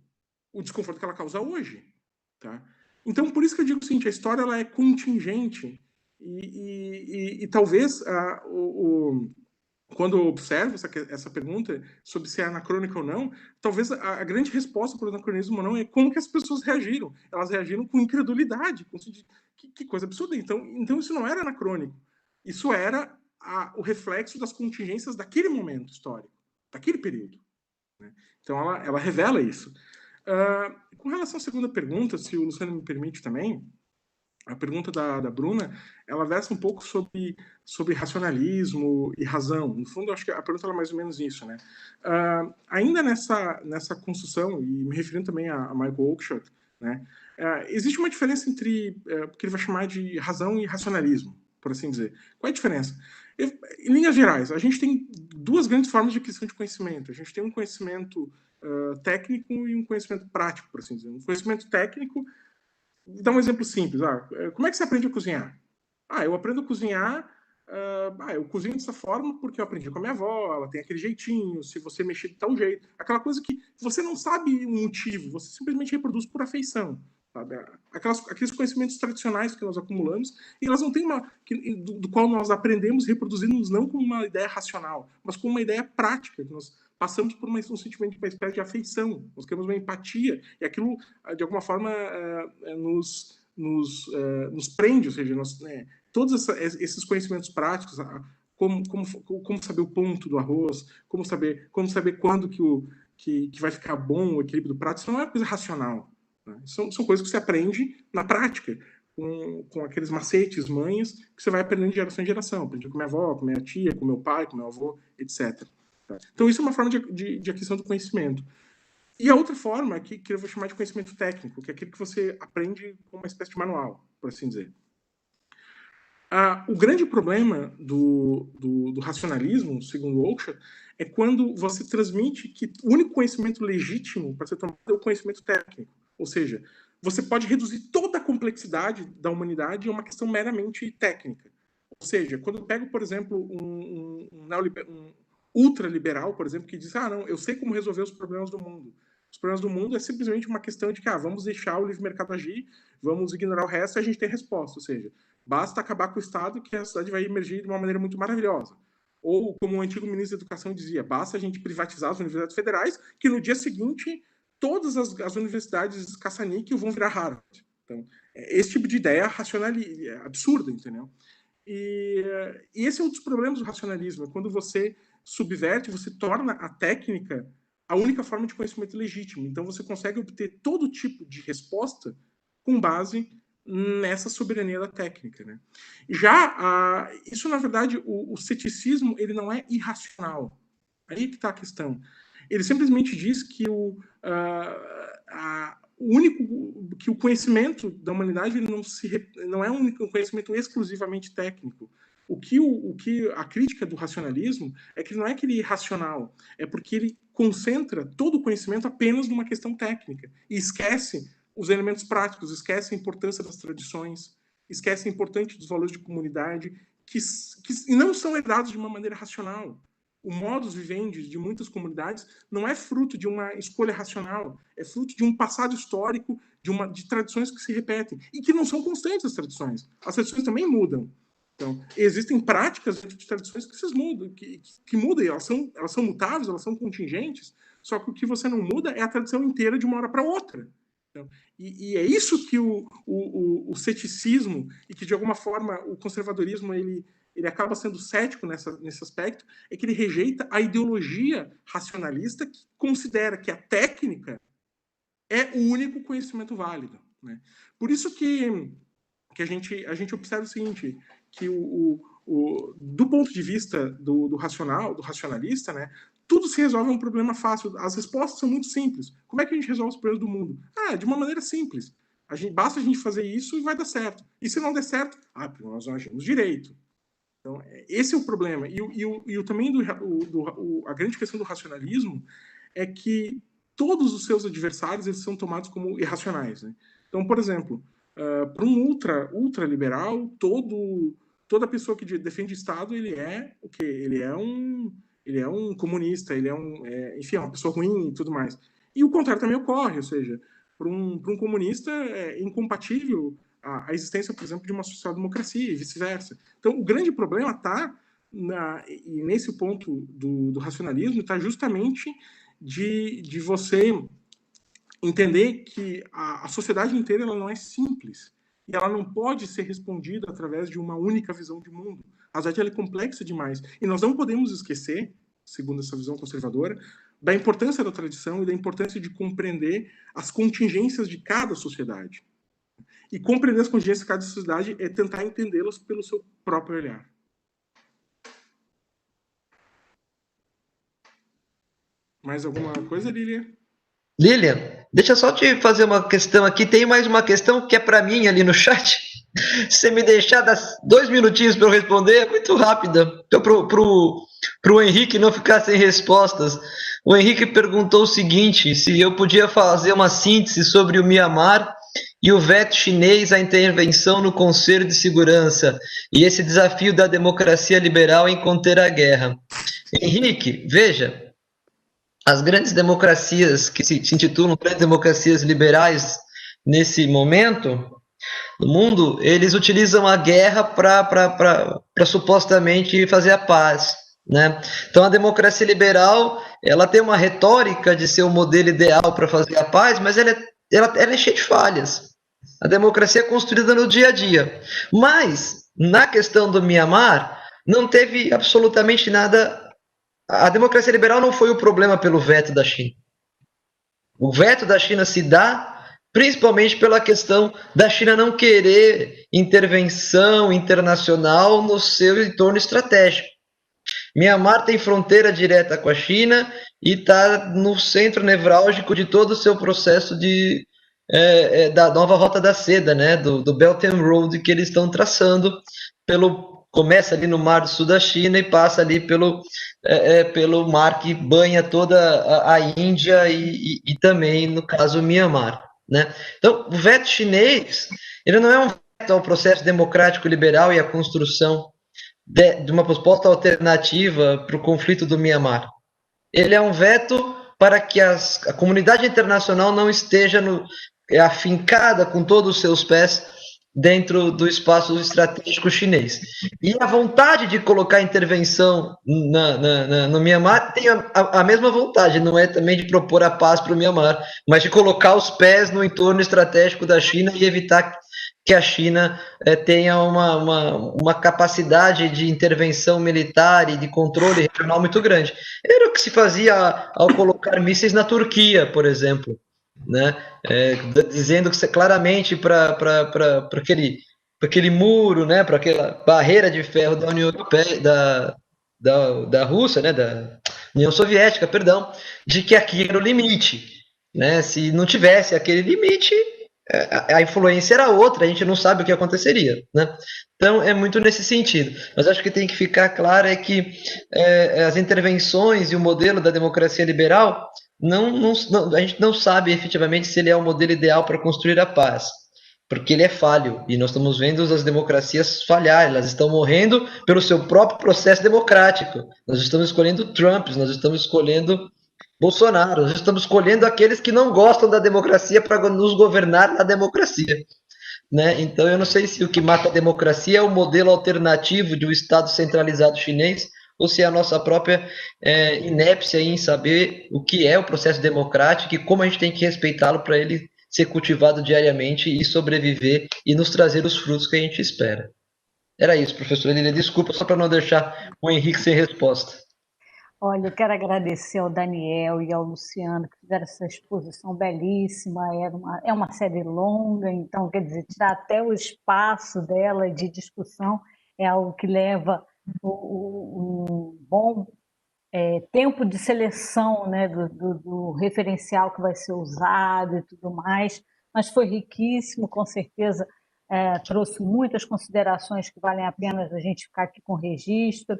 o desconforto que ela causa hoje. Tá? Então, por isso que eu digo o seguinte, a história ela é contingente e talvez quando eu observo essa pergunta sobre se é anacrônica ou não, talvez a grande resposta para o anacronismo ou não é como que as pessoas reagiram. Elas reagiram com incredulidade, que coisa absurda. Então isso não era anacrônico. Isso era o reflexo das contingências daquele momento histórico, daquele período. Né? Então ela revela isso. Com relação à segunda pergunta, se o Luciano me permite também, a pergunta da Bruna, ela versa um pouco sobre racionalismo e razão. No fundo, acho que a pergunta é mais ou menos isso, né? Ainda nessa construção, e me referindo também a Michael Oakeshott, né? Existe uma diferença entre o que ele vai chamar de razão e racionalismo, por assim dizer. Qual é a diferença? Em linhas gerais, a gente tem duas grandes formas de aquisição de conhecimento. A gente tem um conhecimento técnico e um conhecimento prático, por assim dizer. Um conhecimento técnico. Vou dar um exemplo simples. Como é que você aprende a cozinhar? Eu aprendo a cozinhar. Eu cozinho dessa forma porque eu aprendi com a minha avó, ela tem aquele jeitinho, se você mexer de tal jeito. Aquela coisa que você não sabe um motivo, você simplesmente reproduz por afeição. Sabe? Aqueles conhecimentos tradicionais que nós acumulamos, e elas não têm do qual nós aprendemos, reproduzimos não como uma ideia racional, mas como uma ideia prática, que nós passamos por um sentimento de uma espécie de afeição, nós temos uma empatia, e aquilo, de alguma forma, nos prende, ou seja, todos esses conhecimentos práticos, como saber o ponto do arroz, como saber quando que vai ficar bom o equilíbrio do prato, isso não é uma coisa racional. Né? São coisas que você aprende na prática, com aqueles macetes, manhas, que você vai aprendendo de geração em geração. Aprendi com minha avó, com minha tia, com meu pai, com meu avô, etc. Então, isso é uma forma de aquisição do conhecimento. E a outra forma, que eu vou chamar de conhecimento técnico, que é aquilo que você aprende com uma espécie de manual, por assim dizer. O grande problema do racionalismo, segundo Oakeshott, é quando você transmite que o único conhecimento legítimo para ser tomado é o conhecimento técnico. Ou seja, você pode reduzir toda a complexidade da humanidade a uma questão meramente técnica. Ou seja, quando eu pego, por exemplo, um ultraliberal, por exemplo, que diz, não, eu sei como resolver os problemas do mundo. Os problemas do mundo é simplesmente uma questão de que, vamos deixar o livre mercado agir, vamos ignorar o resto e a gente tem resposta. Ou seja, basta acabar com o Estado que a sociedade vai emergir de uma maneira muito maravilhosa. Ou, como o antigo ministro da Educação dizia, basta a gente privatizar as universidades federais, que no dia seguinte todas as universidades caça-níquel vão virar Harvard. Então, esse tipo de ideia é absurda, entendeu? E esse é um dos problemas do racionalismo, é quando você subverte, você torna a técnica a única forma de conhecimento legítimo. Então, você consegue obter todo tipo de resposta com base nessa soberania da técnica. Né? Já, isso, na verdade, o ceticismo ele não é irracional. Aí que está a questão. Ele simplesmente diz que o conhecimento da humanidade ele não é um conhecimento exclusivamente técnico. O que a crítica do racionalismo é que não é que ele é irracional, é porque ele concentra todo o conhecimento apenas numa questão técnica e esquece os elementos práticos, esquecem a importância das tradições, esquecem a importância dos valores de comunidade, que não são herdados de uma maneira racional. O modus vivendi de muitas comunidades não é fruto de uma escolha racional, é fruto de um passado histórico, de tradições que se repetem, e que não são constantes as tradições. As tradições também mudam. Então, existem práticas de tradições que mudam, que mudam, elas são mutáveis, elas são contingentes, só que o que você não muda é a tradição inteira de uma hora para outra. Então, e é isso que o ceticismo, e que de alguma forma o conservadorismo ele acaba sendo cético nesse aspecto, é que ele rejeita a ideologia racionalista que considera que a técnica é o único conhecimento válido, né? Por isso que a gente observa o seguinte, que do ponto de vista do racionalista, né, tudo se resolve um problema fácil. As respostas são muito simples. Como é que a gente resolve os problemas do mundo? De uma maneira simples. Basta a gente fazer isso e vai dar certo. E se não der certo, nós não agimos direito. Então, esse é o problema. E também a grande questão do racionalismo é que todos os seus adversários eles são tomados como irracionais, né? Então, por exemplo, para um ultraliberal, toda pessoa que defende o Estado, ele é o quê? Ele é um comunista, ele enfim, é uma pessoa ruim e tudo mais. E o contrário também ocorre, ou seja, para um comunista é incompatível a existência, por exemplo, de uma social-democracia e vice-versa. Então, o grande problema está nesse ponto do racionalismo, está justamente de você entender que a sociedade inteira ela não é simples e ela não pode ser respondida através de uma única visão de mundo. A sociedade ela é complexa demais e nós não podemos esquecer, segundo essa visão conservadora, da importância da tradição e da importância de compreender as contingências de cada sociedade. E compreender as contingências de cada sociedade é tentar entendê-las pelo seu próprio olhar. Mais alguma coisa, Lilian? Lilian, deixa eu só te fazer uma questão aqui. Tem mais uma questão que é para mim ali no chat. Se você me deixar dar 2 minutinhos para eu responder, é muito rápida. Então, pro Henrique não ficar sem respostas. O Henrique perguntou o seguinte: se eu podia fazer uma síntese sobre o Mianmar e o veto chinês à intervenção no Conselho de Segurança e esse desafio da democracia liberal em conter a guerra. Henrique, veja. As grandes democracias, que se intitulam grandes democracias liberais nesse momento no mundo, eles utilizam a guerra para supostamente fazer a paz, né? Então a democracia liberal ela tem uma retórica de ser o modelo ideal para fazer a paz, mas ela é cheia de falhas. A democracia é construída no dia a dia. Mas, na questão do Mianmar, não teve absolutamente nada. A democracia liberal não foi o problema pelo veto da China. O veto da China se dá principalmente pela questão da China não querer intervenção internacional no seu entorno estratégico. Mianmar tem fronteira direta com a China e está no centro nevrálgico de todo o seu processo da nova Rota da Seda, né? do Belt and Road que eles estão traçando começa ali no Mar do Sul da China e passa ali pelo mar que banha toda a Índia e também, no caso, o Mianmar, né? Então, o veto chinês, ele não é um veto ao processo democrático liberal e à construção de uma proposta alternativa para o conflito do Mianmar. Ele é um veto para que a comunidade internacional não esteja afincada com todos os seus pés dentro do espaço estratégico chinês. E a vontade de colocar intervenção no Mianmar tem a mesma vontade, não é também de propor a paz para o Mianmar, mas de colocar os pés no entorno estratégico da China e evitar que a China tenha uma capacidade de intervenção militar e de controle regional muito grande. Era o que se fazia ao colocar mísseis na Turquia, por exemplo, né? Dizendo que claramente para aquele muro, né? Para aquela barreira de ferro da União Europeia, da Rússia, né? Da União Soviética, perdão, de que aqui era o limite, né? Se não tivesse aquele limite, a influência era outra, a gente não sabe o que aconteceria, né? Então é muito nesse sentido. Mas acho que tem que ficar claro que as intervenções e o modelo da democracia liberal a gente não sabe efetivamente se ele é o modelo ideal para construir a paz, porque ele é falho, e nós estamos vendo as democracias falhar, elas estão morrendo pelo seu próprio processo democrático. Nós estamos escolhendo Trump, nós estamos escolhendo Bolsonaro, nós estamos escolhendo aqueles que não gostam da democracia para nos governar na democracia. Né? Então, eu não sei se o que mata a democracia é o modelo alternativo de um Estado centralizado chinês ou se é a nossa própria inépcia em saber o que é o processo democrático e como a gente tem que respeitá-lo para ele ser cultivado diariamente e sobreviver e nos trazer os frutos que a gente espera. Era isso, professora Lília. Desculpa só para não deixar o Henrique sem resposta. Olha, eu quero agradecer ao Daniel e ao Luciano que fizeram essa exposição belíssima. É uma série longa, então, quer dizer, tirar até o espaço dela de discussão é algo que leva um bom tempo de seleção, né, do referencial que vai ser usado e tudo mais, mas foi riquíssimo, com certeza trouxe muitas considerações que valem a pena a gente ficar aqui com registro.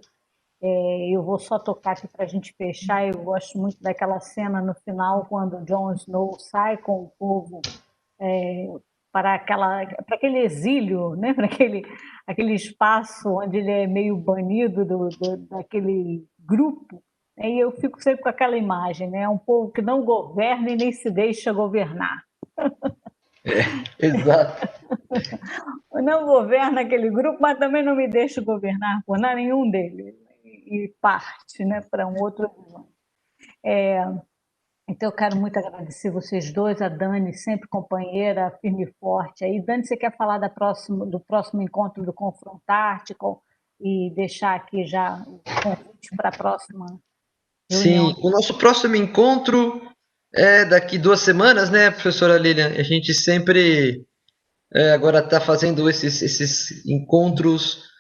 Eu vou só tocar aqui para a gente fechar. Eu gosto muito daquela cena no final, quando o Jon Snow sai com o povo para aquele exílio, né? Para aquele espaço onde ele é meio banido daquele grupo. E eu fico sempre com aquela imagem, né? Um povo que não governa e nem se deixa governar. Exato. Não governa aquele grupo, mas também não me deixa governar por nenhum deles. E parte, né, para um outro horizonte. Então, eu quero muito agradecer vocês dois, a Dani, sempre companheira, firme e forte. Aí, Dani, você quer falar do próximo encontro do Confrontarte e deixar aqui já o convite para a próxima reunião? Sim, o nosso próximo encontro é daqui 2 semanas, né, professora Lilian? A gente sempre agora está fazendo esses encontros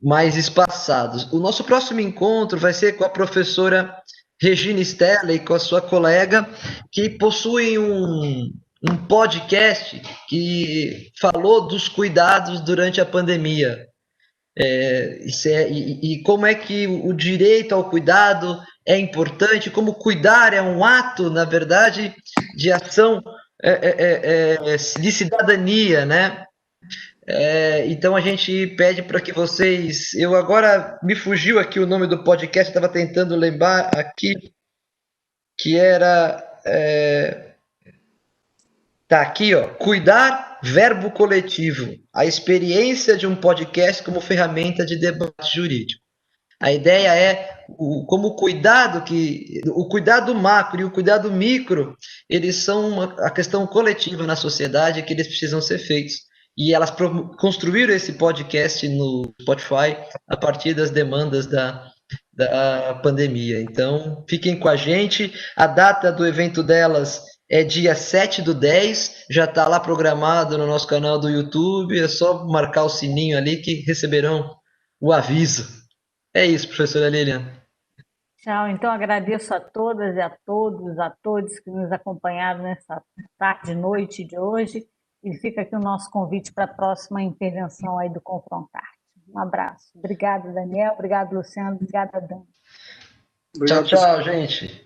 mais espaçados. O nosso próximo encontro vai ser com a professora Regina Stella e com a sua colega, que possuem um podcast que falou dos cuidados durante a pandemia. E como é que o direito ao cuidado é importante, como cuidar é um ato, na verdade, de ação de cidadania, né? Então a gente pede para que vocês. Eu agora me fugiu aqui o nome do podcast, estava tentando lembrar aqui, que era. Tá aqui, ó. Cuidar, verbo coletivo. A experiência de um podcast como ferramenta de debate jurídico. A ideia é como o cuidado macro e o cuidado micro, eles são a questão coletiva na sociedade que eles precisam ser feitos. E elas construíram esse podcast no Spotify a partir das demandas da pandemia. Então, fiquem com a gente. A data do evento delas é dia 7/10, já está lá programado no nosso canal do YouTube. É só marcar o sininho ali que receberão o aviso. É isso, professora Lilian. Tchau. Então, agradeço a todas e a todos que nos acompanharam nessa tarde e noite de hoje. E fica aqui o nosso convite para a próxima intervenção aí do Confrontarte. Um abraço. Obrigada, Daniel. Obrigado, Luciano. Obrigada, Dani. Tchau, tchau, gente.